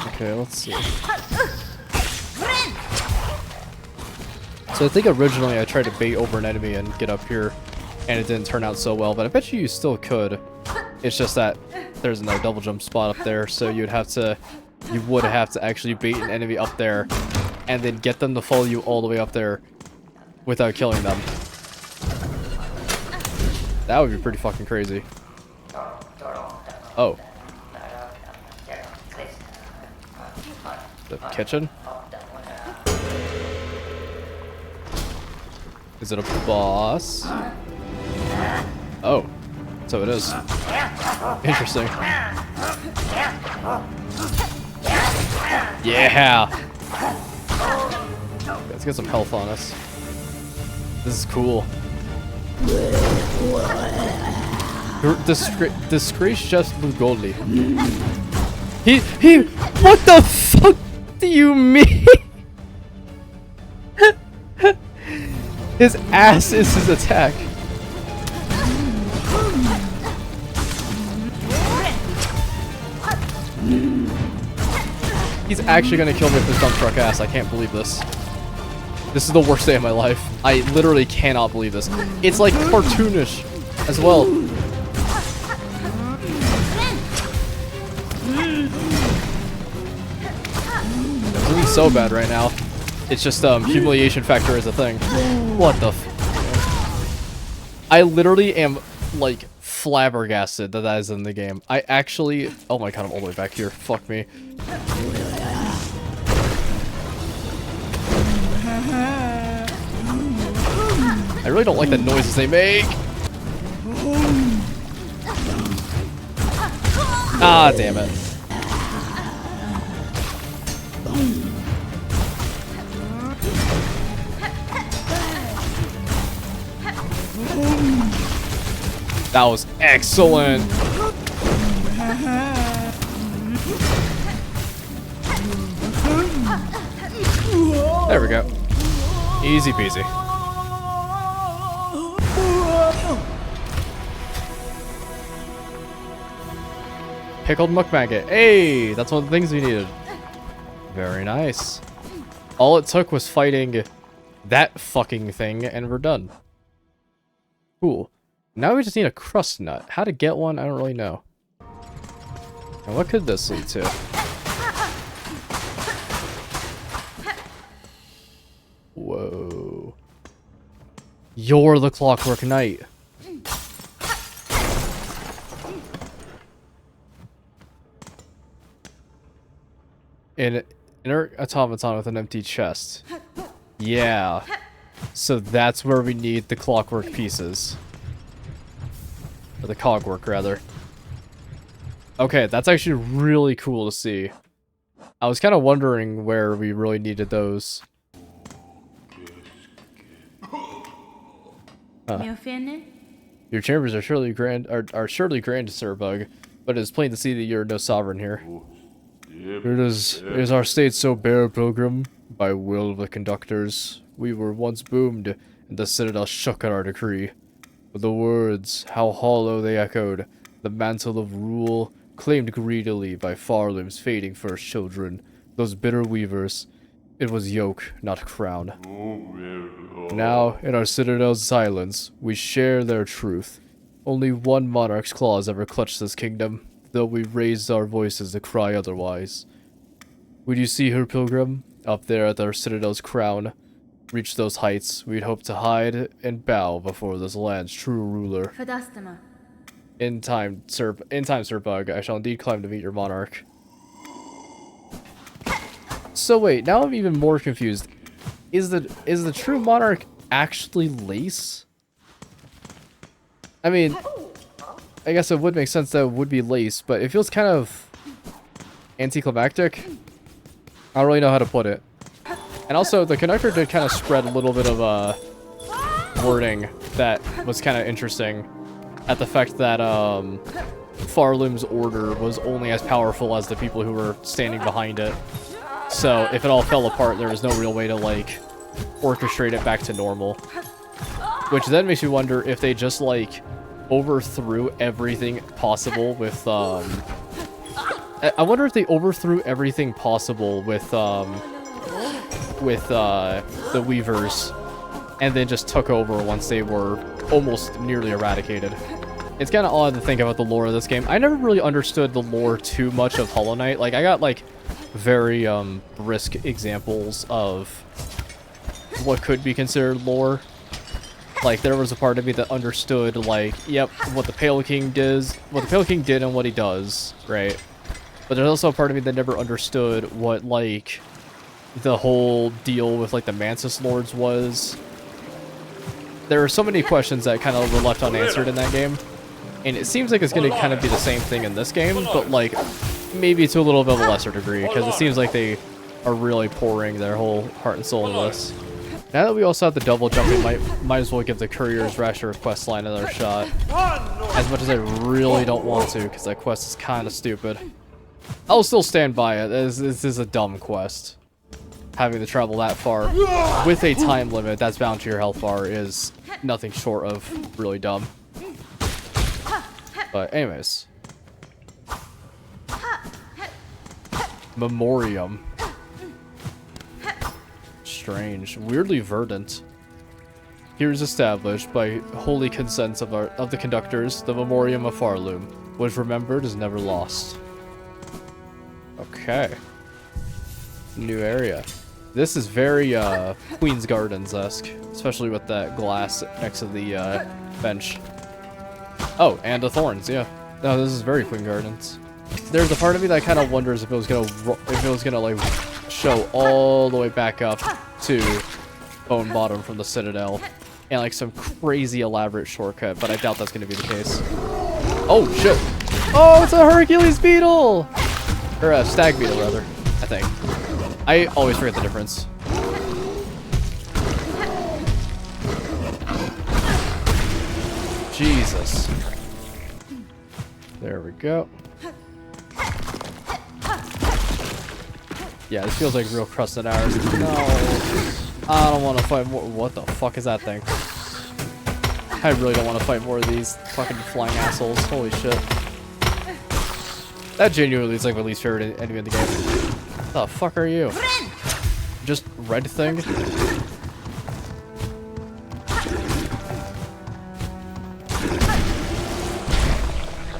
Okay, let's see. So I think originally I tried to bait over an enemy and get up here, and it didn't turn out so well, but I bet you still could. It's just that there's no double jump spot up there, so you would have to actually bait an enemy up there, and then get them to follow you all the way up there without killing them. That would be pretty fucking crazy. Oh. The kitchen? Is it a boss? Oh. So it is. Interesting. Yeah! Let's get some health on us. This is cool. Disgrace just Lugoli. He, what the fuck do you mean? His ass is his attack. He's actually gonna kill me with his dump truck ass. I can't believe this. This is the worst day of my life. I literally cannot believe this. It's like cartoonish as well. I'm doing so bad right now. It's just humiliation factor is a thing. What the f— I literally am like flabbergasted that that is in the game. I actually— oh my god, I'm all the way back here. Fuck me. I really don't like the noises they make. Ah, damn it. That was excellent. There we go. Easy peasy. Pickled mukbang. Hey, that's one of the things we needed. Very nice. All it took was fighting that fucking thing, and we're done. Cool. Now we just need a crust nut. How to get one, I don't really know. And what could this lead to? Whoa. You're the Clockwork Knight. An inert automaton with an empty chest. Yeah. So that's where we need the clockwork pieces. Or the cogwork, rather. Okay, that's actually really cool to see. I was kind of wondering where we really needed those. You finished? Your chambers are surely grand, surely grand, Sir Bug, but it is plain to see that you're no sovereign here. Is our state so bare, Pilgrim? By will of the conductors, we were once boomed, and the Citadel shook at our decree. But the words, how hollow they echoed, the mantle of rule, claimed greedily by Farloom's fading first children, those bitter weavers. It was yoke, not crown. Now, in our Citadel's silence, we share their truth. Only one monarch's claws ever clutched this kingdom, though we raised our voices to cry otherwise. Would you see her, Pilgrim? Up there at our Citadel's crown. Reach those heights, we'd hope to hide and bow before this land's true ruler. Fadastama. In time, Sir Bug, I shall indeed climb to meet your monarch. So wait, now I'm even more confused. Is the true monarch actually Lace? I mean, I guess it would make sense that it would be Lace, but it feels kind of anticlimactic. I don't really know how to put it. And also, the conductor did kind of spread a little bit of wording that was kind of interesting at the fact that Farloom's order was only as powerful as the people who were standing behind it. So if it all fell apart, there was no real way to, like, orchestrate it back to normal. Which then makes me wonder if they just, like, overthrew everything possible with, I wonder if they overthrew everything possible with the Weavers, and then just took over once they were almost nearly eradicated. It's kind of odd to think about the lore of this game. I never really understood the lore too much of Hollow Knight. Like, I got, like, very brisk examples of what could be considered lore. Like, there was a part of me that understood, like, yep, what the Pale King did and what he does, right? But there's also a part of me that never understood what, like, the whole deal with, like, the Mantis Lords was. There are so many questions that kind of were left unanswered in that game. And it seems like it's going to kind of be the same thing in this game, but, like, maybe to a little bit of a lesser degree, because it seems like they are really pouring their whole heart and soul into this. Now that we also have the double jumping, might as well give the Courier's Rasher quest line another shot. As much as I really don't want to, because that quest is kind of stupid. I'll still stand by it. This is a dumb quest. Having to travel that far with a time limit that's bound to your health bar is nothing short of really dumb. But anyways. Memoriam. Strange. Weirdly verdant. Here is established by holy consents of the conductors, the Memoriam of Farloom. What is remembered is never lost. Okay. New area. This is very Queen's Gardens-esque, especially with that glass next to the bench. Oh, and the thorns, yeah. No, this is very Queen Gardens. There's a part of me that kind of wonders if it was gonna like show all the way back up to Bone Bottom from the Citadel, and like some crazy elaborate shortcut, but I doubt that's gonna be the case. Oh shit! Oh, it's a Hercules beetle, or a stag beetle rather. I think. I always forget the difference. Jesus. There we go. Yeah, this feels like real crusted hours. No. I don't want to fight more. What the fuck is that thing? I really don't want to fight more of these fucking flying assholes. Holy shit. That genuinely is like my least favorite enemy in the game. What the fuck are you? Just red thing?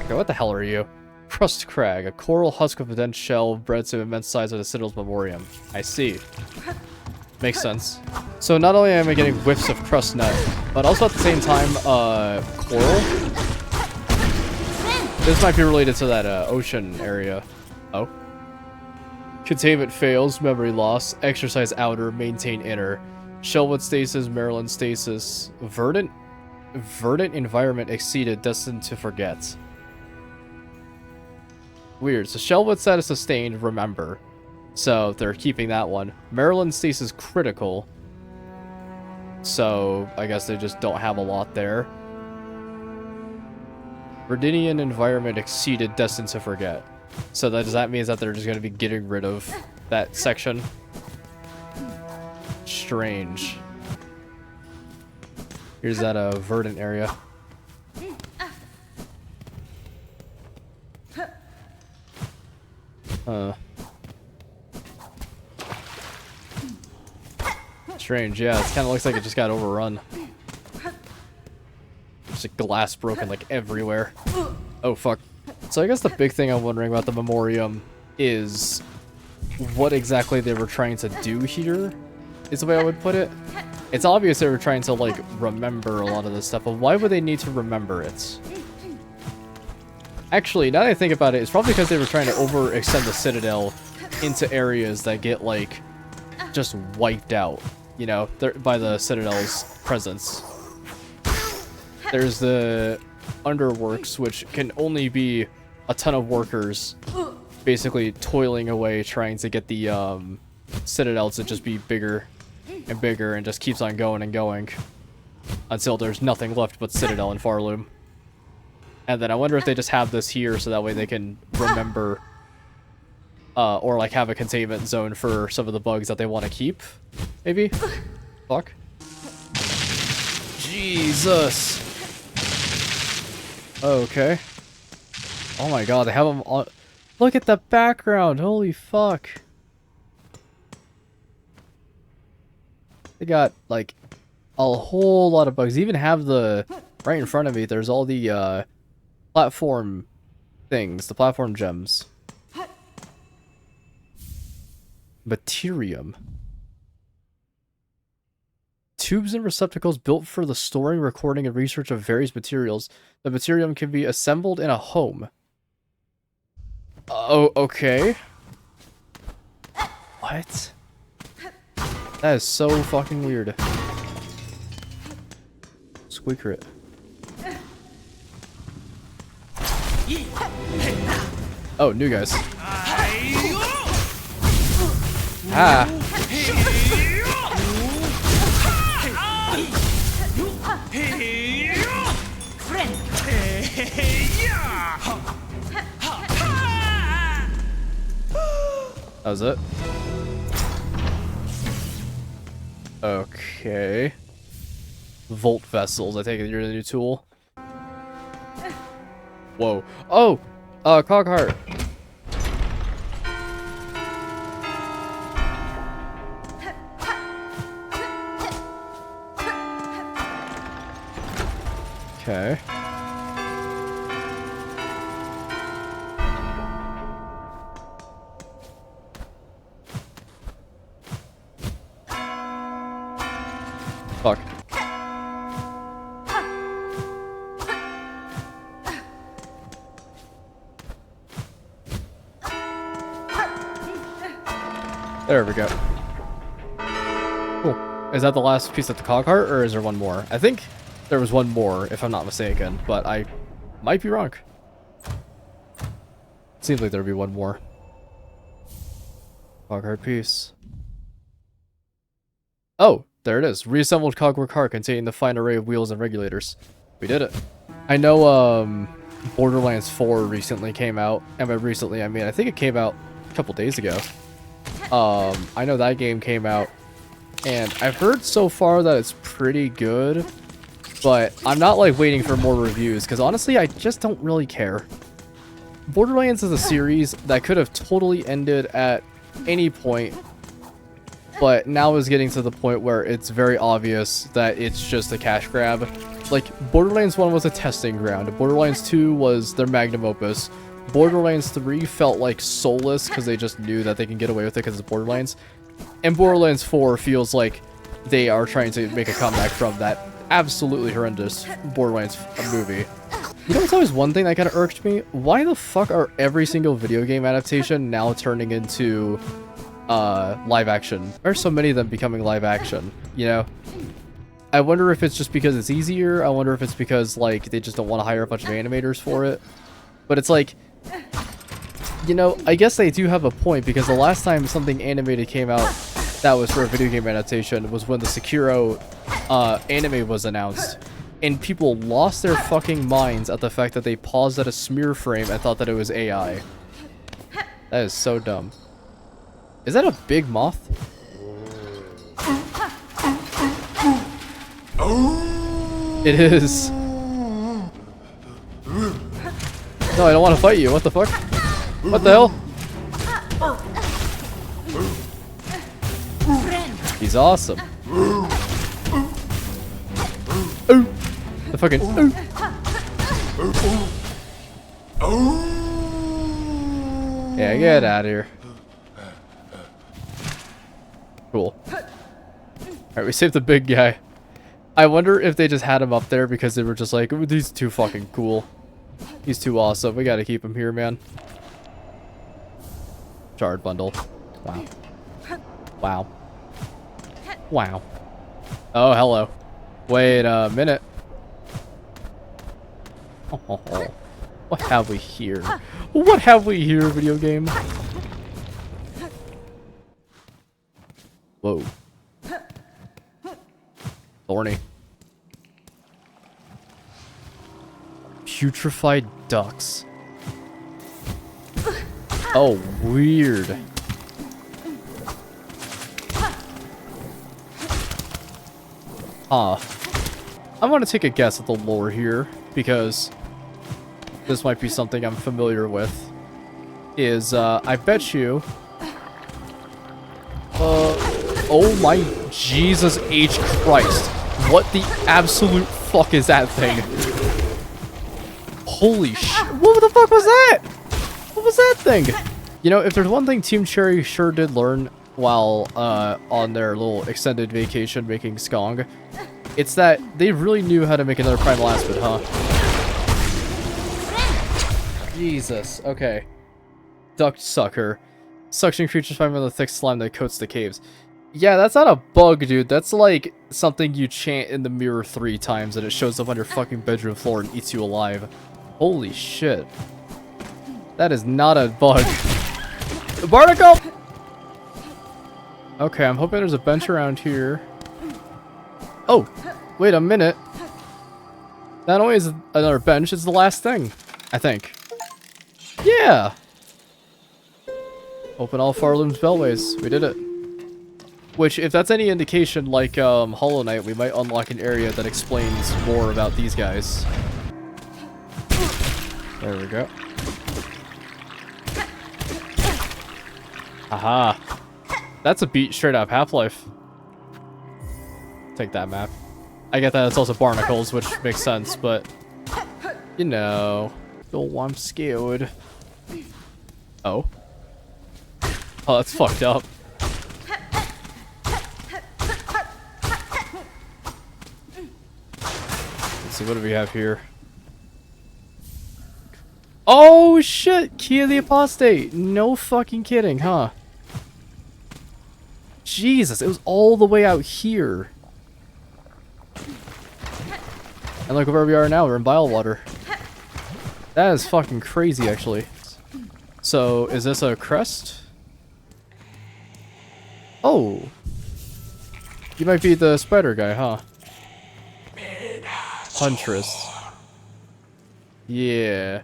Okay, what the hell are you? Crust crag, a coral husk of a dense shell bred to immense size of the Citadel's memoriam. I see. Makes sense. So not only am I getting whiffs of crust nut, but also at the same time, coral. This might be related to that ocean area. Oh. Containment fails, memory loss, exercise outer, maintain inner. Shellwood stasis, Maryland stasis. Verdant environment exceeded, destined to forget. Weird. So Shellwood status sustained, remember. So they're keeping that one. Maryland stasis critical. So I guess they just don't have a lot there. Verdinian environment exceeded, destined to forget. So does that mean that they're just going to be getting rid of that section? Strange. Here's that verdant area. Strange, yeah, it kind of looks like it just got overrun. There's like glass broken like everywhere. Oh fuck. So I guess the big thing I'm wondering about the memoriam is what exactly they were trying to do here, is the way I would put it. It's obvious they were trying to like remember a lot of this stuff, but why would they need to remember it? Actually, now that I think about it, it's probably because they were trying to overextend the Citadel into areas that get, like, just wiped out, you know, by the Citadel's presence. There's the underworks, which can only be a ton of workers basically toiling away trying to get the Citadel to just be bigger and bigger and just keeps on going and going until there's nothing left but Citadel and Farloom. And then I wonder if they just have this here so that way they can remember or like have a containment zone for some of the bugs that they want to keep. Maybe? Fuck. Jesus. Okay. Oh my god, they have them on. Look at the background. Holy fuck. They got like a whole lot of bugs. They even have the right in front of me. There's all the platform things, the platform gems. Materium. Tubes and receptacles built for the storing, recording, and research of various materials. The materium can be assembled in a home. Oh, okay. What? That is so fucking weird. Squeaker it. Oh, new guys. Ah. That was it. Okay. Volt vessels. I take it you're the new tool. Whoa. Oh! Cogheart. Okay. Fuck. There we go. Cool. Is that the last piece of the cogheart, or is there one more? I think there was one more, if I'm not mistaken, but I might be wrong. Seems like there'd be one more. Cogheart piece. Oh, there it is. Reassembled cogwork heart containing the fine array of wheels and regulators. We did it. I know Borderlands 4 recently came out, and by recently I mean I think it came out a couple days ago. I know that game came out, and I've heard so far that it's pretty good, but I'm not like waiting for more reviews, because honestly I just don't really care. Borderlands is a series that could have totally ended at any point, but now is getting to the point where it's very obvious that it's just a cash grab, Like, Borderlands 1 was a testing ground. Borderlands 2 was their magnum opus. Borderlands 3 felt like soulless because they just knew that they can get away with it because it's Borderlands. And Borderlands 4 feels like they are trying to make a comeback from that absolutely horrendous Borderlands movie. You know, it's always one thing that kind of irked me. Why the fuck are every single video game adaptation now turning into live action? Why are so many of them becoming live action? You know? I wonder if it's just because it's easier. I wonder if it's because, like, they just don't want to hire a bunch of animators for it. But it's like, you know, I guess they do have a point, because the last time something animated came out that was for a video game adaptation was when the Sekiro anime was announced. And people lost their fucking minds at the fact that they paused at a smear frame and thought that it was AI. That is so dumb. Is that a big moth? It is. No, I don't want to fight you. What the fuck? What the hell? He's awesome. Ooh. The fucking ooh. Yeah, get out of here. Cool. Alright, we saved the big guy. I wonder if they just had him up there because they were just like, "Ooh, he's too fucking cool. He's too awesome. We gotta keep him here, man." Shard bundle. Wow. Wow. Wow. Oh, hello. Wait a minute. Oh, what have we here? What have we here, video game? Whoa. Thorny. Putrefied ducks. Oh, weird. I'm gonna take a guess at the lore here, because this might be something I'm familiar with. I bet you... oh my Jesus H. Christ. What the absolute fuck is that thing? Holy shit. What the fuck was that? What was that thing? You know, if there's one thing Team Cherry sure did learn while on their little extended vacation making Skong, it's that they really knew how to make another Primal Aspid, huh? Jesus, okay. Duck Sucker. Suction creatures find in the thick slime that coats the caves. Yeah, that's not a bug, dude. That's like something you chant in the mirror 3 times and it shows up on your fucking bedroom floor and eats you alive. Holy shit. That is not a bug. Barnacle! Okay, I'm hoping there's a bench around here. Oh, wait a minute. Not only is it another bench, it's the last thing, I think. Yeah! Open all Farloom's bellways. We did it. Which, if that's any indication, like Hollow Knight, we might unlock an area that explains more about these guys. There we go. Aha. That's a beat straight out of Half-Life. Take that map. I get that it's also barnacles, which makes sense, but... You know... Oh, I'm scared. Oh. Oh, that's fucked up. Let's see, what do we have here? Oh shit! Key of the Apostate! No fucking kidding, huh? Jesus, it was all the way out here. And look where we are now, we're in Bilewater. That is fucking crazy, actually. So, is this a crest? Oh. You might be the spider guy, huh? Huntress. Yeah.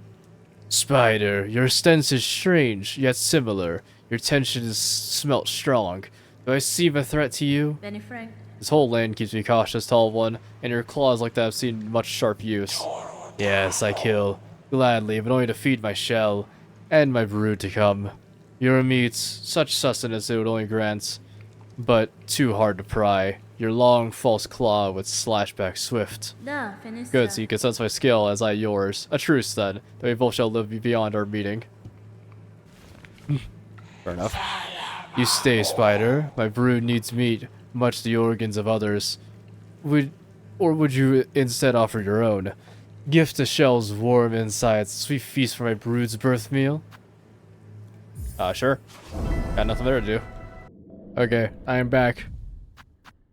Spider, your stance is strange, yet similar. Your tension is smelt strong. Do I seem a threat to you? Benny Frank. This whole land keeps me cautious, tall one, and your claws like that have seen much sharp use. Yes, I kill. Gladly, but only to feed my shell, and my brood to come. Your meats, such sustenance it would only grant, but too hard to pry. Your long, false claw would slash back swift. Da, Finissa. Good, so you can sense my skill as I yours. A truce, then, that we both shall live beyond our meeting. Fair enough. You stay, Spider. My brood needs meat, much the organs of others. Would you instead offer your own? Gift the shell's warm insides, sweet feast for my brood's birth meal? Sure. Got nothing there to do. Okay, I am back.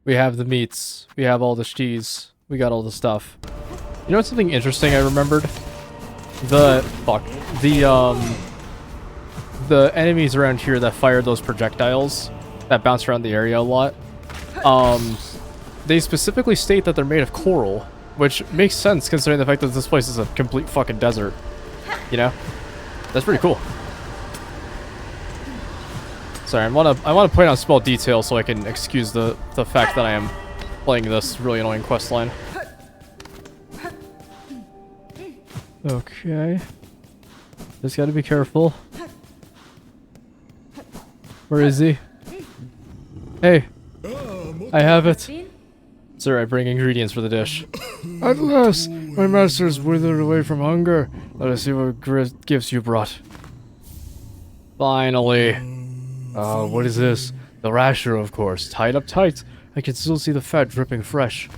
We have the meats. We have all the cheese. We got all the stuff. You know what's something interesting I remembered? The enemies around here that fire those projectiles that bounce around the area a lot, they specifically state that they're made of coral, which makes sense considering the fact that this place is a complete fucking desert. You know? That's pretty cool. Sorry, I want to point out small details so I can excuse the fact that I am playing this really annoying quest line. Okay. Just gotta be careful. Where is he? Hey! I have it! Sir, I bring ingredients for the dish. At last! My master is withered away from hunger. Let us see what gifts you brought. Finally! What is this? The rasher, of course. Tied up tight. I can still see the fat dripping fresh.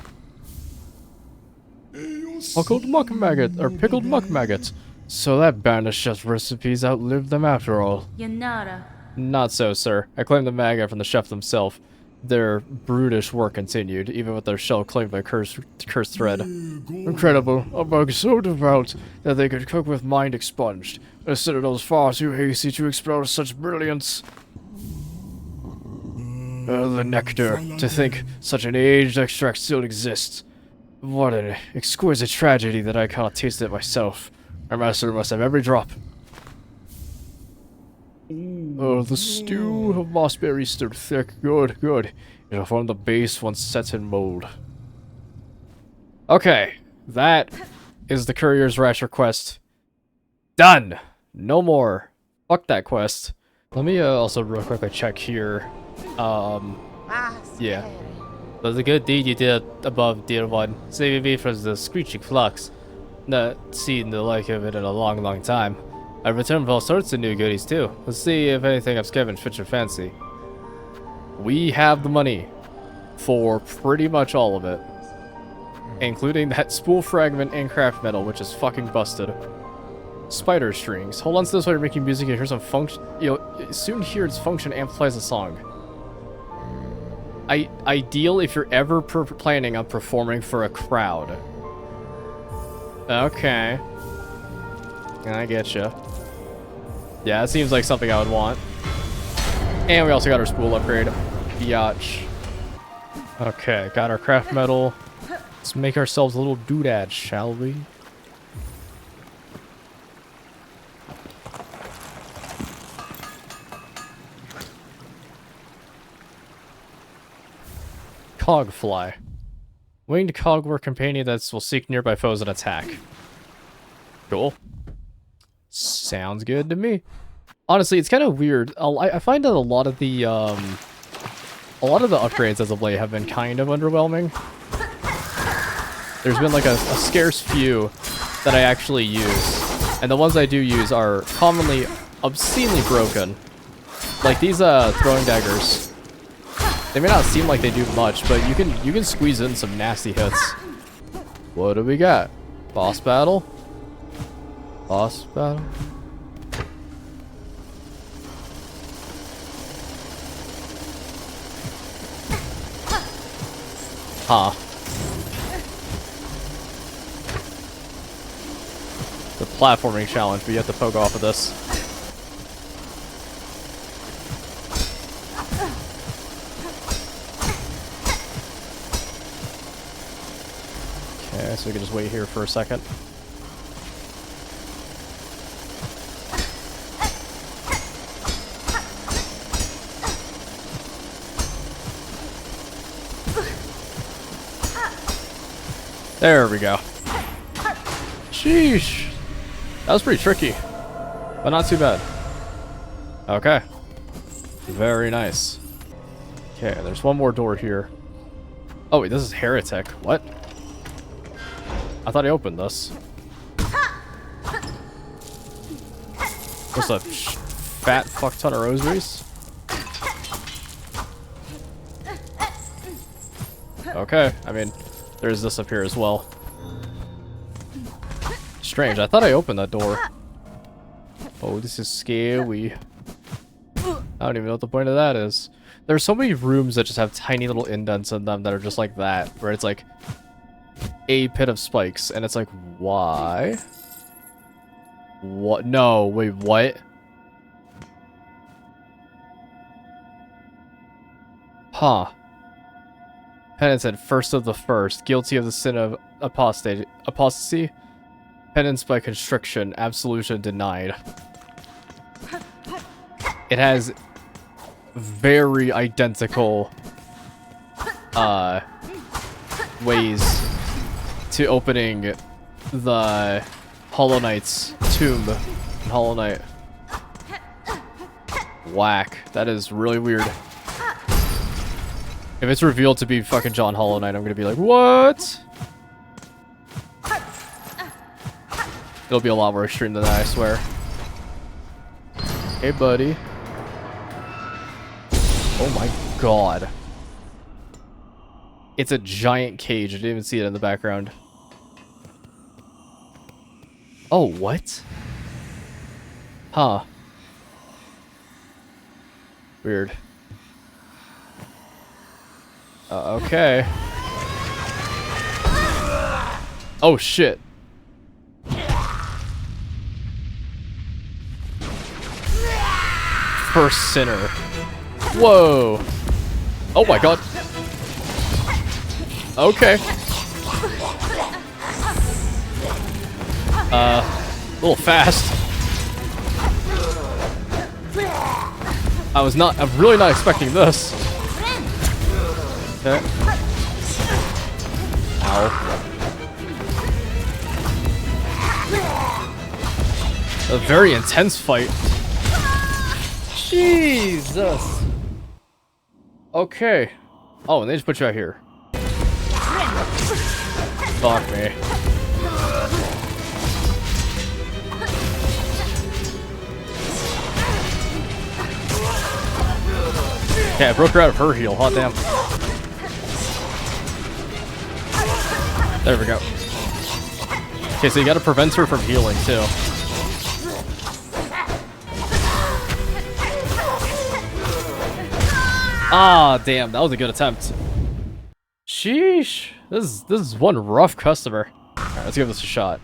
Pickled muck maggot, or pickled muck maggots. So that banished chef's recipes outlived them after all. Yanara. Not so, sir. I claim the maggot from the chef themselves. Their brutish work continued, even with their shell claimed by cursed thread. Incredible. A bug so devout that they could cook with mind expunged. The Citadel's far too hasty to explore such brilliance. The nectar. To think such an aged extract still exists. What an exquisite tragedy that I cannot taste it myself. Our master must have every drop. Oh, the stew of mossberries stood thick. Good, good. It'll form the base once set in mold. Okay, that is the Courier's Rasher quest. Done! No more. Fuck that quest. Let me also real quickly check here. Yeah. It was a good deed you did above, dear one. Saving me from the screeching flux. Not seen the like of it in a long, long time. I've returned with all sorts of new goodies too. Let's see if anything I've scavenged fits your fancy. We have the money for pretty much all of it. Including that spool fragment and craft metal, which is fucking busted. Spider strings. Hold on to this while you're making music and hear some function. You'll soon hear its function amplifies the song. Ideal if you're ever planning on performing for a crowd. Okay. I get you. Yeah, it seems like something I would want. And we also got our spool upgrade. Biatch. Okay, got our craft metal. Let's make ourselves a little doodad, shall we? Cogfly. Winged cogwork companion that will seek nearby foes and attack. Cool. Sounds good to me. Honestly, it's kind of weird. I find that a lot of the upgrades as of late have been kind of underwhelming. There's been like a scarce few that I actually use, and the ones I do use are commonly obscenely broken. Like these throwing daggers. They may not seem like they do much, but you can squeeze in some nasty hits. What do we got? Boss battle? Boss battle? Huh. The platforming challenge, but you have to poke off of this. Okay, so we can just wait here for a second. There we go. Sheesh. That was pretty tricky, but not too bad. Okay. Very nice. Okay, there's one more door here. Oh, wait, this is Heretic. What? I thought I opened this. What's a fat fuck ton of rosaries? Okay, I mean, there's this up here as well. Strange, I thought I opened that door. Oh, this is scary. I don't even know what the point of that is. There's so many rooms that just have tiny little indents in them that are just like that, where it's like a pit of spikes, and it's like, why? What? No, wait, what? Huh. Penance said, first of the first, guilty of the sin of apostasy, penance by constriction, absolution denied. It has very identical ways to opening the Hollow Knight's tomb in Hollow Knight. Whack. That is really weird. If it's revealed to be fucking John Hollow Knight, I'm gonna be like, what? It'll be a lot more extreme than that, I swear. Hey, buddy. Oh my god. It's a giant cage. I didn't even see it in the background. Oh, what? Huh. Weird. Okay. Oh, shit. First sinner. Whoa. Oh my god. Okay. A little fast. I'm really not expecting this. Okay. Ow. A very intense fight. Jesus. Okay. Oh, and they just put you out here. Fuck me. Okay, I broke her out of her heal. Hot damn. There we go. Okay, so you gotta prevent her from healing, too. Ah, damn, that was a good attempt. Sheesh. This is one rough customer. Alright, let's give this a shot.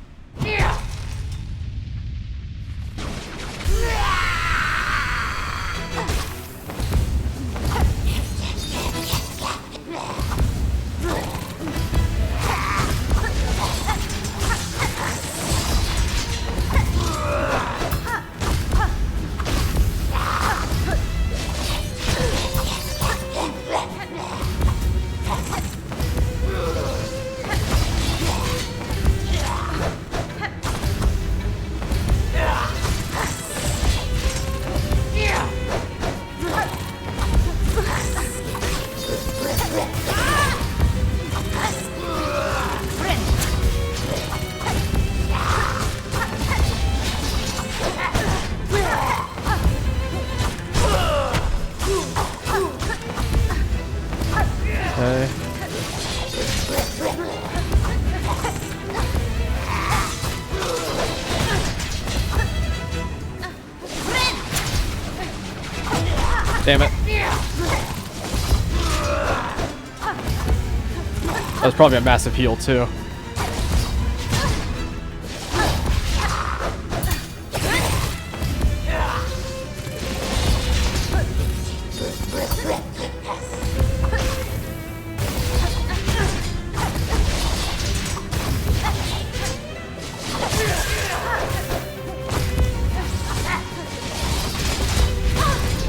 Damn it. That was probably a massive heal, too.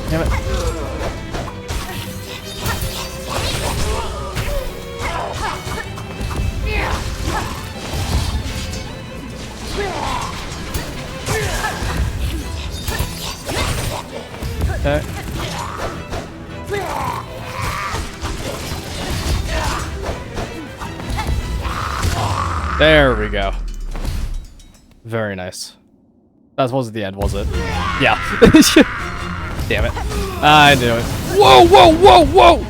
Damn it. Okay. There we go. Very nice. That wasn't the end, was it? Yeah. Damn it. I knew it. Whoa, whoa, whoa, whoa!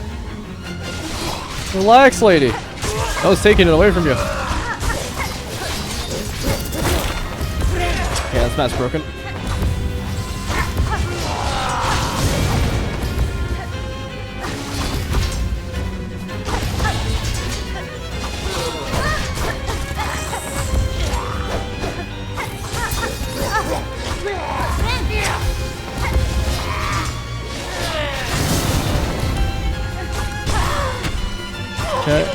Relax, lady. I was taking it away from you. Yeah, this mat's broken. Okay.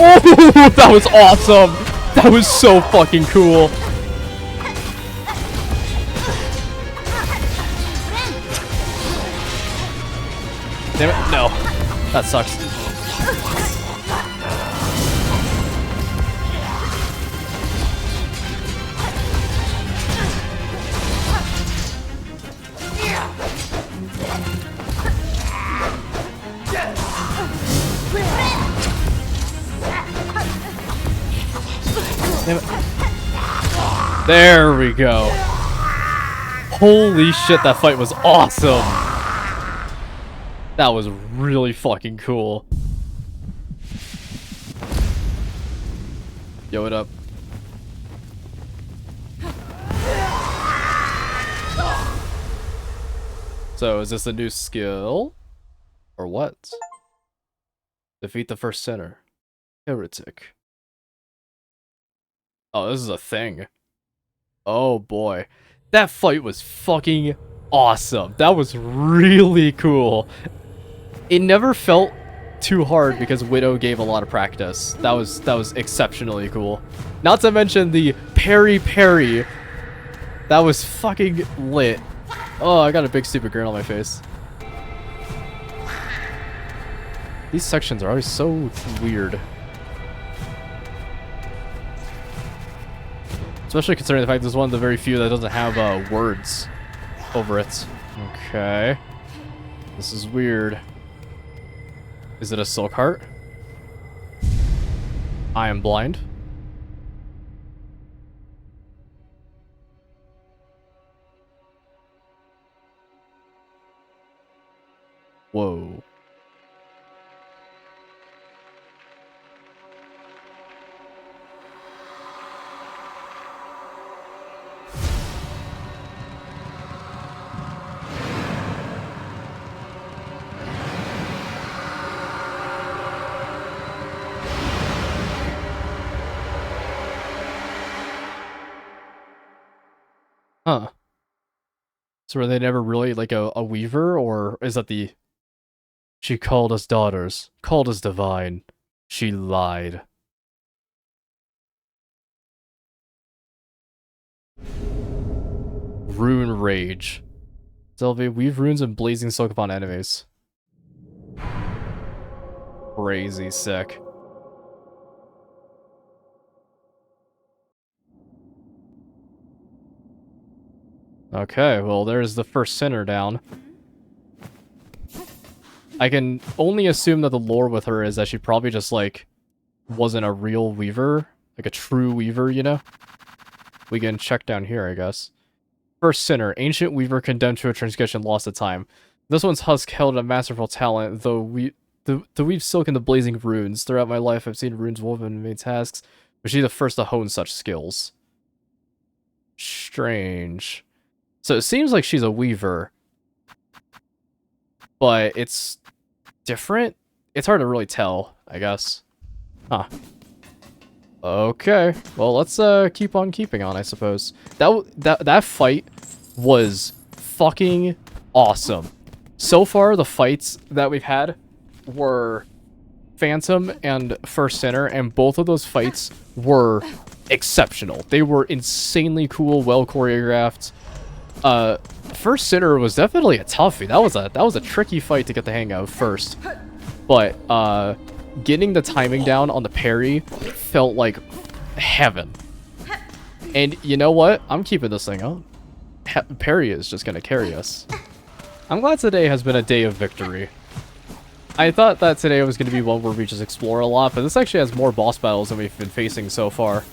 Oh, that was awesome! That was so fucking cool. Damn it, no. That sucks. Damn it. There we go. Holy shit, that fight was awesome. That was really fucking cool. Yo, what up? So, is this a new skill? Or what? Defeat the first center. Heretic. Oh, this is a thing. Oh boy. That fight was fucking awesome. That was really cool. It never felt too hard because Widow gave a lot of practice. That was exceptionally cool. Not to mention the parry. That was fucking lit. Oh, I got a big stupid grin on my face. These sections are always so weird. Especially considering the fact this is one of the very few that doesn't have words over it. Okay. This is weird. Is it a silk heart? I am blind. Whoa. Huh. So were they never really like a weaver, or is that the... She called us daughters, called us divine. She lied. Rune Rage. Sylvie, weave runes and blazing silk upon enemies. Crazy sick. Okay, well, there's the first sinner down. I can only assume that the lore with her is that she probably just, like, wasn't a real weaver. Like a true weaver, you know? We can check down here, I guess. First sinner. Ancient weaver condemned to a transgression lost at time. This one's husk held a masterful talent, though the weave silk in the blazing runes. Throughout my life, I've seen runes woven and made tasks, but she's the first to hone such skills. Strange. So it seems like she's a weaver, but it's different. It's hard to really tell, I guess. Huh. Okay. Well, let's keep on keeping on, I suppose. That fight was fucking awesome. So far, the fights that we've had were Phantom and First Sinner, and both of those fights were exceptional. They were insanely cool, well choreographed. First Sinner was definitely a toughie. That was a tricky fight to get the hang of first. But getting the timing down on the parry felt like heaven. And you know what? I'm keeping this thing up. Parry is just gonna carry us. I'm glad today has been a day of victory. I thought that today was going to be one where we just explore a lot, but this actually has more boss battles than we've been facing so far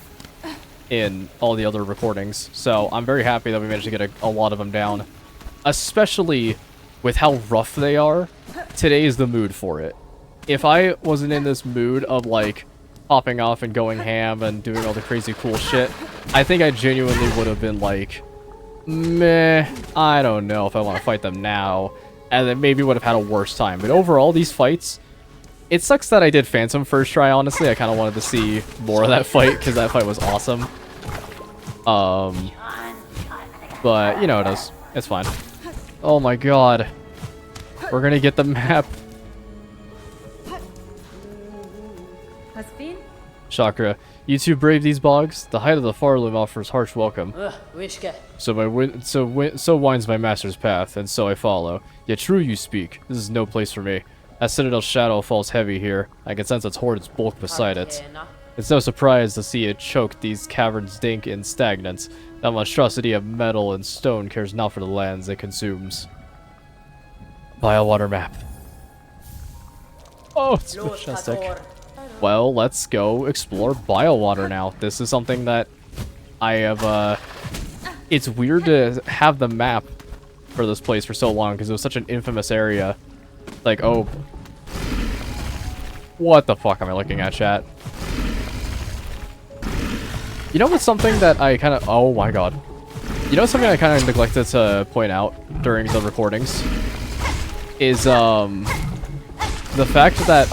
in all the other recordings. So I'm very happy that we managed to get a lot of them down. Especially with how rough they are, today is the mood for it. If I wasn't in this mood of like popping off and going ham and doing all the crazy cool shit, I think I genuinely would have been like, meh, I don't know if I want to fight them now. And then maybe would have had a worse time. But overall, these fights, it sucks that I did Phantom first try, honestly. I kind of wanted to see more of that fight, because that fight was awesome. But, you know, it's fine. Oh my god. We're gonna get the map. Hasbin? Chakra. You two brave these bogs? The height of the Farloom offers harsh welcome. Wishka. So winds my master's path, and so I follow. Yet true you speak. This is no place for me. As Citadel's shadow falls heavy here, I can sense its horde's bulk beside it. It's no surprise to see it choke these caverns dank and stagnant. That monstrosity of metal and stone cares not for the lands it consumes. Biowater map. Oh, it's majestic. Well, let's go explore Biowater now. This is something that I have, it's weird to have the map for this place for so long, because it was such an infamous area. Like, oh. What the fuck am I looking at, chat? You know what's something that I kind of, oh my god. You know something I kind of neglected to point out during the recordings? Is, the fact that,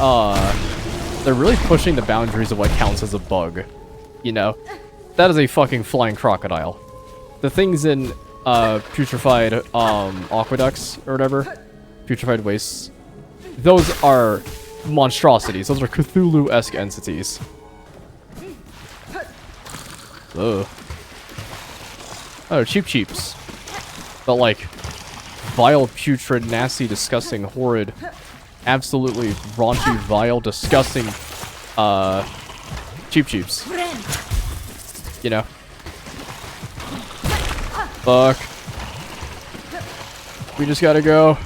they're really pushing the boundaries of what counts as a bug. You know? That is a fucking flying crocodile. The things in putrefied aqueducts or whatever, putrefied wastes, those are monstrosities. Those are Cthulhu-esque entities. Ugh. Oh, cheaps. But like, vile, putrid, nasty, disgusting, horrid, absolutely raunchy, vile, disgusting, cheaps. You know? Fuck. We just gotta go.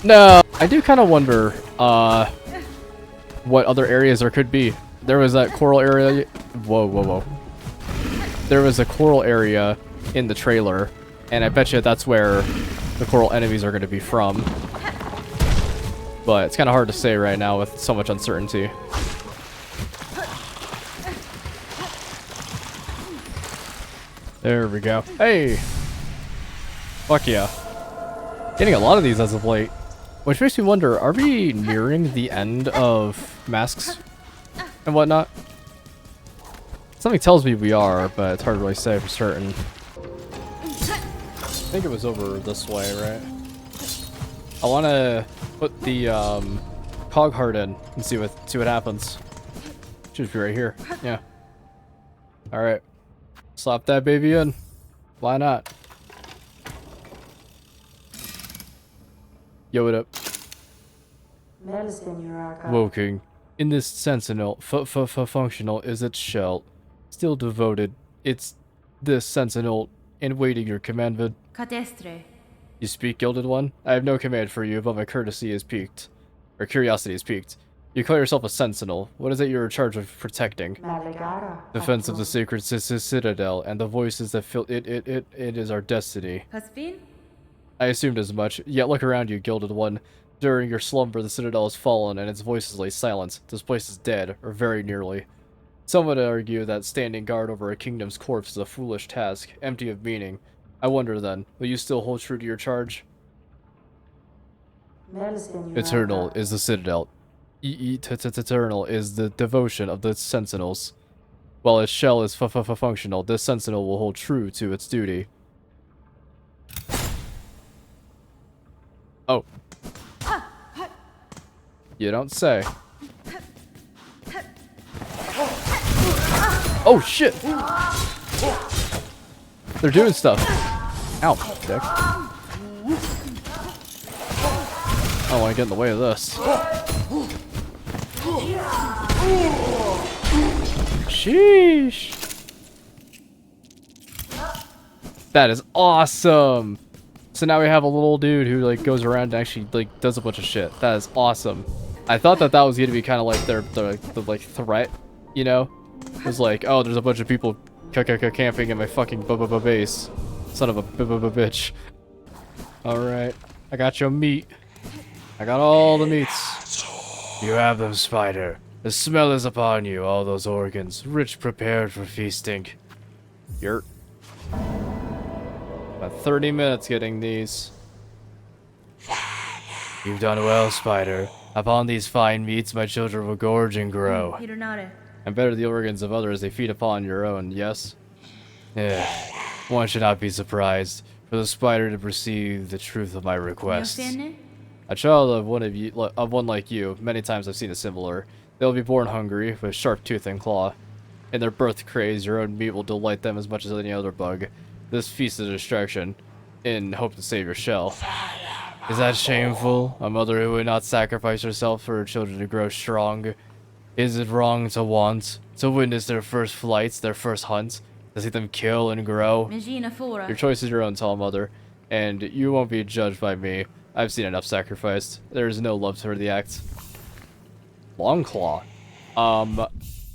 No! I do kind of wonder, what other areas there could be. There was that coral area. Whoa. There was a coral area in the trailer, and I bet you that's where the coral enemies are going to be from. But it's kind of hard to say right now with so much uncertainty. There we go. Hey! Fuck yeah. Getting a lot of these as of late. Which makes me wonder, are we nearing the end of masks and whatnot? Something tells me we are, but it's hard to really say for certain. I think it was over this way, right? I want to put the cog heart in and see what happens. Should be right here. Yeah. All right. Slap that baby in. Why not? Yo, what up? Woking. In this sentinel, functional is its shell. Still devoted. It's this sentinel in waiting your commandment. Cadestre. You speak, Gilded One? I have no command for you, but my courtesy is piqued. Or curiosity is piqued. You call yourself a sentinel. What is it you're in charge of protecting? Defense of the sacred Citadel, and the voices that fill it is our destiny. Hasbin? I assumed as much, yet look around you, Gilded One. During your slumber, the Citadel has fallen, and its voices lay silent. This place is dead, or very nearly. Some would argue that standing guard over a kingdom's corpse is a foolish task, empty of meaning. I wonder then, will you still hold true to your charge? Eternal is the Citadel. Eternal is the devotion of the Sentinels. While its shell is functional, this Sentinel will hold true to its duty. Oh. You don't say. Oh shit! They're doing stuff. Ow, dick. I don't want to get in the way of this. Sheesh. That is awesome. So now we have a little dude who like goes around and actually like does a bunch of shit. That is awesome. I thought that was gonna be kind of like their like threat, you know? It was like, oh, there's a bunch of people camping in my fucking base. Son of a bitch. All right, I got your meat. I got all the meats. You have them, Spider. The smell is upon you, all those organs, rich prepared for feasting. Yurt. About 30 minutes getting these. You've done well, Spider. Upon these fine meats, my children will gorge and grow. Hironare. And better the organs of others they feed upon your own, yes? Yeah, one should not be surprised for the spider to perceive the truth of my requests. A child of one like you, many times I've seen a similar. They'll be born hungry, with sharp tooth and claw. In their birth craze, your own meat will delight them as much as any other bug. This feast is a distraction, in hope to save your shell. Is that shameful? A mother who would not sacrifice herself for her children to grow strong? Is it wrong to want, to witness their first flights, their first hunts, to see them kill and grow? Your choice is your own, tall mother, and you won't be judged by me. I've seen enough sacrificed. There is no love for the act. Longclaw.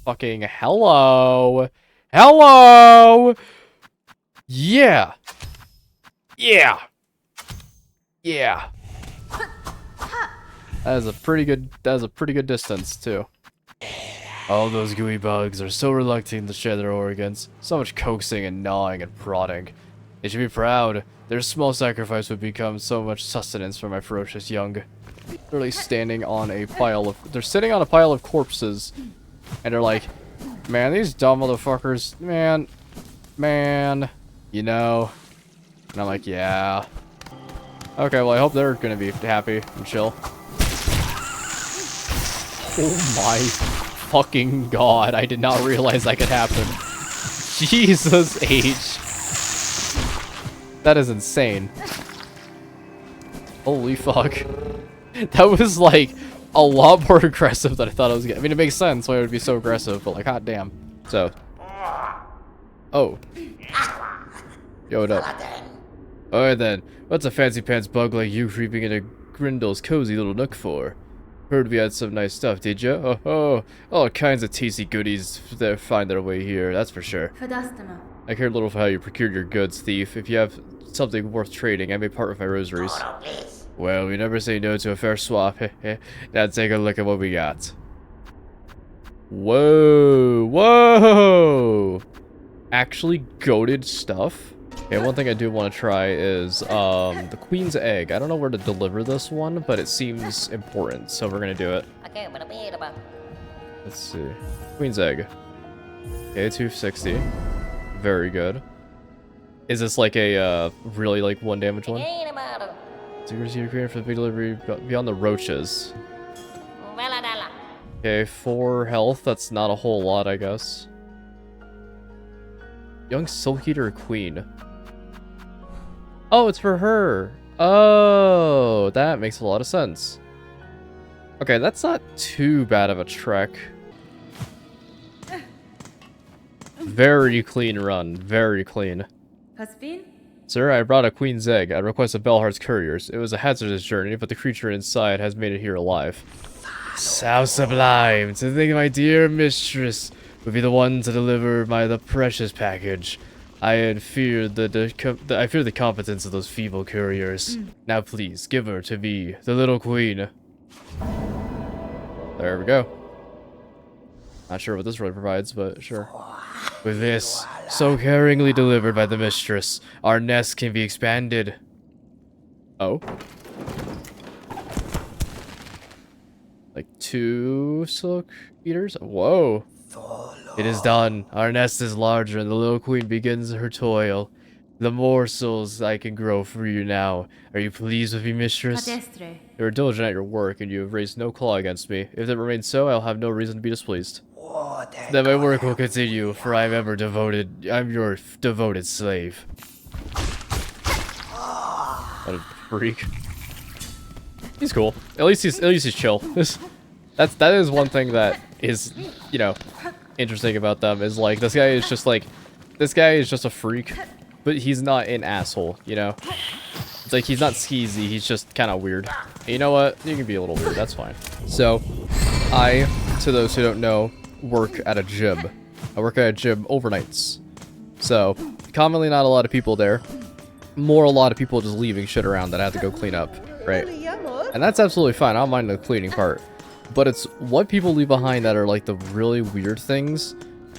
Fucking hello. Hello! Yeah. Yeah. Yeah. That is a pretty good distance, too. All those gooey bugs are so reluctant to share their organs. So much coaxing and gnawing and prodding. They should be proud. Their small sacrifice would become so much sustenance for my ferocious young. Literally standing on a pile of... They're sitting on a pile of corpses. And they're like, man, these dumb motherfuckers, man, you know. And I'm like, yeah. Okay, well, I hope they're gonna be happy and chill. Oh my fucking god, I did not realize that could happen. Jesus H. That is insane. Holy fuck. That was like a lot more aggressive than I thought it was gonna. I mean, it makes sense why it would be so aggressive, but like, hot damn. So. Oh. Yo, what up? Alright then. What's a fancy pants bug like you creeping into Grindel's cozy little nook for? Heard we had some nice stuff, did ya? Oh, all kinds of tasty goodies that find their way here, that's for sure. I care little for how you procured your goods, thief. If you have something worth trading, I may part with my rosaries. Well, we never say no to a fair swap. Now take a look at what we got. Whoa, whoa! Actually goated stuff? Okay, one thing I do want to try is the Queen's Egg. I don't know where to deliver this one, but it seems important, so we're gonna do it. Let's see. Queen's Egg. Okay, 260. Very good. Is this like a really like 1 damage one? Secrets you're creating for the big delivery beyond the roaches. Okay, 4 health. That's not a whole lot, I guess. Young Silk Eater Queen. Oh, it's for her. Oh, that makes a lot of sense. Okay, that's not too bad of a trek. Very clean run. Very clean. Sir, I brought a Queen's Egg. I request a Belhart's couriers. It was a hazardous journey, but the creature inside has made it here alive. How sublime to think my dear mistress would be the one to deliver the precious package. I had feared I fear the competence of those feeble couriers. Now please, give her to me, the little queen. There we go. Not sure what this really provides, but sure. With this, so caringly delivered by the mistress, our nest can be expanded. Oh. Like 2 silk eaters? Whoa. It is done. Our nest is larger and the little queen begins her toil. The morsels I can grow for you now. Are you pleased with me, mistress? You are diligent at your work, and you have raised no claw against me. If it remains so, I'll have no reason to be displeased. That my work will continue, for I'm your devoted slave. What a freak. He's cool. At least he's chill. That is one thing that is, you know, interesting about them is like this guy is just a freak, but he's not an asshole, you know? It's like he's not skeezy, he's just kind of weird. And you know what? You can be a little weird, that's fine. So, I, to those who don't know, work at a gym. I work at a gym overnights. So, commonly not a lot of people there. More a lot of people just leaving shit around that I have to go clean up, right? And that's absolutely fine, I don't mind the cleaning part. But it's what people leave behind that are like the really weird things.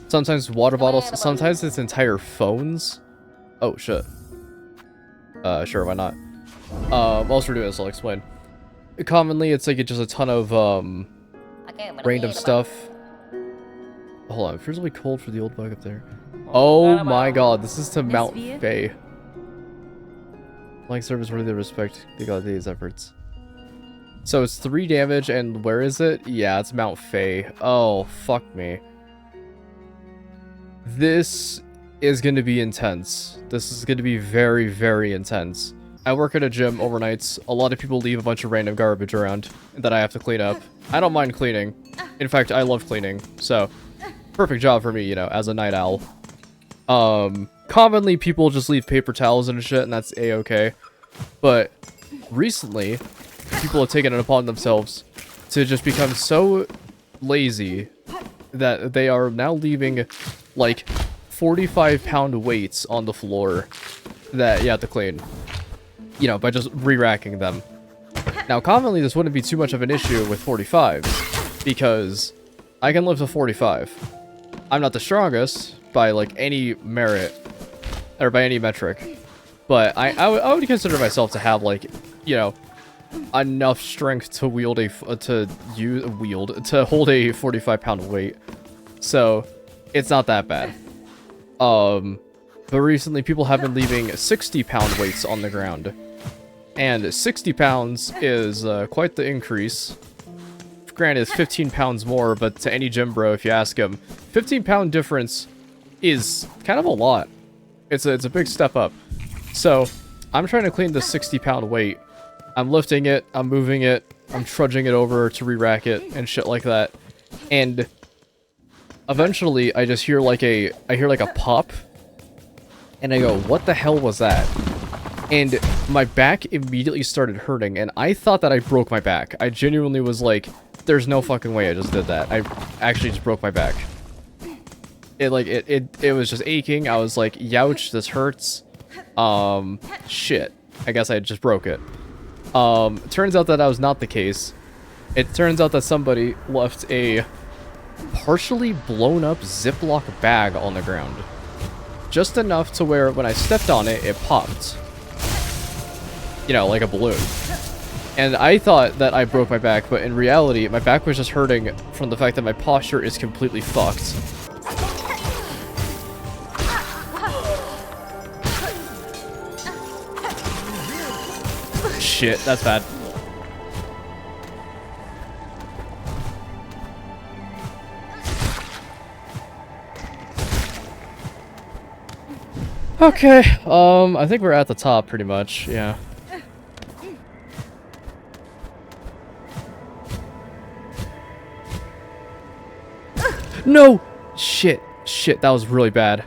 Sometimes water bottles, sometimes it's entire phones. Oh shit. Sure, why not? Whilst we're doing this, I'll explain. Commonly, it's like just a ton of random stuff. Hold on, it feels really cold for the old bug up there. Oh my god, this is to Mount Faye. Like service worthy of respect, they got these efforts. So it's 3 damage, and where is it? Yeah, it's Mount Faye. Oh, fuck me. This is going to be intense. This is going to be very, very intense. I work at a gym overnights. A lot of people leave a bunch of random garbage around that I have to clean up. I don't mind cleaning. In fact, I love cleaning. So, perfect job for me, you know, as a night owl. Commonly people just leave paper towels and shit, and that's a-okay. But recently, people have taken it upon themselves to just become so lazy that they are now leaving like 45-pound weights on the floor that you have to clean, you know, by just re-racking them. Now, commonly this wouldn't be too much of an issue with 45s because I can lift a 45. I'm not the strongest by like any merit or by any metric, but I would consider myself to have like, you know, enough strength to hold a 45-pound weight. So it's not that bad. But recently people have been leaving 60-pound weights on the ground, and 60 pounds is quite the increase. Granted, it's 15 pounds more, but to any gym bro, if you ask him, 15-pound difference is kind of a lot. It's a big step up. So I'm trying to clean the 60-pound weight. I'm lifting it, I'm moving it, I'm trudging it over to re-rack it and shit like that. And eventually I just hear like a pop, and I go, what the hell was that? And my back immediately started hurting, and I thought that I broke my back. I genuinely was like, there's no fucking way I just did that. I actually just broke my back. It was just aching. I was like, youch, this hurts. Shit. I guess I just broke it. Turns out that was not the case. It turns out that somebody left a partially blown up Ziploc bag on the ground. Just enough to where when I stepped on it, it popped. You know, like a balloon. And I thought that I broke my back, but in reality, my back was just hurting from the fact that my posture is completely fucked. Shit, that's bad. Okay, I think we're at the top pretty much, yeah. No! Shit, that was really bad.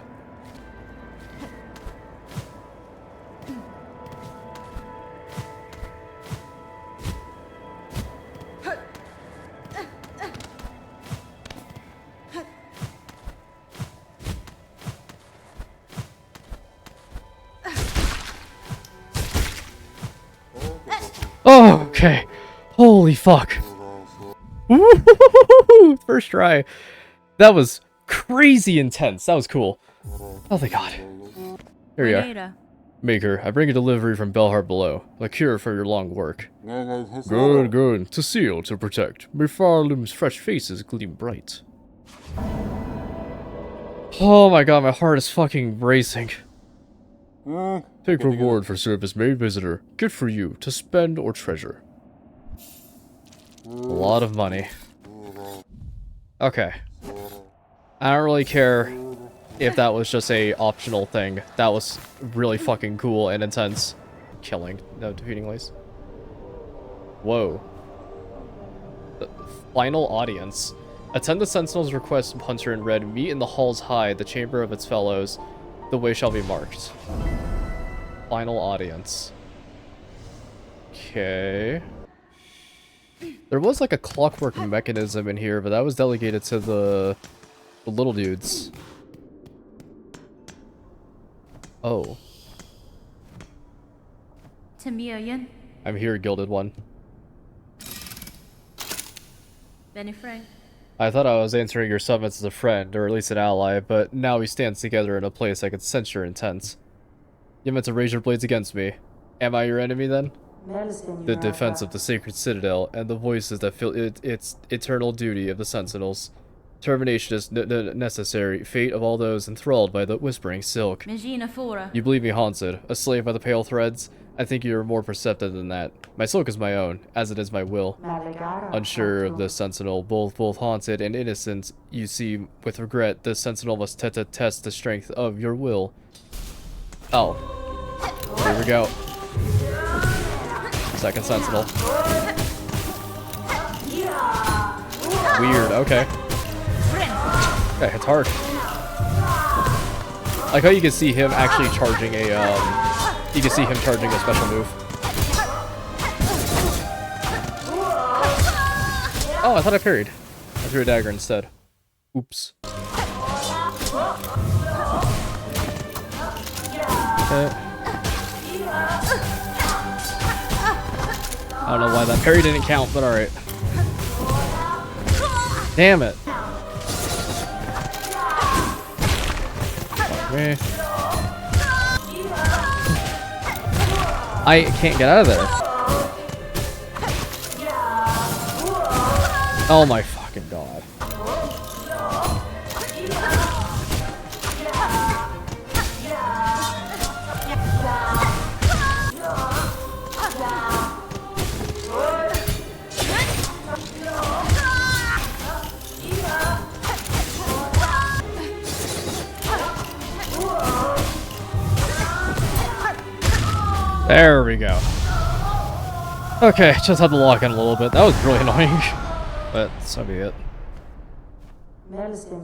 Oh, okay. Holy fuck. First try. That was crazy intense. That was cool. Oh, thank God. Here we are. Maker, I bring a delivery from Belhart below. A cure for your long work. Good, good. To seal, to protect. May Farloom's fresh faces gleam bright. Oh my god, my heart is fucking racing. Take reward for service made visitor. Good for you, to spend or treasure. A lot of money. Okay. I don't really care if that was just a optional thing. That was really fucking cool and intense. Killing, no defeating Lace. Whoa. The final audience. Attend the Sentinel's request, Hunter in Red. Meet in the Hall's High, the chamber of its fellows. The way shall be marked. Final audience. Okay. There was like a clockwork mechanism in here, but that was delegated to the little dudes. Oh. Tamiyan. I'm here, Gilded One. Benny Frank. I thought I was answering your summons as a friend, or at least an ally, but now we stand together in a place I can sense your intent. You meant to raise your blades against me. Am I your enemy then? The defense of the sacred Citadel, and the voices that fill its eternal duty of the Sentinels. Termination is necessary. Fate of all those enthralled by the Whispering Silk. Megina Fora. You believe me haunted, a slave by the pale threads? I think you are more perceptive than that. My silk is my own, as it is my will. Unsure of the Sentinel, both haunted and innocent, you see with regret the Sentinel must test the strength of your will. Oh. Here we go. Second Sentinel. Weird, okay. Okay, it's hard. Like how you can see him actually charging a, you can see him charging a special move. Oh, I thought I parried. I threw a dagger instead. Oops. Okay. I don't know why that parry didn't count, but alright. Damn it. Fuck me. I can't get out of there. Oh my fucking god. There we go. Okay, just had to lock in a little bit. That was really annoying. But so be it.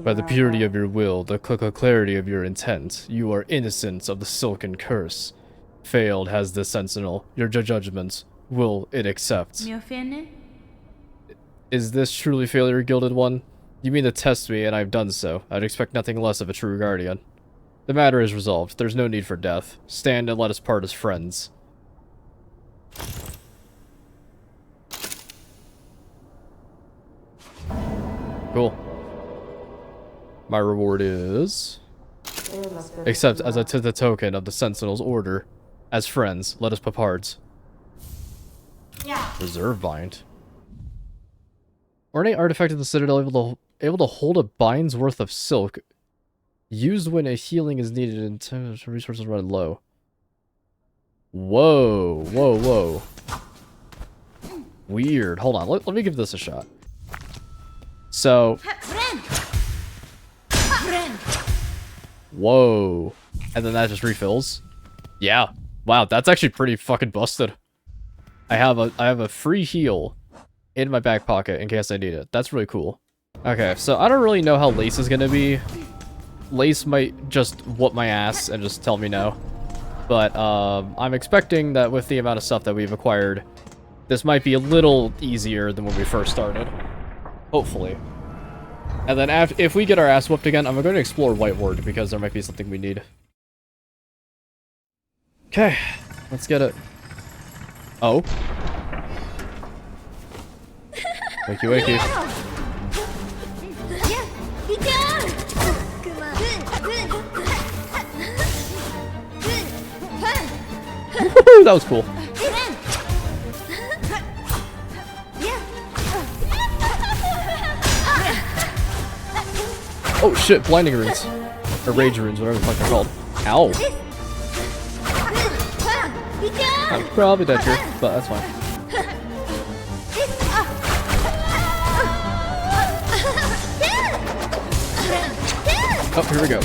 By the purity of your will, the clarity of your intent, you are innocent of the silken curse. Failed has the Sentinel. Your judgment, will it accept? Miofene. Is this truly failure, Gilded One? You mean to test me, and I've done so. I'd expect nothing less of a true guardian. The matter is resolved. There's no need for death. Stand and let us part as friends. Cool. My reward is... Except as a token of the Sentinel's order. As friends, let us papards. Reserve bind. Ornate artifact of the Citadel able to hold a bind's worth of silk. Used when a healing is needed and resources run low. Whoa, whoa, whoa. Weird. Hold on, let me give this a shot. So... Whoa. And then that just refills. Yeah. Wow, that's actually pretty fucking busted. I have a free heal in my back pocket in case I need it. That's really cool. Okay, so I don't really know how Lace is gonna be. Lace might just whoop my ass and just tell me no. But I'm expecting that with the amount of stuff that we've acquired, this might be a little easier than when we first started. Hopefully. And then if we get our ass whooped again, I'm going to explore White Ward because there might be something we need. Okay, let's get it. Oh. Wakey wakey. That was cool. Oh shit, blinding runes. Or rage runes, whatever the fuck they're called. Ow. I'm probably dead here, but that's fine. Oh, here we go.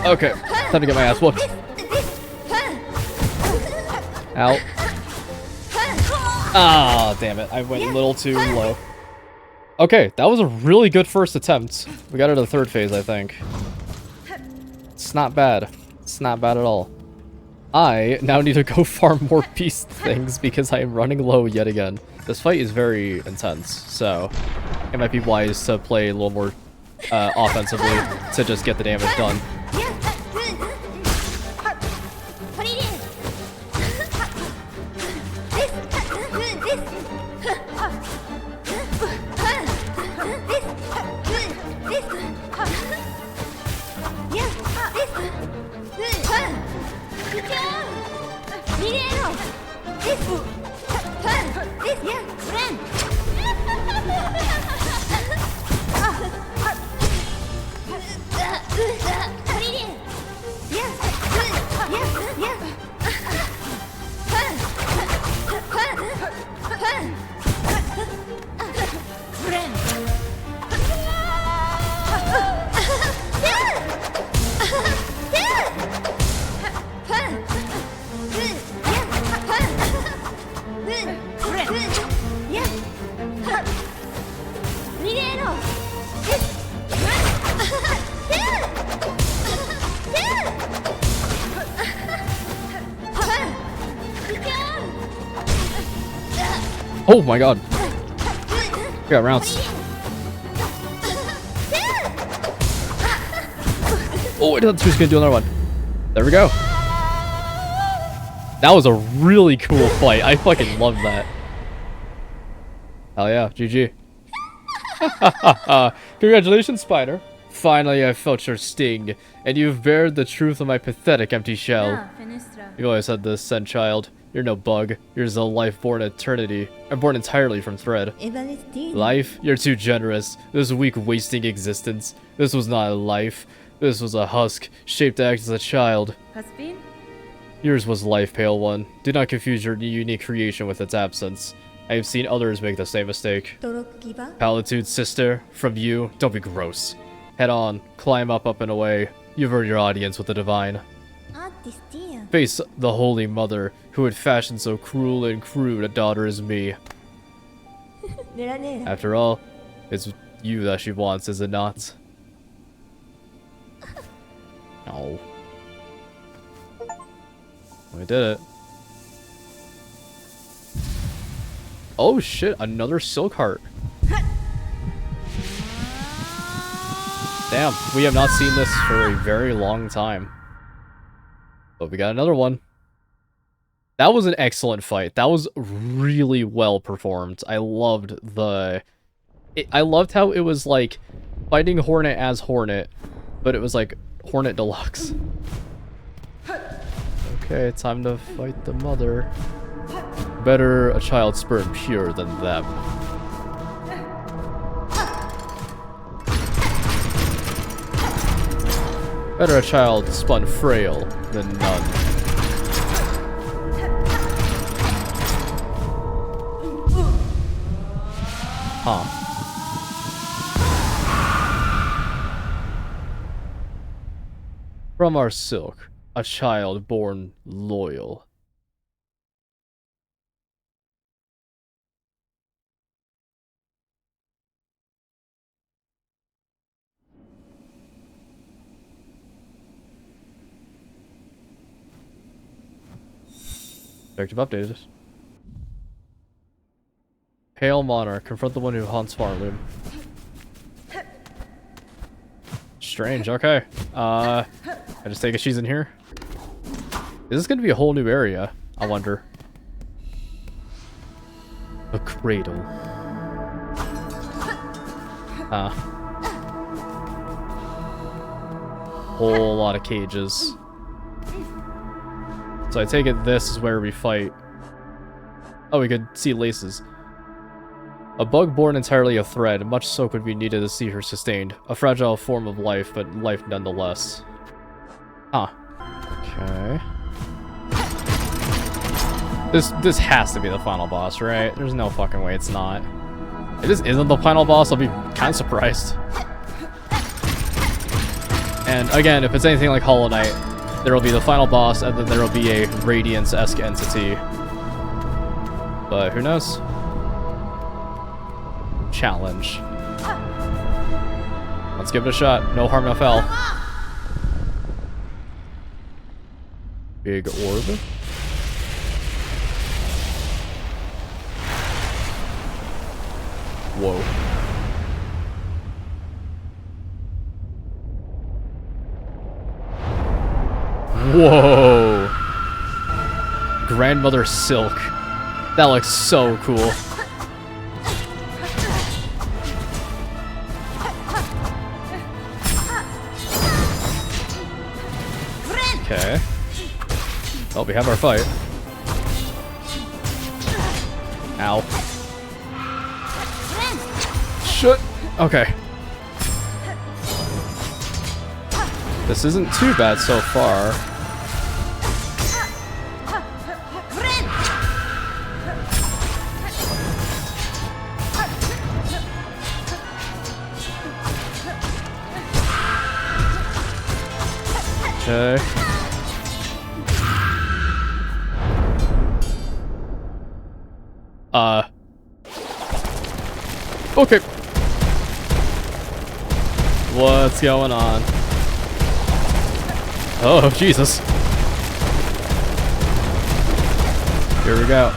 Okay, time to get my ass whooped. Ow. Ah, damn it. I went a little too low. Okay, that was a really good first attempt. We got into the third phase, I think. It's not bad. It's not bad at all. I now need to go farm more beast things because I am running low yet again. This fight is very intense, so it might be wise to play a little more offensively to just get the damage done. Oh my god. We got rounds. Oh, I thought she was gonna do another one. There we go. That was a really cool fight. I fucking love that. Hell yeah, GG. Congratulations, Spider. Finally, I felt your sting, and you've bared the truth of my pathetic empty shell. Ah, Finistra. You always said this, Sen child. You're no bug. You're a life born eternity. I'm born entirely from thread. Life? You're too generous. This weak, wasting existence. This was not a life. This was a husk, shaped to act as a child. Has been? Yours was life, Pale One. Do not confuse your unique creation with its absence. I have seen others make the same mistake. Pt.2, sister, from you, don't be gross. Head on, climb up and away. You've earned your audience with the divine. Face the Holy Mother, who would fashion so cruel and crude a daughter as me. After all, it's you that she wants, is it not? No. We did it. Oh shit, another silk heart. Damn, we have not seen this for a very long time. But we got another one. That was an excellent fight. That was really well performed. I loved I loved how it was like fighting Hornet as Hornet, but it was like Hornet Deluxe. Okay, time to fight the mother. Better a child sperm pure than them. Better a child spun frail than none. Huh. From our silk, a child born loyal. Objective updated. Pale Monarch, confront the one who haunts Farloom. Strange, okay. I just take it she's in here. Is this gonna be a whole new area? I wonder. A cradle. Whole lot of cages. So I take it this is where we fight. Oh, we could see laces. A bug born entirely of thread, much soak would be needed to see her sustained. A fragile form of life, but life nonetheless. Huh. Okay. This has to be the final boss, right? There's no fucking way it's not. If this isn't the final boss, I'll be kind of surprised. And again, if it's anything like Hollow Knight, there will be the final boss, and then there will be a Radiance-esque entity. But who knows? Challenge. Let's give it a shot. No harm, no foul. Big orb. Whoa. Whoa. Grandmother Silk. That looks so cool. Okay. Well, we have our fight. Ow. Shit. Okay. This isn't too bad so far. Okay. Okay. What's going on? Oh, Jesus. Here we go.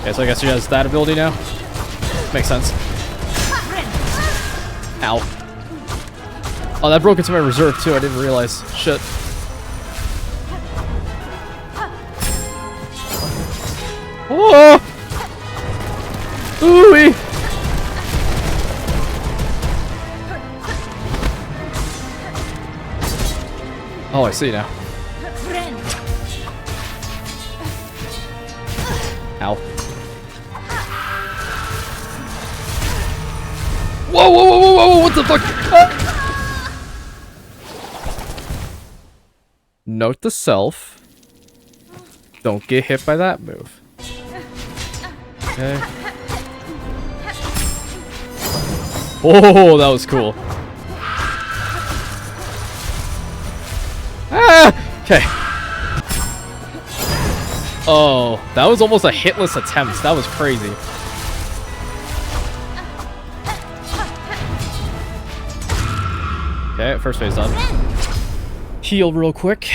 Okay, so I guess she has that ability now. Makes sense. Ow. Oh, that broke into my reserve too. I didn't realize. Shit. Oh! Ooh-wee! Oh, I see now. Ow. Whoa, whoa, whoa, whoa, whoa, what the fuck? Ah! Note to self. Don't get hit by that move. Okay. Oh, that was cool. Ah! Okay. Oh, that was almost a hitless attempt. That was crazy. Okay, first phase done. Heal real quick.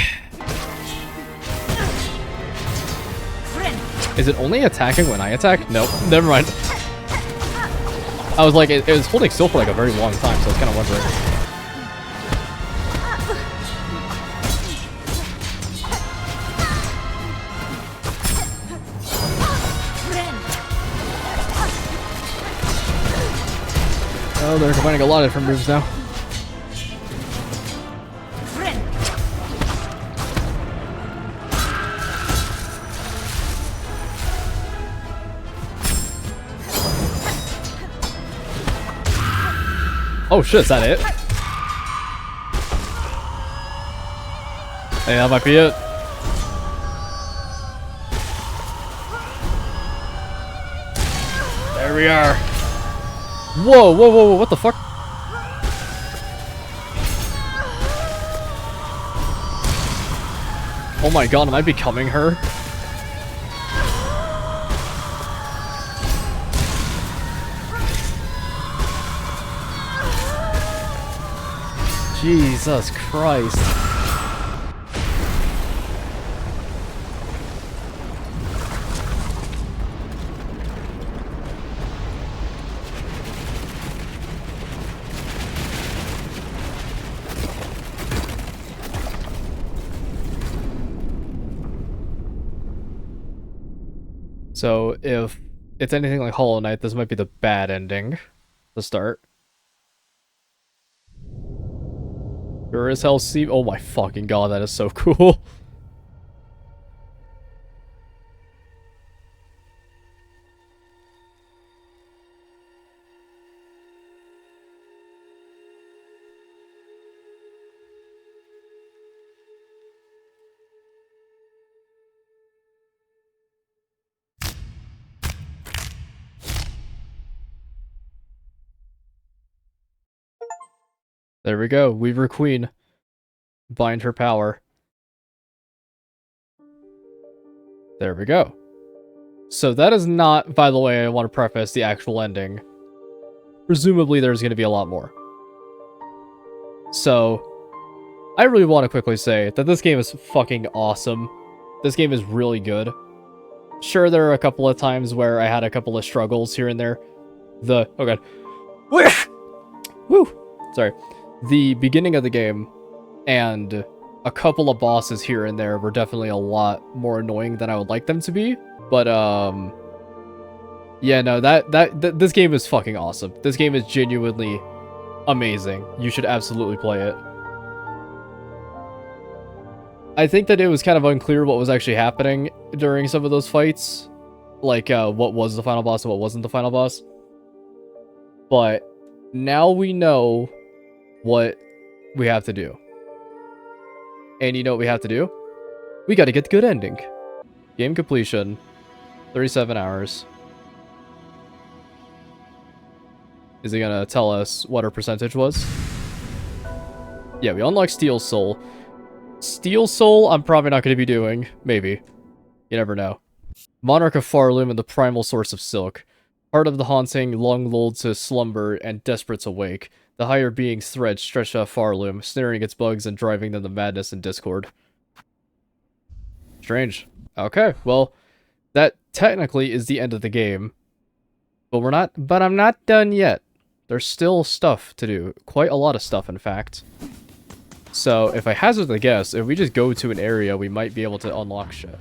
Is it only attacking when I attack? Nope, never mind. I was like, it was holding still for like a very long time, so I was kind of wondering. Oh, they're combining a lot of different moves now. Oh shit, is that it? Hey, that might be it. There we are. Whoa, whoa, whoa, whoa, what the fuck? Oh my god, am I becoming her? Jesus Christ. So if it's anything like Hollow Knight, this might be the bad ending to start. Sure as hell see. Oh my fucking god, that is so cool. There we go. Weaver Queen. Bind her power. There we go. So that is not, by the way, I want to preface the actual ending. Presumably there's going to be a lot more. So, I really want to quickly say that this game is fucking awesome. This game is really good. Sure, there are a couple of times where I had a couple of struggles here and there. Oh god. Woo! Sorry. The beginning of the game and a couple of bosses here and there were definitely a lot more annoying than I would like them to be. But, yeah, no, this game is fucking awesome. This game is genuinely amazing. You should absolutely play it. I think that it was kind of unclear what was actually happening during some of those fights. Like, what was the final boss and what wasn't the final boss. But now we know what we have to do. And you know what we have to do? We gotta get the good ending. Game completion. 37 hours. Is he gonna tell us what our percentage was? Yeah, we unlocked Steel Soul. Steel Soul, I'm probably not gonna be doing. Maybe. You never know. Monarch of Farloom and the primal source of silk. Heart of the haunting, long lulled to slumber and desperate to wake. The higher being's thread stretched out Farloom, snaring its bugs and driving them to madness and discord. Strange. Okay, well, that technically is the end of the game. But I'm not done yet. There's still stuff to do. Quite a lot of stuff, in fact. So, if I hazard a guess, if we just go to an area, we might be able to unlock shit.